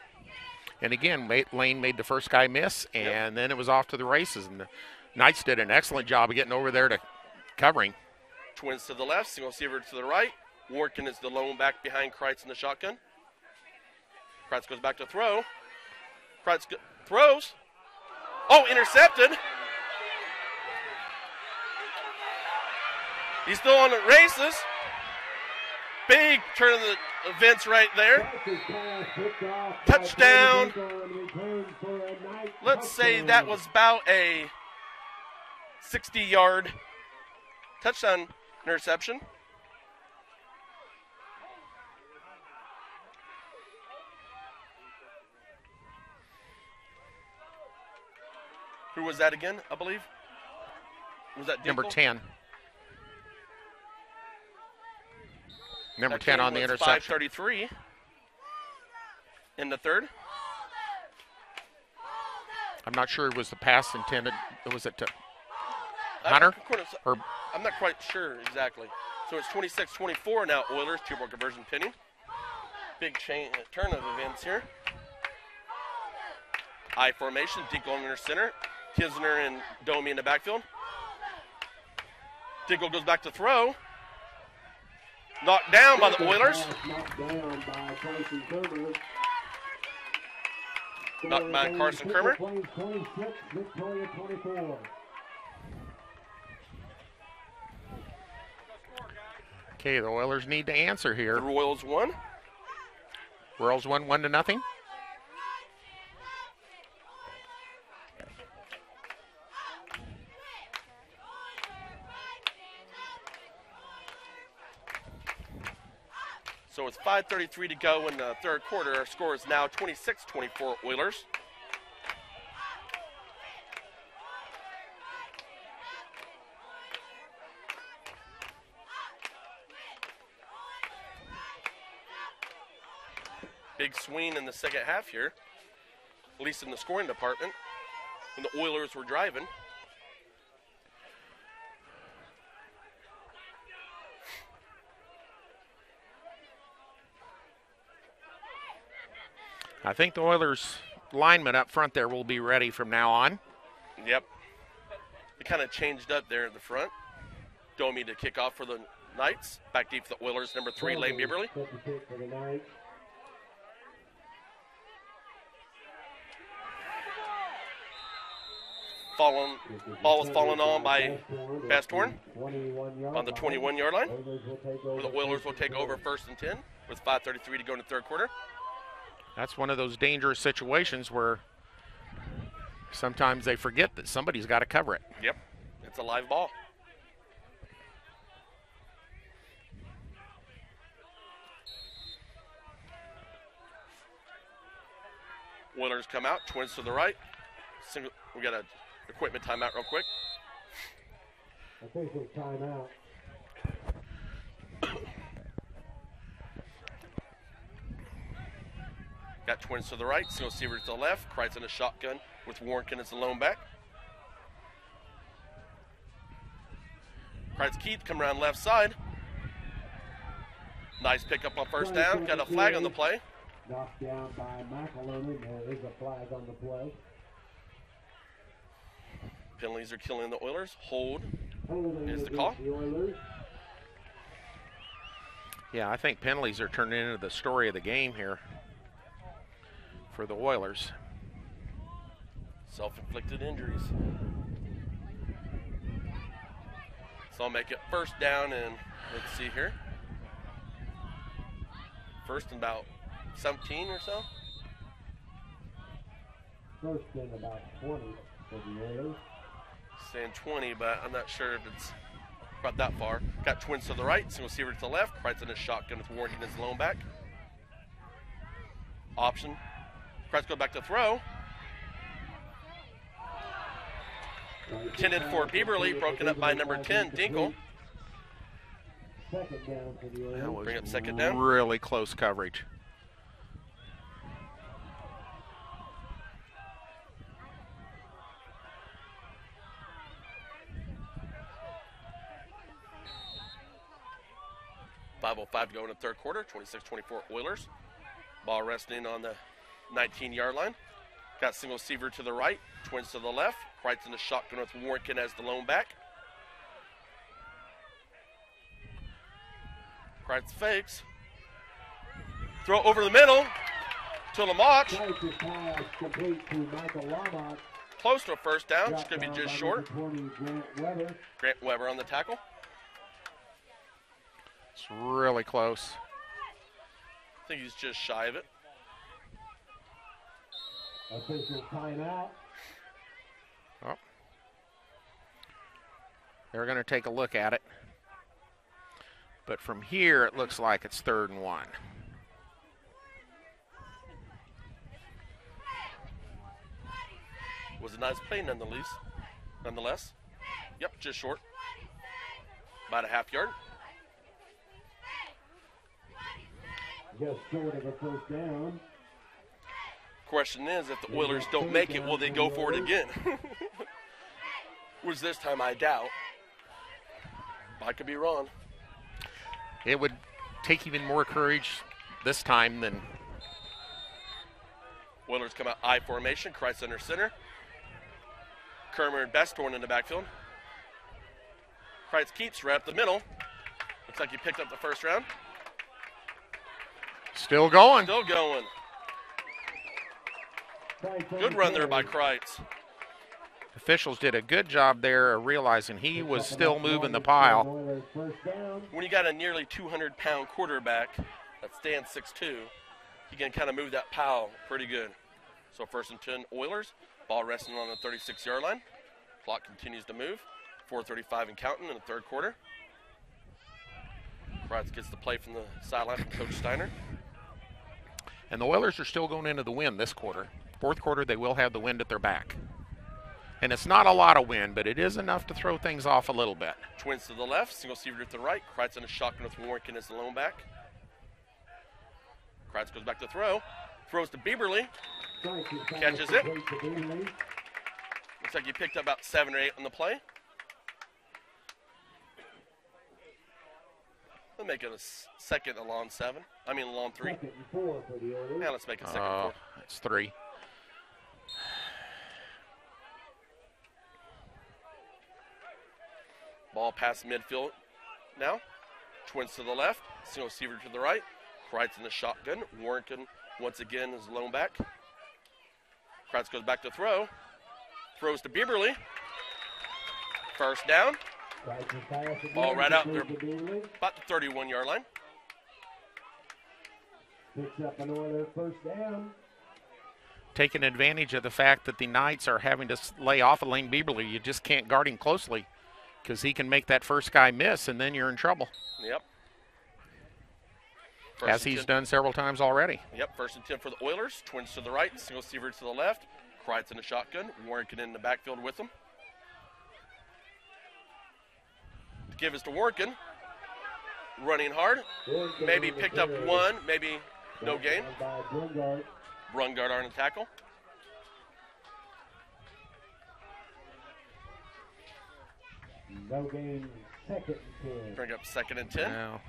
And again, Lane made the first guy miss, and then it was off to the races. And the Knights did an excellent job of getting over there to covering. Twins to the left, single receiver to the right. Warwick is the lone back behind Kreitz in the shotgun. Kreitz goes back to throw. Kreitz throws. Oh, intercepted. He's still on the races. Big turn of the events right there. Touchdown. Let's say that was about a 60-yard touchdown interception. Who was that again, I believe? Was that Number Dinkle? 10. Number 10 on the interception. 5:33 in the third. I'm not sure it was the pass intended. Was it to Hunter? Or I'm not quite sure exactly. So it's 26-24 now. Oilers, two-point conversion pinning. Big turn of events here. I formation, Dinkle in their center. Kisner and Domi in the backfield. Dinkle goes back to throw. Knocked down by the Oilers. Knocked by Carson Kermer. okay, the Oilers need to answer here. The Royals won. Royals won 1-0. So it's 5:33 to go in the third quarter. Our score is now 26-24 Oilers. Big swing in the second half here, at least in the scoring department, when the Oilers were driving. I think the Oilers linemen up front there will be ready from now on. Yep. It kind of changed up there at the front. Domi to kick off for the Knights. Back deep for the Oilers, number 3, Lane Bieberly. Ball was fallen on by Bastorn on the 21-yard line. The Oilers will take over 1st and 10 with 5:33 to go in the third quarter. That's one of those dangerous situations where sometimes they forget that somebody's got to cover it. Yep, it's a live ball. Oilers come out, twins to the right. We got a equipment timeout real quick. Official timeout. Got twins to the right, single receiver to the left. Kreitz in a shotgun with Warnken as the lone back. Kreitz Keith come around left side. Nice pickup on first down. Got a flag on the play. Knocked down by McElhenney. There is a flag on the play. Penalties are killing the Oilers. Hold is the call. Yeah, I think penalties are turning into the story of the game here for the Oilers. Self-inflicted injuries. So I'll make it first down and let's see here. First and about 17 or so. First and about 20 for the Oilers. Saying 20, but I'm not sure if it's about that far. Got twins to the right, single receiver to the left. Kreitz in a shotgun with Warnken as the lone back. Option. Kreitz go back to throw. Intended for Bieberly, broken up by number 10, Dinkle. Second down for the Oilers. That was Bring up second down. really close coverage. .505 to go in the third quarter, 26-24 Oilers. Ball resting on the 19-yard line. Got single receiver to the right, twins to the left. Kreitz in the shotgun with Warnken as the lone back. Kreitz fakes. Throw over the middle to Lamont. Complete to Michael Lamont. Close to a first down. It's going to be just short. Grant Weber. Grant Weber on the tackle. It's really close. I think he's just shy of it. Official timeout. Oh. They're going to take a look at it. But from here, it looks like it's 3rd and 1. Was a nice play nonetheless. Yep, just short. About a half yard. Just short of a first down. Question is, if the Oilers don't make it, will they go for it again? Which this time I doubt. I could be wrong. It would take even more courage this time than... Oilers come out I formation, Kreitz under center. Kermer and Bestorn in the backfield. Kreitz keeps right up the middle. Looks like he picked up the first round. Still going. Still going. Good run there by Kreitz. Officials did a good job there of realizing he was still moving the pile. When you got a nearly 200-pound quarterback that stands 6'2", he can kind of move that pile pretty good. So 1st and 10 Oilers. Ball resting on the 36-yard line. Clock continues to move. 4:35 and counting in the 3rd quarter. Kreitz gets the play from the sideline from Coach Steiner. And the Oilers are still going into the wind this quarter. 4th quarter, they will have the wind at their back. And it's not a lot of wind, but it is enough to throw things off a little bit. Twins to the left, single receiver to the right. Kreitz on a shotgun with Warwick as the lone back. Kreitz goes back to throw. Throws to Bieberly. Catches it. Looks like he picked up about 7 or 8 on the play. We'll make it a second and long 3. Yeah, let's make it 2nd and 4. It's 3. Ball past midfield now. Twins to the left. Single receiver to the right. Kreitz in the shotgun. Warrington once again is lone back. Kreitz goes back to throw. Throws to Bieberly. First down. Ball right out there. About the 31-yard line. Picks up an Oiler first down. Taking advantage of the fact that the Knights are having to lay off of Lane Bieberly. You just can't guard him closely because he can make that first guy miss, and then you're in trouble. Yep. As he's done several times already. Yep, 1st and 10 for the Oilers. Twins to the right, single receiver to the left. Kreitz in the shotgun. Warrington in the backfield with him. To give us to Warrington. Running hard. Maybe picked up 1, maybe no gain. Brungard on the tackle. No gain, 2nd and 10. Bring up 2nd and 10. Well,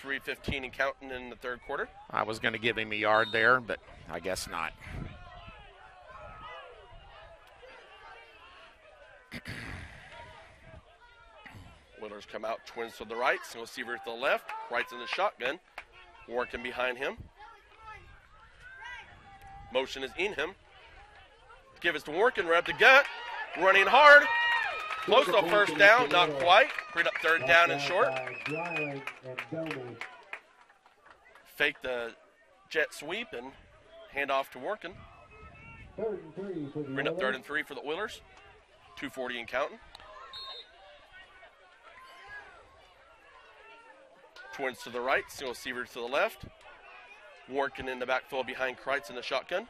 3:15 and counting in the 3rd quarter. I was going to give him a yard there, but I guess not. Oilers come out, twins to the right, single receiver to the left. Kreitz in the shotgun. Working behind him. Motion is in him. Give us to Warrington, right up the gut. Running hard. Close to first down, not quite. Bring up 3rd down and short. Fake the jet sweep and hand off to Warrington. Bring up 3rd and 3 for the Oilers. 2:40 and counting. Twins to the right, single receiver to the left. Warrington in the backfield behind Kreitz in the shotgun.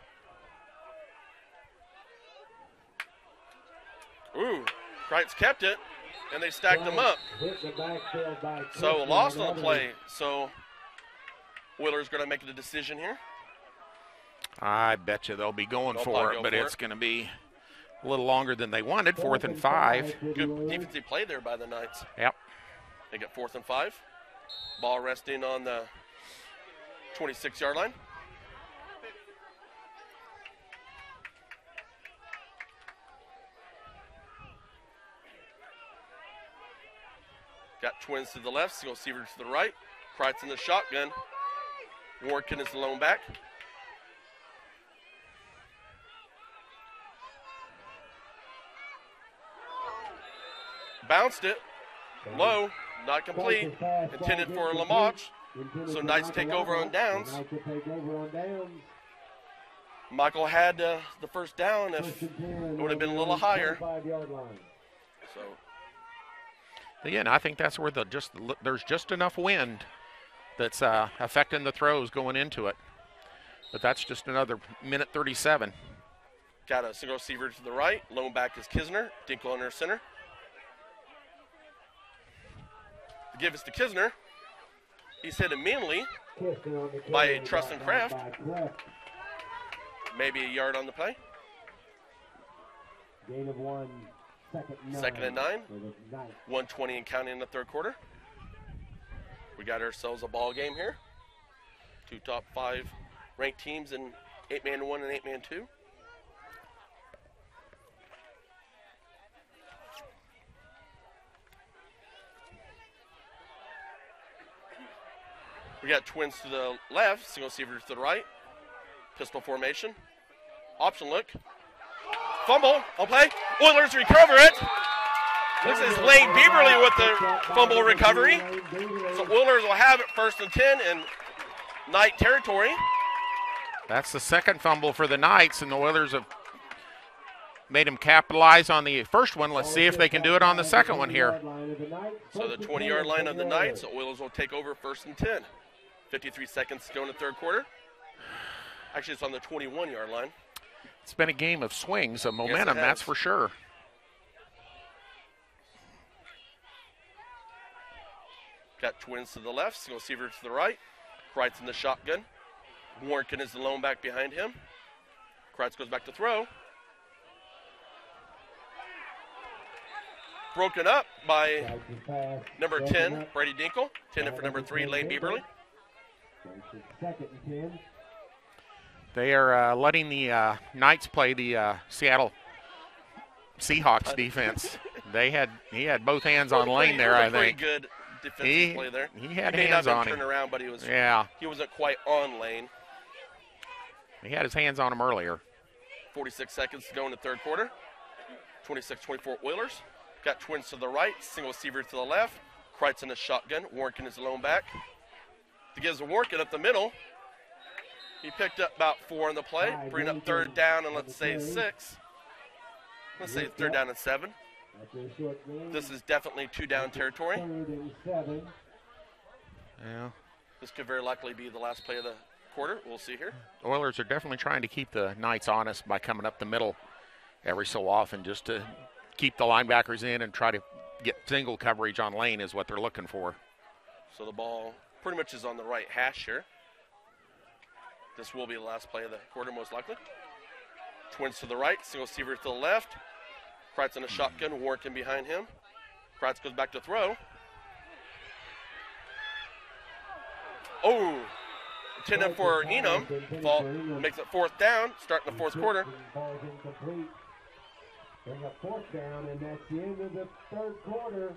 Ooh, Kreitz kept it, and they stacked them up. So lost on the play. So Oilers going to make the decision here. I bet you they'll be going for it, but it's going to be a little longer than they wanted. 4th and 5. Good defensive play there by the Knights. Yep. They get 4th and 5. Ball resting on the 26-yard line. Got twins to the left, single receiver to the right. Kreitz in the shotgun. Warrington is the lone back. Bounced it low. Not complete. Intended for Lamont. So Knights take over on downs. Michael had the first down if it would have been a little higher. So Again, I think that's where there's just enough wind that's affecting the throws going into it. But that's just another minute 37. got a single receiver to the right. Lone back is Kisner. Dinkle under center. The give is to Kisner. He's hit immediately by Trustin Kraft. Maybe a yard on the play. Gain of 1, second and 9. 1:20 and counting in the third quarter. We got ourselves a ball game here. Two top 5 ranked teams in 8-man 1 and 8-man 2. We got twins to the left, single receiver to the right. Pistol formation. Option look. Fumble on play. Oilers recover it. This is Lane Bieberly with the fumble recovery. So Oilers will have it 1st and 10 in Knight territory. That's the second fumble for the Knights, and the Oilers have made them capitalize on the first one. Let's see if they can do it on the second one here. So the 20-yard line of the Knights, the Oilers will take over 1st and 10. 53 seconds to go in the third quarter. Actually, it's on the 21-yard line. It's been a game of swings, of momentum, that's for sure. Got twins to the left, single receiver to the right. Kreitz in the shotgun. Warnken is the lone back behind him. Kreitz goes back to throw. Broken up by number 10, Brady Dinkle. Intended for number 3, Lane Bieberly. Second and 10. They are letting the Knights play the Seattle Seahawks defense. He had both hands on Lane there, I think. Pretty good defensive play there. He had hands on him. Turn around, but he wasn't quite on Lane. He had his hands on him earlier. 46 seconds to go in the third quarter. 26-24 Oilers. Got twins to the right, single receiver to the left. Kreitz in the shotgun. Warnken is the lone back. He gives a Warnken up the middle. He picked up about 4 on the play. Bring up third down and let's say 6. Let's say 3rd down and 7. This is definitely 2-down territory. Yeah. This could very likely be the last play of the quarter. We'll see here. Oilers are definitely trying to keep the Knights honest by coming up the middle every so often, just to keep the linebackers in and try to get single coverage on Lane is what they're looking for. So the ball pretty much is on the right hash here. This will be the last play of the quarter, most likely. Twins to the right, single receiver to the left. Kreitz in a shotgun, Warnken behind him. Kreitz goes back to throw. Oh, intended for Enum. Ball makes it 4th down, starting the 4th quarter. Bring up 4th down, and that's the end of the third quarter.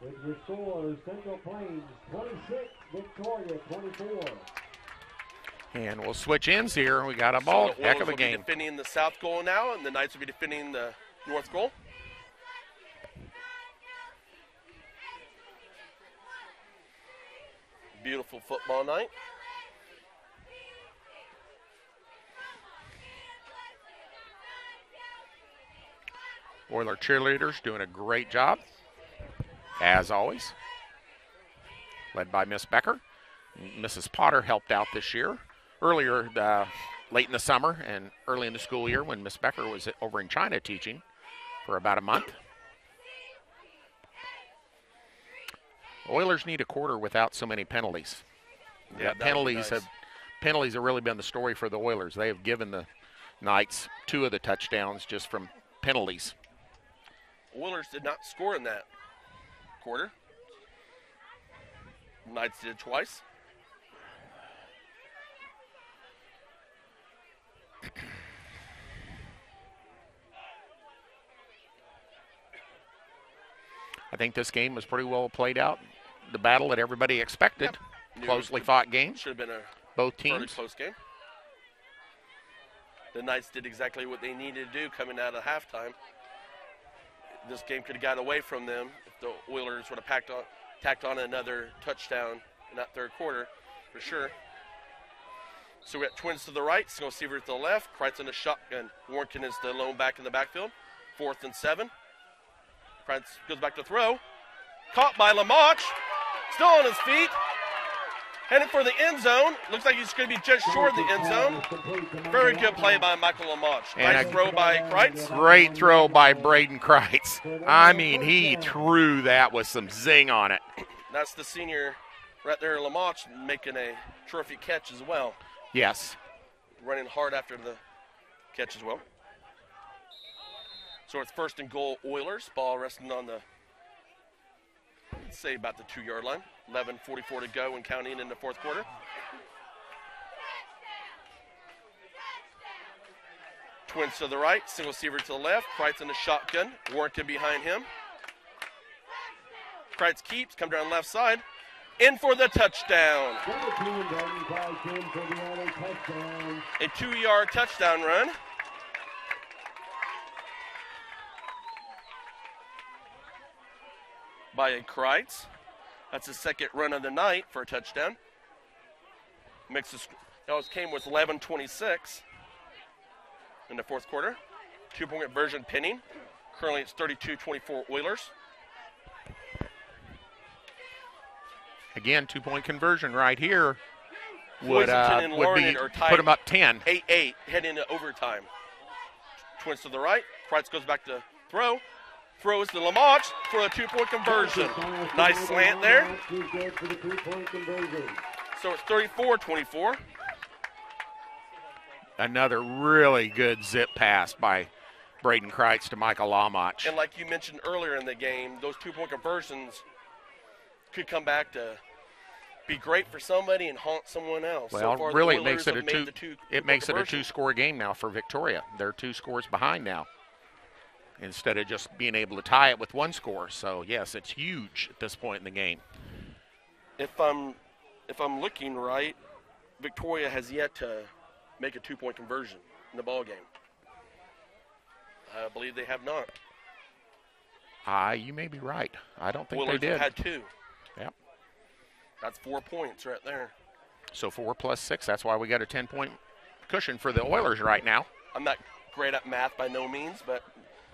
With your scores, Central Plains 26, Victoria 24. And we'll switch ends here. We got a ball. So Heck of a will game. be defending the south goal now, and the Knights will be defending the north goal. Beautiful football night. Oiler cheerleaders doing a great job, as always. Led by Miss Becker. Mrs. Potter helped out this year. Earlier, late in the summer and early in the school year when Miss Becker was over in China teaching for about a month. Oilers need a quarter without so many penalties. Yeah, penalties have really been the story for the Oilers. They have given the Knights 2 of the touchdowns just from penalties. Oilers did not score in that quarter. Knights did twice. I think this game was pretty well played out. The battle that everybody expected. Yep. Closely fought game. Should have been a both fairly teams. close game. The Knights did exactly what they needed to do coming out of halftime. This game could have got away from them if the Oilers would have tacked on another touchdown in that third quarter for sure. So we got Twins to the right, single receiver to the left, Kreitz in the shotgun. Warrington is the lone back in the backfield. 4th and 7. Kreitz goes back to throw. Caught by Lamoch. Still on his feet. Heading for the end zone. Looks like he's going to be just short of the end zone. Very good play by Michael Lamoch. Nice throw by Kreitz. Great throw by Braden Kreitz. I mean, he threw that with some zing on it. That's the senior right there, Lamoch, making a terrific catch as well. Yes. Running hard after the catch as well. So it's 1st and goal, Oilers. Ball resting on the, let's say, about the 2-yard line. 11:44 to go and counting in the fourth quarter. Twins to the right, single receiver to the left. Kreitz in the shotgun. Warrington behind him. Kreitz keeps, come down left side. In for the touchdown. A 2-yard touchdown run. By Kreitz. That's his second run of the night for a touchdown. Came with 11:26 in the fourth quarter. 2-point conversion pending. Currently it's 32-24 Oilers. Again, 2-point conversion right here would put him up 10. 8-8 heading into overtime. Twins to the right. Kreitz goes back to throw. Throws to Lamoch for a 2-point conversion. Nice slant there. So it's 34-24. Another really good zip pass by Braden Kreitz to Michael Lamoch. And like you mentioned earlier in the game, those 2-point conversions could come back to be great for somebody and haunt someone else. Well, so really, it makes it a 2-score game now for Victoria. They're 2 scores behind now, instead of just being able to tie it with 1 score. So yes, it's huge at this point in the game. If I'm looking right, Victoria has yet to make a 2-point conversion in the ball game. I believe they have not. You may be right. I don't think Oilers they did. Had 2. Yep. That's 4 points right there. So 4 plus 6. That's why we got a 10-point cushion for the Oilers right now. I'm not great at math by no means, but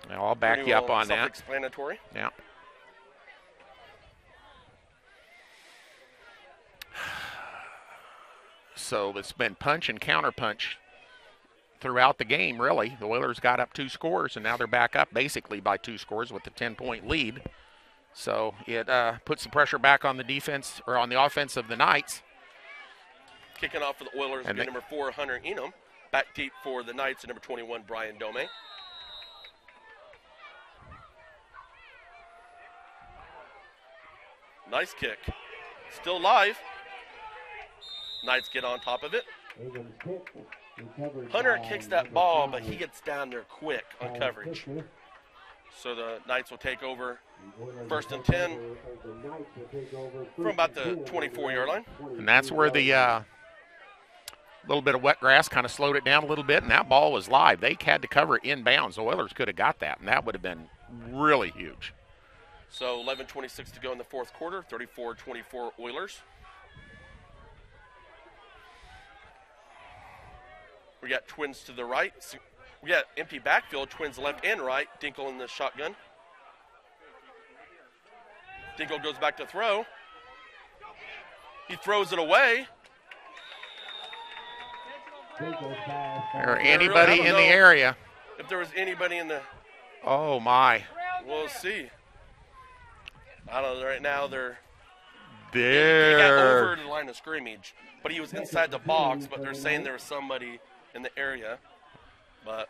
I'll back you up on that. Self-explanatory. Yeah. So it's been punch and counterpunch throughout the game, really. The Oilers got up 2 scores, and now they're back up basically by 2 scores with the 10-point lead. So it puts the pressure back on the defense, or on the offense of the Knights. Kicking off for the Oilers, number 4, Hunter Enum. Back deep for the Knights, number 21, Brian Dome. Nice kick. Still live. Knights get on top of it. Hunter kicks that ball, but he gets down there quick on coverage. So the Knights will take over 1st and 10 from about the 24-yard line. And that's where the little bit of wet grass kind of slowed it down a little bit, and that ball was live. They had to cover it inbounds. The Oilers could have got that, and that would have been really huge. So 11:26 to go in the fourth quarter, 34-24 Oilers. We got Twins to the right. We got empty backfield, Twins left and right. Dinkle in the shotgun. Dinkle goes back to throw. He throws it away. Or anybody in the area. If there was anybody in the... Oh, my. We'll see. I don't know. Right now they're... He got over the line of scrimmage, but he was inside the box, but they're saying there was somebody in the area. But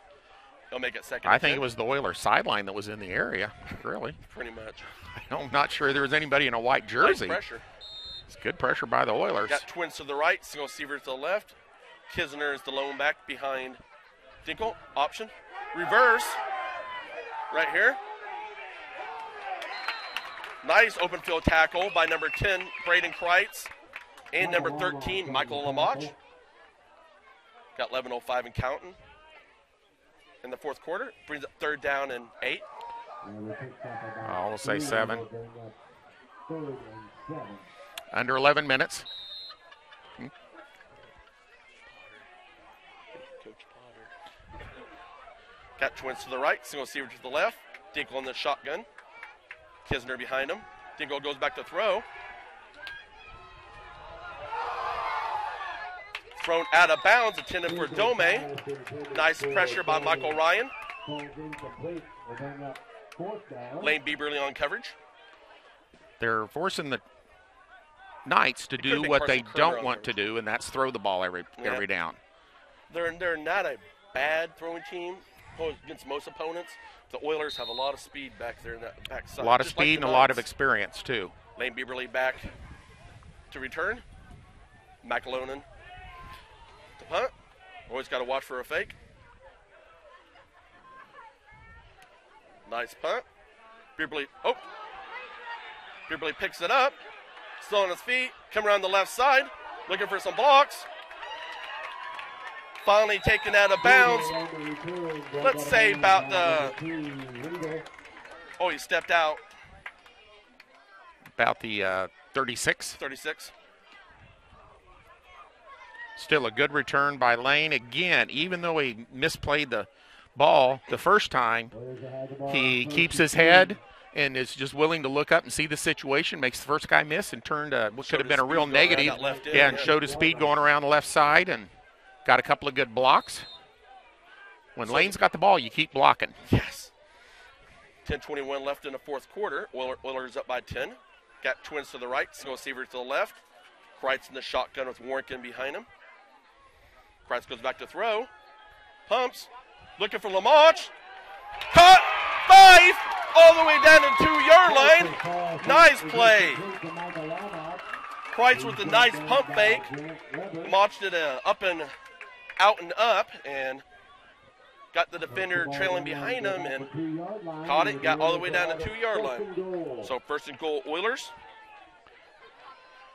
they'll make it second. I think it was the Oilers sideline that was in the area, really. Pretty much. I'm not sure there was anybody in a white jersey. Nice pressure. It's good pressure by the Oilers. Got Twins to the right, single receiver to the left. Kisner is the lone back behind Dinkle. Option. Reverse. Right here. Nice open field tackle by number 10, Braden Kreitz, and number 13, Michael Lamoch. Got 11:05 and counting in the fourth quarter. Brings up 3rd down and 8. I'll say 7. Under 11 minutes. Coach Potter. Got twins to the right, single receiver to the left. Dinkle on the shotgun. Kisner behind him. Dinkle goes back to throw. Thrown out of bounds, intended for Dome. Nice pressure by Michael Ryan. Lane Bieberly on coverage. They're forcing the Knights to do what they don't want to do, and that's throw the ball every down. They're not a bad throwing team against most opponents. The Oilers have a lot of speed back there in that backside. A lot of speed and a lot of experience, too. Lane Bieberly back to return. McAlonan to punt. Always got to watch for a fake. Nice punt. Bieberly picks it up. Still on his feet. Come around the left side. Looking for some blocks. Finally taken out of bounds. Let's say about the... Oh, he stepped out. About the 36. 36. Still a good return by Lane. Again, even though he misplayed the ball the first time, he keeps his head and is just willing to look up and see the situation, makes the first guy miss and turned what could have been a real negative. And showed his speed going around the left side and got a couple of good blocks. When Lane's got the ball, you keep blocking. Yes. 10:21 left in the fourth quarter. Oilers up by 10. Got twins to the right, single receiver to the left. Kreitz in the shotgun with Warnken behind him. Kreitz goes back to throw. Pumps. Looking for Lamarche. Caught. 5. All the way down to 2-yard line. Nice play. Kreitz with a nice pump fake. Lamarche did a up and out and up and got the defender trailing behind him and caught it. Got all the way down to 2-yard line. So first and goal, Oilers.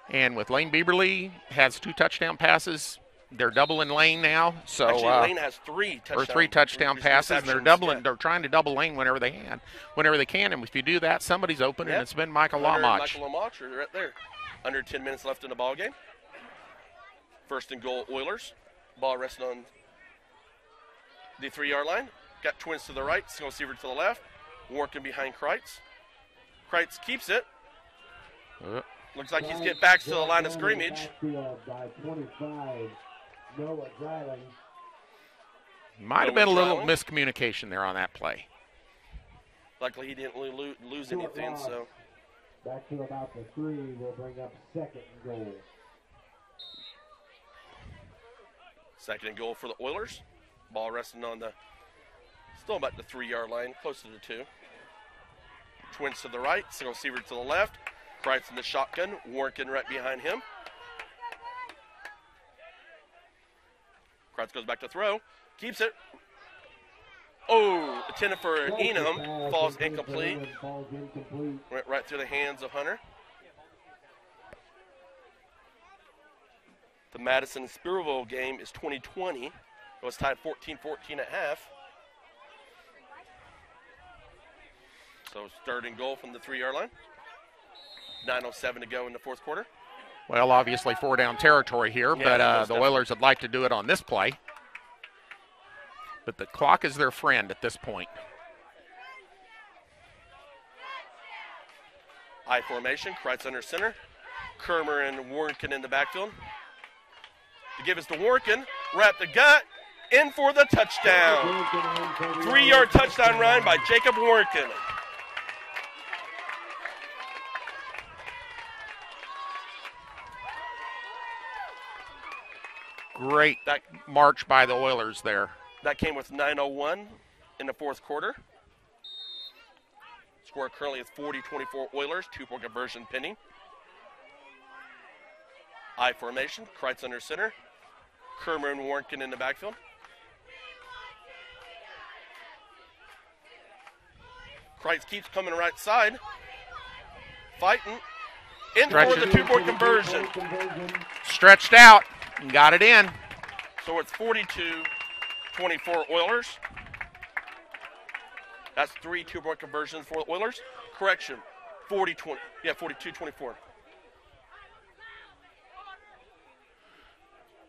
And with Lane Bieberly, has 2 touchdown passes. They're doubling Lane now. So actually, Lane has 3 touchdown passes, and they're doubling. They're trying to double Lane whenever they can. And if you do that, somebody's open, and it's been Michael Lamarche. Michael Lamarche right there. Under 10 minutes left in the ball game. First and goal, Oilers. Ball resting on the 3-yard line. Got twins to the right, single receiver to the left. Warnken behind Kreitz. Kreitz keeps it. Looks like he's getting back to the line of scrimmage. Might have been a little miscommunication there on that play. Luckily, he didn't lose anything, so. Back to about the 3, we'll bring up second and goal. Second and goal for the Oilers. Ball resting on still about the 3-yard line, close to the 2. Twins to the right, single receiver to the left. Kreitz in the shotgun, Warnken right behind him. Kreitz goes back to throw, keeps it. Oh, intended for Enum, falls incomplete. Went right through the hands of Hunter. The Madison-Spearville game is 2020. It was tied 14-14 at half. So it's third and goal from the 3-yard line. 9:07 to go in the fourth quarter. Well, obviously 4-down territory here, but the Oilers would like to do it on this play. But the clock is their friend at this point. I formation, Kreitz under center. Kermer and Warnken in the backfield. To give us to Warnken, wrap the gut, in for the touchdown. 3-yard touchdown run by Jacob Warnken. Great march by the Oilers there. That came with 9:01 in the fourth quarter. Score currently is 40-24 Oilers, 2-point conversion pending. I formation, Kreitz under center. Kermer and Warnken in the backfield. Kreitz keeps coming right side. Fighting. In for the 2-point conversion. Stretched out and got it in. So it's 42-24 Oilers. That's 3 2-point conversions for the Oilers. Correction, 42-24.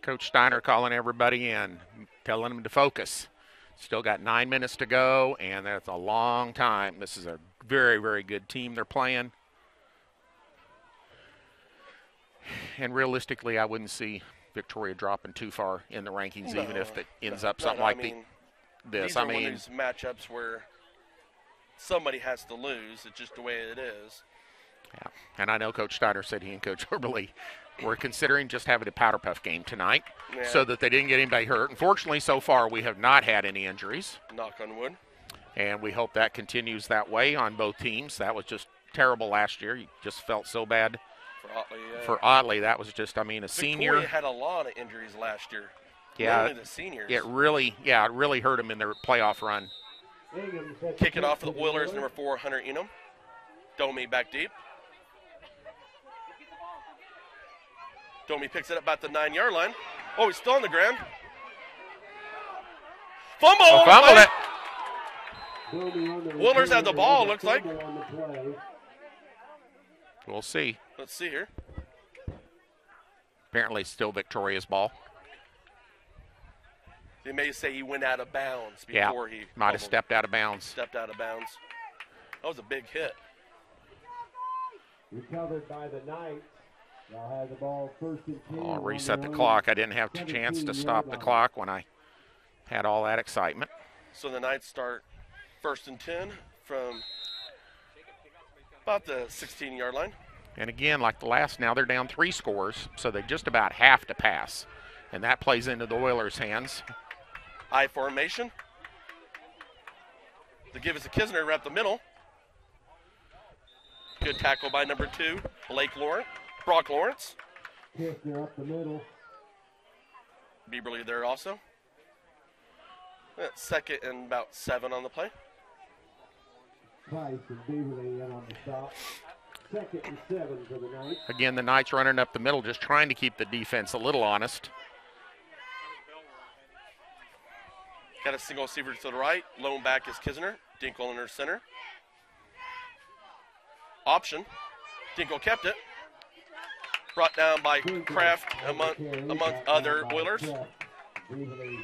Coach Steiner calling everybody in, telling them to focus. Still got 9 minutes to go, and that's a long time. This is a very, very good team they're playing. And realistically, I wouldn't see Victoria dropping too far in the rankings, even if it ends up something like this. These are one of these matchups where somebody has to lose. It's just the way it is. Yeah, and I know Coach Steiner said he and Coach Herberly were considering just having a powder puff game tonight so that they didn't get anybody hurt. Unfortunately, so far we have not had any injuries. Knock on wood. And we hope that continues that way on both teams. That was just terrible last year. You just felt so bad. For Otley, that was just, a senior. Victoria had a lot of injuries last year. Yeah, mainly the seniors. It really hurt them in their playoff run. Kick it off for the Oilers, number 4, Hunter Enum. Domi back deep. Domi picks it up about the 9-yard line. Oh, he's still on the ground. Fumble! Fumbled it. Oilers have the ball, looks like. We'll see. Let's see here. Apparently still Victoria's ball. They may say he went out of bounds before he might have stepped out of bounds. Stepped out of bounds. That was a big hit. Recovered by the Knights. They'll have the ball 1st and 10. I'll reset the clock. I didn't have a chance to stop the clock when I had all that excitement. So the Knights start 1st and 10 from about the 16-yard line. And again, like the last, now they're down 3 scores, so they just about have to pass. And that plays into the Oilers' hands. I formation. They give us a Kisner right up the middle. Good tackle by number 2, Brock Lawrence. Kisner up the middle. Bieberly there also. That's 2nd and about 7 on the play. Price and Bieberly in on the stop. 2nd and 7 for the Knights. Again, the Knights running up the middle, just trying to keep the defense a little honest. Got a single receiver to the right. Lone back is Kisner. Dinkle in her center. Option. Dinkle kept it. Brought down by Kraft amongst other Oilers. Bieberly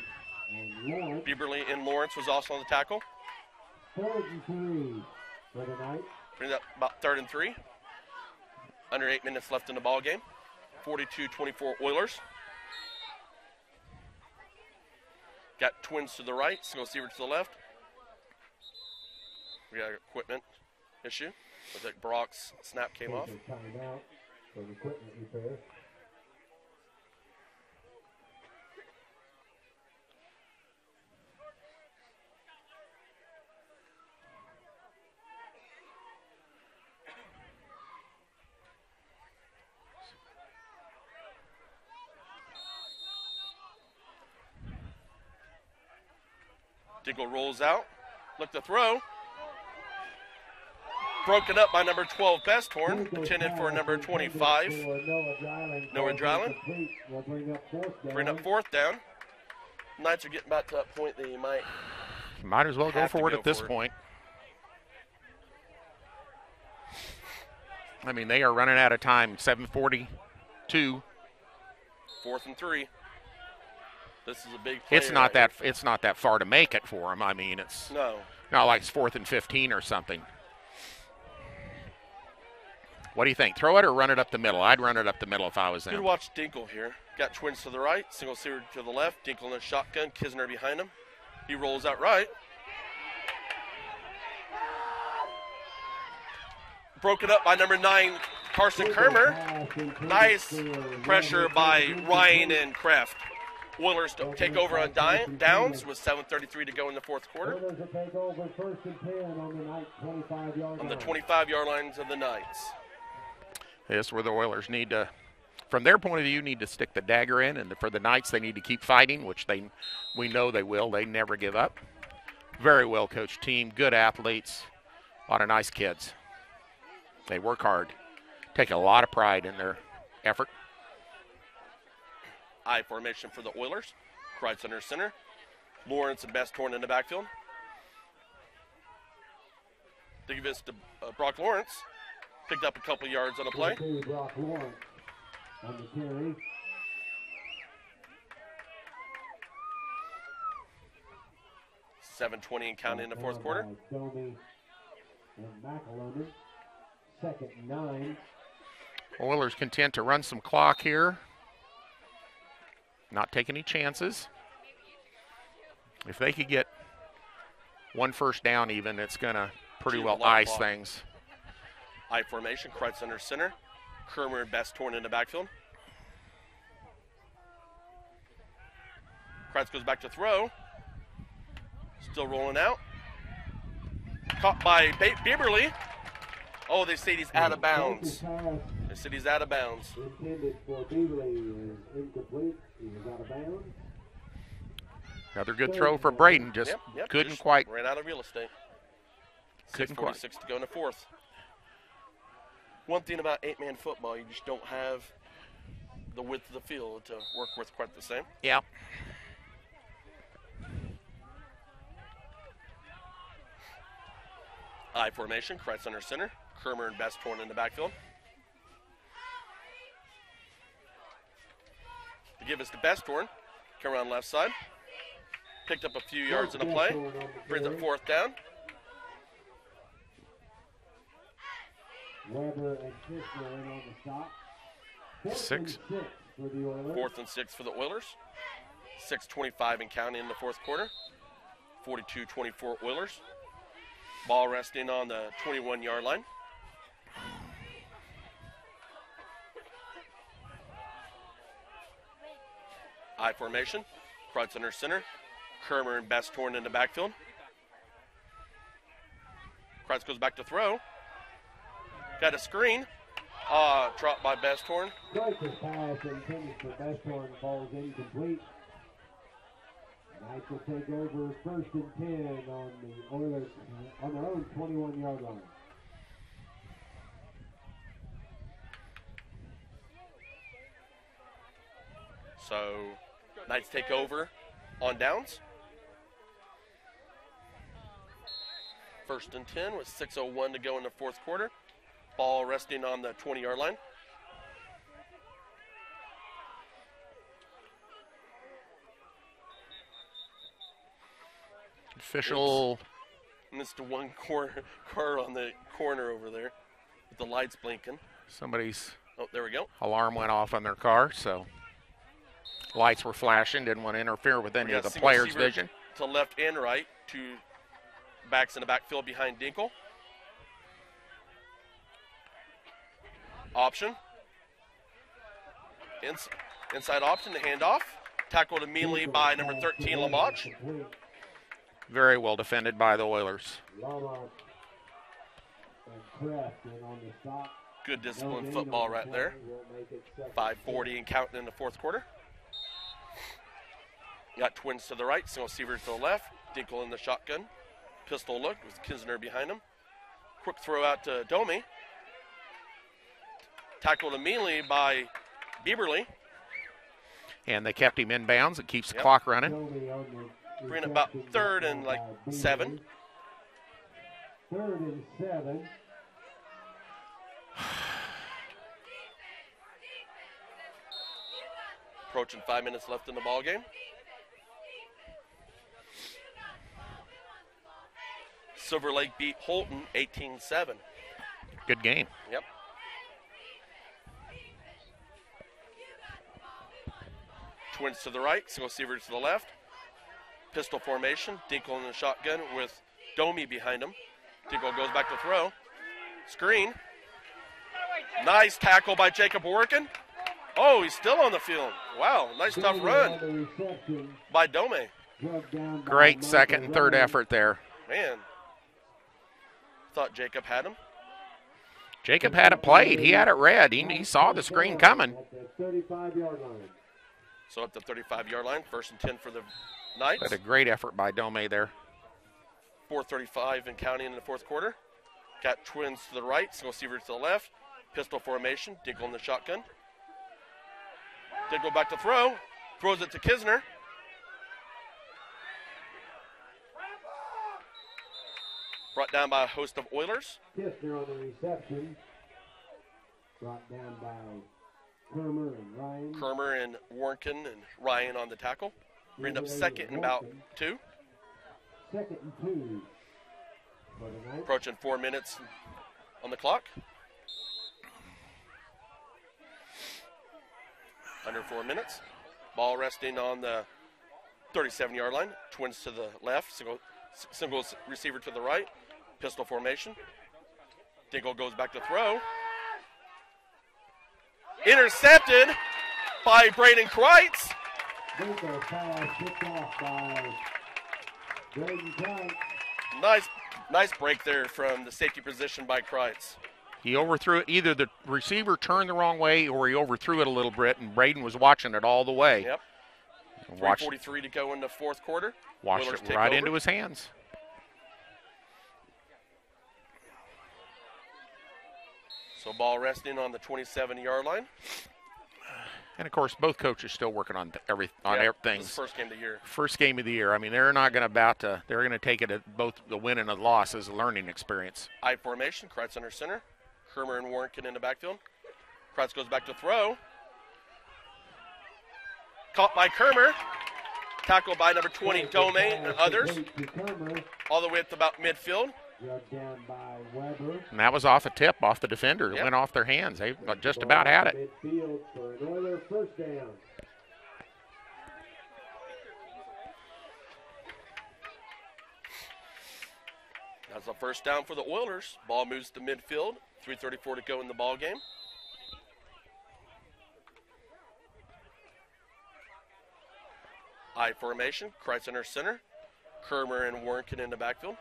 and Lawrence was also on the tackle. 3rd and 3 for the Knights. Brings up about 3rd and 3. Under 8 minutes left in the ball game. 42-24 Oilers. Got twins to the right, single receiver to the left. We got an equipment issue. Looks like Brock's snap came off. Timeout for equipment repair. Dinkle rolls out. Look to throw. Broken up by number 12, Besthorn. Intended for number 25. Noah Dryland. Bring up 4th down. Knights are getting back to that point that you might as well go for it at this point. They are running out of time. 7:42. 4th and 3. This is a big play. It's not that far to make it for them. It's not like it's 4th and 15 or something. What do you think? Throw it or run it up the middle? I'd run it up the middle if I was them. Good watch Dinkle here. Got twins to the right, single receiver to the left. Dinkle in a shotgun, Kisner behind him. He rolls out right. Broken up by number 9, Carson Kermer. Nice pressure by Ryan and Kraft. Oilers take over on downs with 7:33 to go in the 4th quarter. Oilers will take over 1st and 10 on the Knights 25-yard line. On the 25-yard lines of the Knights. This is where the Oilers need to, from their point of view, need to stick the dagger in, and for the Knights, they need to keep fighting, which we know they will. They never give up. Very well coached team, good athletes, a lot of nice kids. They work hard, take a lot of pride in their effort. I formation for the Oilers. Kreitz under center. Lawrence and Besthorn in the backfield. They give this to Brock Lawrence. Picked up a couple yards on the play. Brock Lawrence on the carry. 7:20 and counting in the fourth quarter. Domi and McAloman. Second and 9. Oilers content to run some clock here. Not take any chances. If they could get one first down even, it's going to pretty well ice things. I formation, Kreitz under center. Kermer and Best torn in the backfield. Kreitz goes back to throw. Still rolling out. Caught by Bieberly. Oh, they say he's out of bounds. They said he's out of bounds. Intended for Bieberly is incomplete. He was out of bounds. Another good throw for Braden. Just couldn't just quite. Ran out of real estate. Couldn't quite. 6:46 to go in the fourth. One thing about 8-man football, you just don't have the width of the field to work with quite the same. Yeah. I formation, Kreitz under center. Kermer and Best torn in the backfield. To give us the Best torn, come around left side. Picked up a few yards in the play. Brings it fourth down. Weber and Kistner in on the stop. 6. For the Oilers. 4th and 6 for the Oilers. 6:25 and counting in the fourth quarter. 42-24 Oilers. Ball resting on the 21-yard line. I formation. Kreitz under center. Kermer and Best torn in the backfield. Kreitz goes back to throw. Got a screen. Dropped by Best torn. Kreuz's pass intended for Besthorn falls incomplete. Knights will take over 1st and 10 on the Oilers on their own 21-yard line. So Knights take over on downs. 1st and 10 with 6:01 to go in the fourth quarter. Ball resting on the 20-yard line. Official. Missed one car on the corner over there with the lights blinking. Somebody's Oh, there we go. alarm went off on their car, so lights were flashing. Didn't want to interfere with any We of got the single players' receiver vision. To left and right. Two backs in the backfield behind Dinkle. Option. Inside option, the handoff. Tackled immediately by number 13, Lamont. Very well defended by the Oilers. Lamont and Kraft in on the stop. Good disciplined football right there. 5:40 and counting in the fourth quarter. Got twins to the right, single receiver to the left. Dinkle in the shotgun. Pistol look with Kisner behind him. Quick throw out to Domi. Tackled immediately by Bieberly. And they kept him in bounds. It keeps the clock running. Bring it about 3rd and 7. 3rd and 7. Approaching 5 minutes left in the ball game. Silver Lake beat Holton 18-7. Good game. Yep. Twins to the right, single receiver to the left. Pistol formation, Dinkle in the shotgun with Domi behind him. Dinkle goes back to throw. Screen. Nice tackle by Jacob Workin. Oh, he's still on the field. Wow, nice tough run by Domi. Great second and third effort there. Man, thought Jacob had him. Jacob had it played. He had it read. He saw the screen coming. At the 35-yard line. So up the 35-yard line, 1st and 10 for the Knights. But a great effort by Domi there. 4:35 and counting in the fourth quarter. Got twins to the right, single receiver to the left. Pistol formation, Dinkle in the shotgun. Dinkle back to throw. Throws it to Kisner. Brought down by a host of Oilers. Kistner on the reception. Brought down by Kermer and Ryan. Kermer and Warnken and Ryan on the tackle. Bring up 2nd and about 2. 2nd and 2 for the Knights. Approaching 4 minutes on the clock. Under 4 minutes. Ball resting on the 37-yard line. Twins to the left. Single receiver to the right. Pistol formation. Dingle goes back to throw. Intercepted by Braden Kreitz. Dingle pass picked off by Braden Kreitz. Nice break there from the safety position by Kreitz. He overthrew it. Either the receiver turned the wrong way or he overthrew it a little bit, and Braden was watching it all the way. Yep. 3:43 to go in the fourth quarter. Watched Oilers it take right over. into his hands. So ball resting on the 27-yard line. And of course, both coaches still working on everything. This is first game of the year. First game of the year. I mean, they're not going to they're going to take it at both the win and the loss as a learning experience. I formation. Kreitz under center. Hermer and Warnken in the backfield. Kreitz goes back to throw. Caught by Kermer. Tackled by number 20, Dome and others. All the way up to about midfield. Down by Weber. And that was off a tip off the defender. It Yep. went off their hands. They just about had it. Midfield for an Oiler first down. That's a first down for the Oilers. Ball moves to midfield. 3:34 to go in the ball game. I formation. Kreitz under center. Kermer and Warnken in the backfield.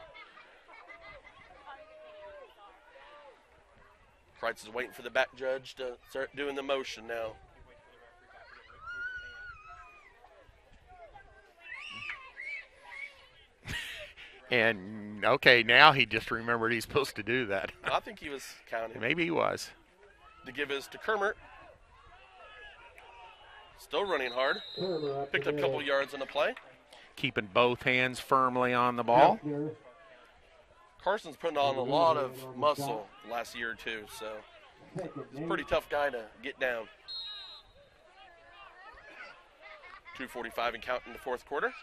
Kreitz is waiting for the back judge to start doing the motion now. And, okay, now he just remembered he's supposed to do that. I think he was counting. Maybe he was. The give is to Kermer. Still running hard. Picked up a couple yards on the play. Keeping both hands firmly on the ball. Carson's putting on a lot of muscle last year or two, so he's a pretty tough guy to get down. 2:45 and count in the fourth quarter.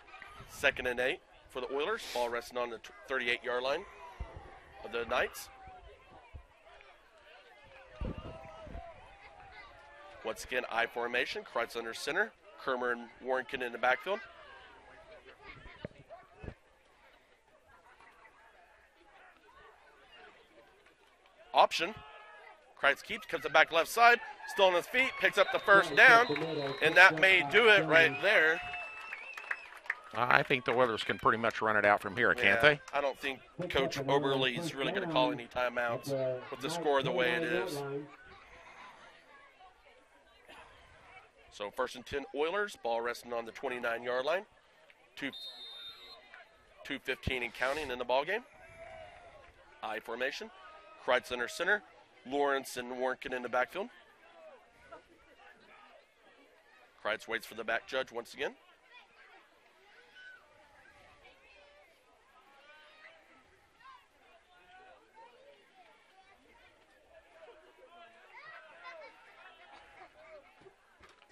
2nd and 8 for the Oilers. Ball resting on the 38-yard line of the Knights. Once again, I formation. Kreitz under center. Kermer and Warnken in the backfield. Option. Kreitz keeps, comes it back left side, still on his feet, picks up the first down, and that may do it right there. I think the Oilers can pretty much run it out from here, can't they? I don't think Coach Oberle is really going to call any timeouts with the score the way it is. So 1st and 10 Oilers, ball resting on the 29-yard line. 2:15 and counting in the ball game. I formation. Kreitz under center. Lawrence and Warnken in the backfield. Kreitz waits for the back judge once again.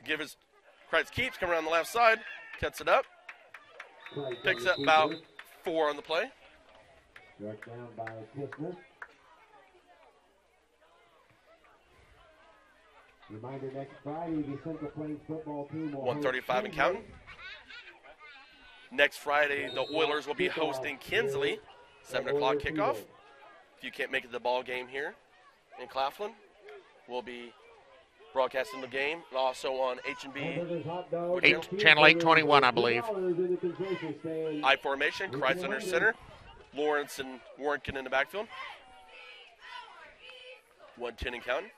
Give his Kreitz keeps coming around the left side, cuts it up, picks up about 4 on the play. Struck down by Kistner. Reminder, next Friday, the Central Plains football team will 1:35 and counting. Next Friday, the Oilers will be hosting Kinsley. 7 o'clock kickoff. If you can't make it to the ball game here in Claflin, we'll be broadcasting the game and also on H&B. Channel 821, I believe. I formation, Kreitz under center. Lawrence and Warnken in the backfield. 1:10 and counting.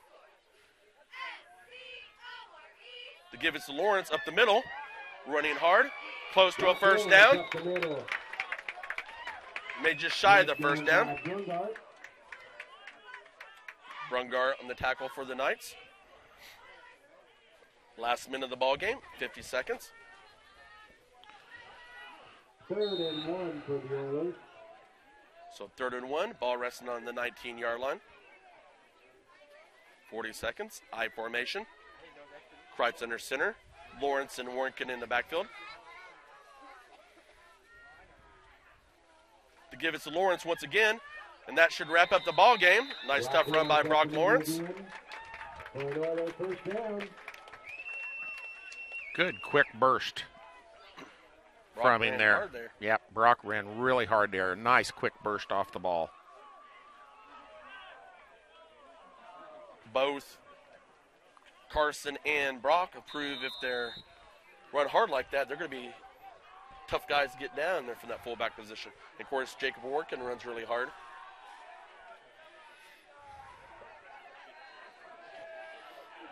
The give is to Lawrence up the middle, running hard, close to a first down. May just shy of the first down. Brungar on the tackle for the Knights. Last minute of the ball game, 50 seconds. 3rd and 1 for the Oilers. So 3rd and 1, ball resting on the 19-yard line. 40 seconds, I formation. Kreitz under center. Lawrence and Warnken in the backfield. give it to Lawrence once again, and that should wrap up the ball game. Nice tough run by Brock Lawrence. Good quick burst from him there. Yep, Brock ran really hard there. Nice quick burst off the ball. Both Carson and Brock approve if they're run hard like that, they're going to be tough guys to get down there from that fullback position. And of course, Jacob Workin runs really hard.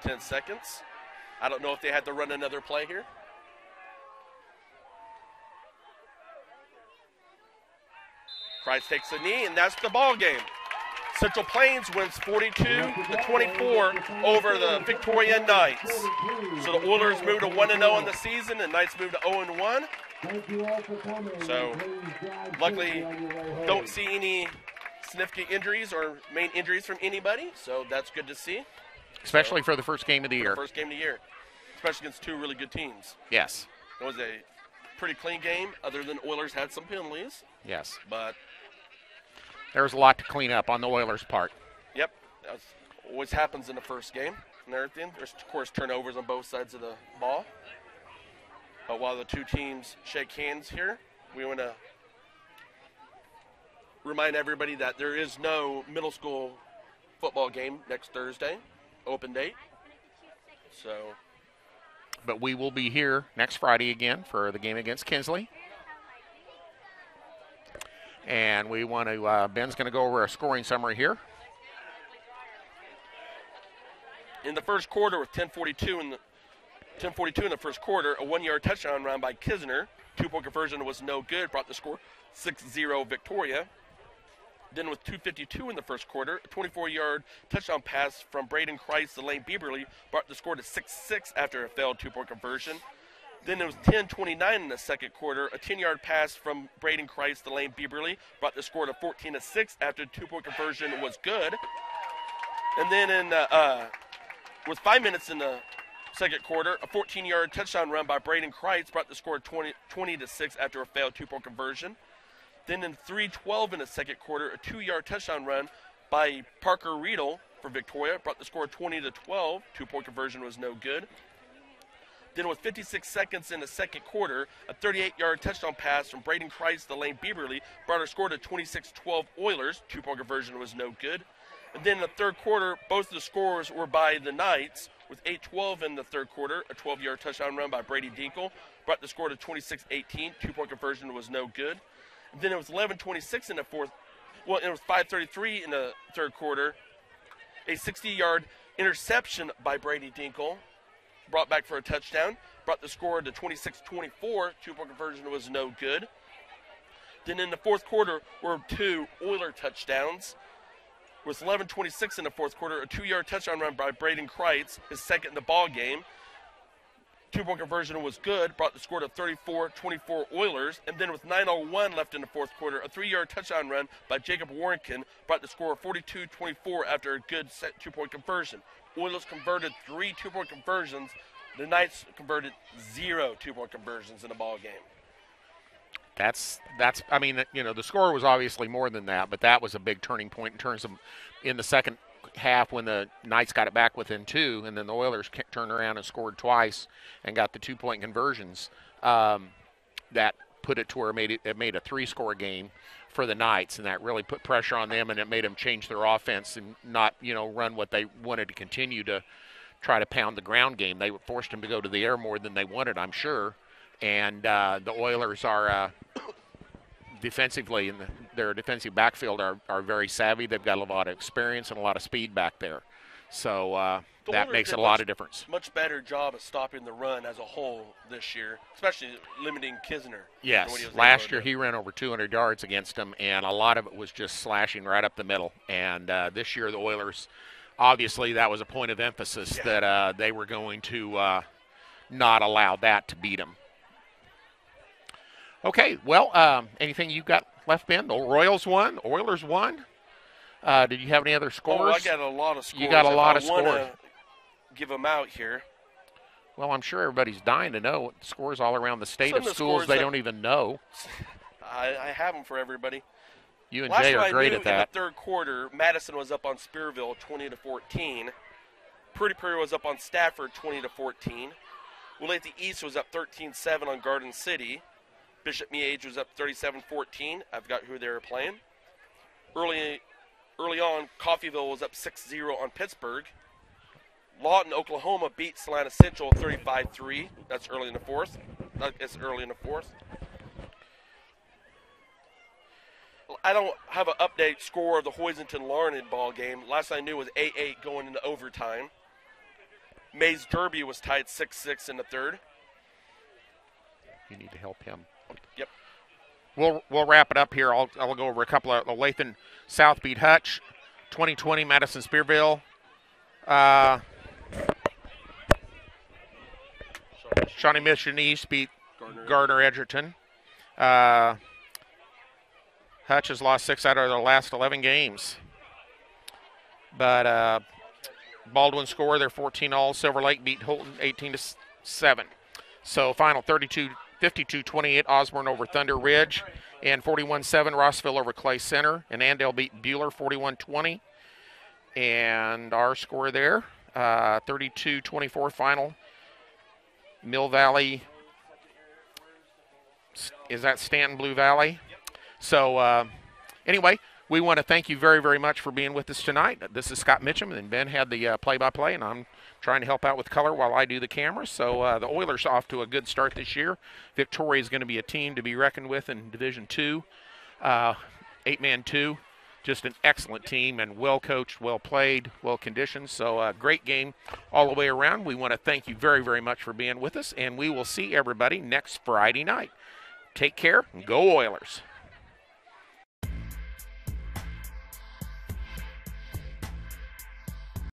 Ten seconds. I don't know if they had to run another play here. Price takes a knee, and that's the ball game. Central Plains wins 42-24 over the Victoria Knights. So the Oilers move to 1-0 in the season, and Knights move to 0-1. So luckily, don't see any significant injuries or main injuries from anybody. So that's good to see. Especially for the first game of the year. First game of the year, especially against two really good teams. Yes. It was a pretty clean game, other than Oilers had some penalties. Yes. But there was a lot to clean up on the Oilers' part. Yep. That always happens in the first game and everything. There's, of course, turnovers on both sides of the ball. But while the two teams shake hands here, we want to remind everybody that there is no middle school football game next Thursday, open date. So, but we will be here next Friday again for the game against Kinsley. And we want to, Ben's going to go over a scoring summary here. In the first quarter with 10:42 in the first quarter, a 1-yard touchdown run by Kisner. 2-point conversion was no good, brought the score 6-0 Victoria. Then with 2:52 in the first quarter, a 24-yard touchdown pass from Braden Christ to Lane Bieberly brought the score to 6-6 after a failed 2-point conversion. Then it was 10:29 in the second quarter. A 10-yard pass from Braden Christ to Lane Bieberly brought the score to 14-6 after the 2-point conversion was good. And then with 5 minutes in the second quarter, a 14-yard touchdown run by Braden Christ brought the score 20-6 after a failed 2-point conversion. Then in 3:12 in the second quarter, a 2-yard touchdown run by Parker Riedel for Victoria brought the score 20-12. 2-point conversion was no good. Then with 56 seconds in the second quarter, a 38-yard touchdown pass from Braden Christ to Lane Bieberly brought our score to 26-12 Oilers. 2-point conversion was no good. And then in the third quarter, both of the scores were by the Knights. With 8:12 in the third quarter, a 12-yard touchdown run by Brady Dinkle brought the score to 26-18. 2-point conversion was no good. And then it was 11:26 in the fourth. Well, it was 5:33 in the third quarter. A 60-yard interception by Brady Dinkle brought back for a touchdown, brought the score to 26-24. 2-point conversion was no good. Then in the fourth quarter were two Oiler touchdowns. With 11:26 in the fourth quarter, a 2-yard touchdown run by Braden Kreitz, his second in the ball game. 2-point conversion was good, brought the score to 34-24 Oilers. And then with 9:01 left in the fourth quarter, a 3-yard touchdown run by Jacob Warrenkin brought the score 42-24 after a good set 2-point conversion. Oilers converted 3 2-point conversions. The Knights converted 0 2-point conversions in the ball game. That's. I mean, you know, the score was obviously more than that, but that was a big turning point in terms of in the second half when the Knights got it back within 2, and then the Oilers turned around and scored twice and got the 2-point conversions. That put it to where it made a 3-score game for the Knights, and that really put pressure on them, and it made them change their offense and not, you know, run what they wanted to continue to try to pound the ground game. They forced them to go to the air more than they wanted, I'm sure. And the Oilers are defensively, in their defensive backfield are very savvy. They've got a lot of experience and a lot of speed back there. So that makes a lot of difference. Much better job of stopping the run as a whole this year, especially limiting Kisner. Yes, last year he ran over 200 yards against them, and a lot of it was just slashing right up the middle. And this year the Oilers, obviously that was a point of emphasis that they were going to not allow that to beat them. Okay, well, anything you got left, Ben? The Royals won, Oilers won. Did you have any other scores? Oh, I got a lot of scores. You got a lot of scores. Give them out here. Well, I'm sure everybody's dying to know scores all around the state of schools they don't even know. I have them for everybody. You and Last Jay time are I great knew at that. In the third quarter, Madison was up on Spearville 20-14. Pretty Prairie was up on Stafford 20-14. Olathe East was up 13-7 on Garden City. Bishop Miege was up 37-14. I've got who they were playing. Early on, Coffeyville was up 6-0 on Pittsburgh. Lawton, Oklahoma beat Salina Central 35-3. That's early in the fourth. I don't have an update score of the Hoisington-Larned ball game. Last I knew was 8-8 going into overtime. Mays Derby was tied 6-6 in the third. You need to help him. Yep. We'll wrap it up here. I'll go over a couple of Olathe South beat Hutch, 2020 Madison Spearville. Shawnee Mission East beat Gardner Edgerton. Hutch has lost 6 out of their last 11 games. But Baldwin score, they're 14-all. Silver Lake beat Holton 18-7. So final 52-28 Osborne over Thunder Ridge, and 41-7 Rossville over Clay Center, and Andale beat Bueller 41-20. And our score there, 32-24 final. Mill Valley, is that Stanton Blue Valley? So anyway, we want to thank you very, very much for being with us tonight. This is Scott Mitchum, and Ben had the play-by-play, and I'm trying to help out with color while I do the camera. So the Oilers off to a good start this year. Victoria is going to be a team to be reckoned with in Division II, 8-man 2. Just an excellent team and well-coached, well-played, well-conditioned. So great game all the way around. We want to thank you very, very much for being with us, and we will see everybody next Friday night. Take care and go Oilers.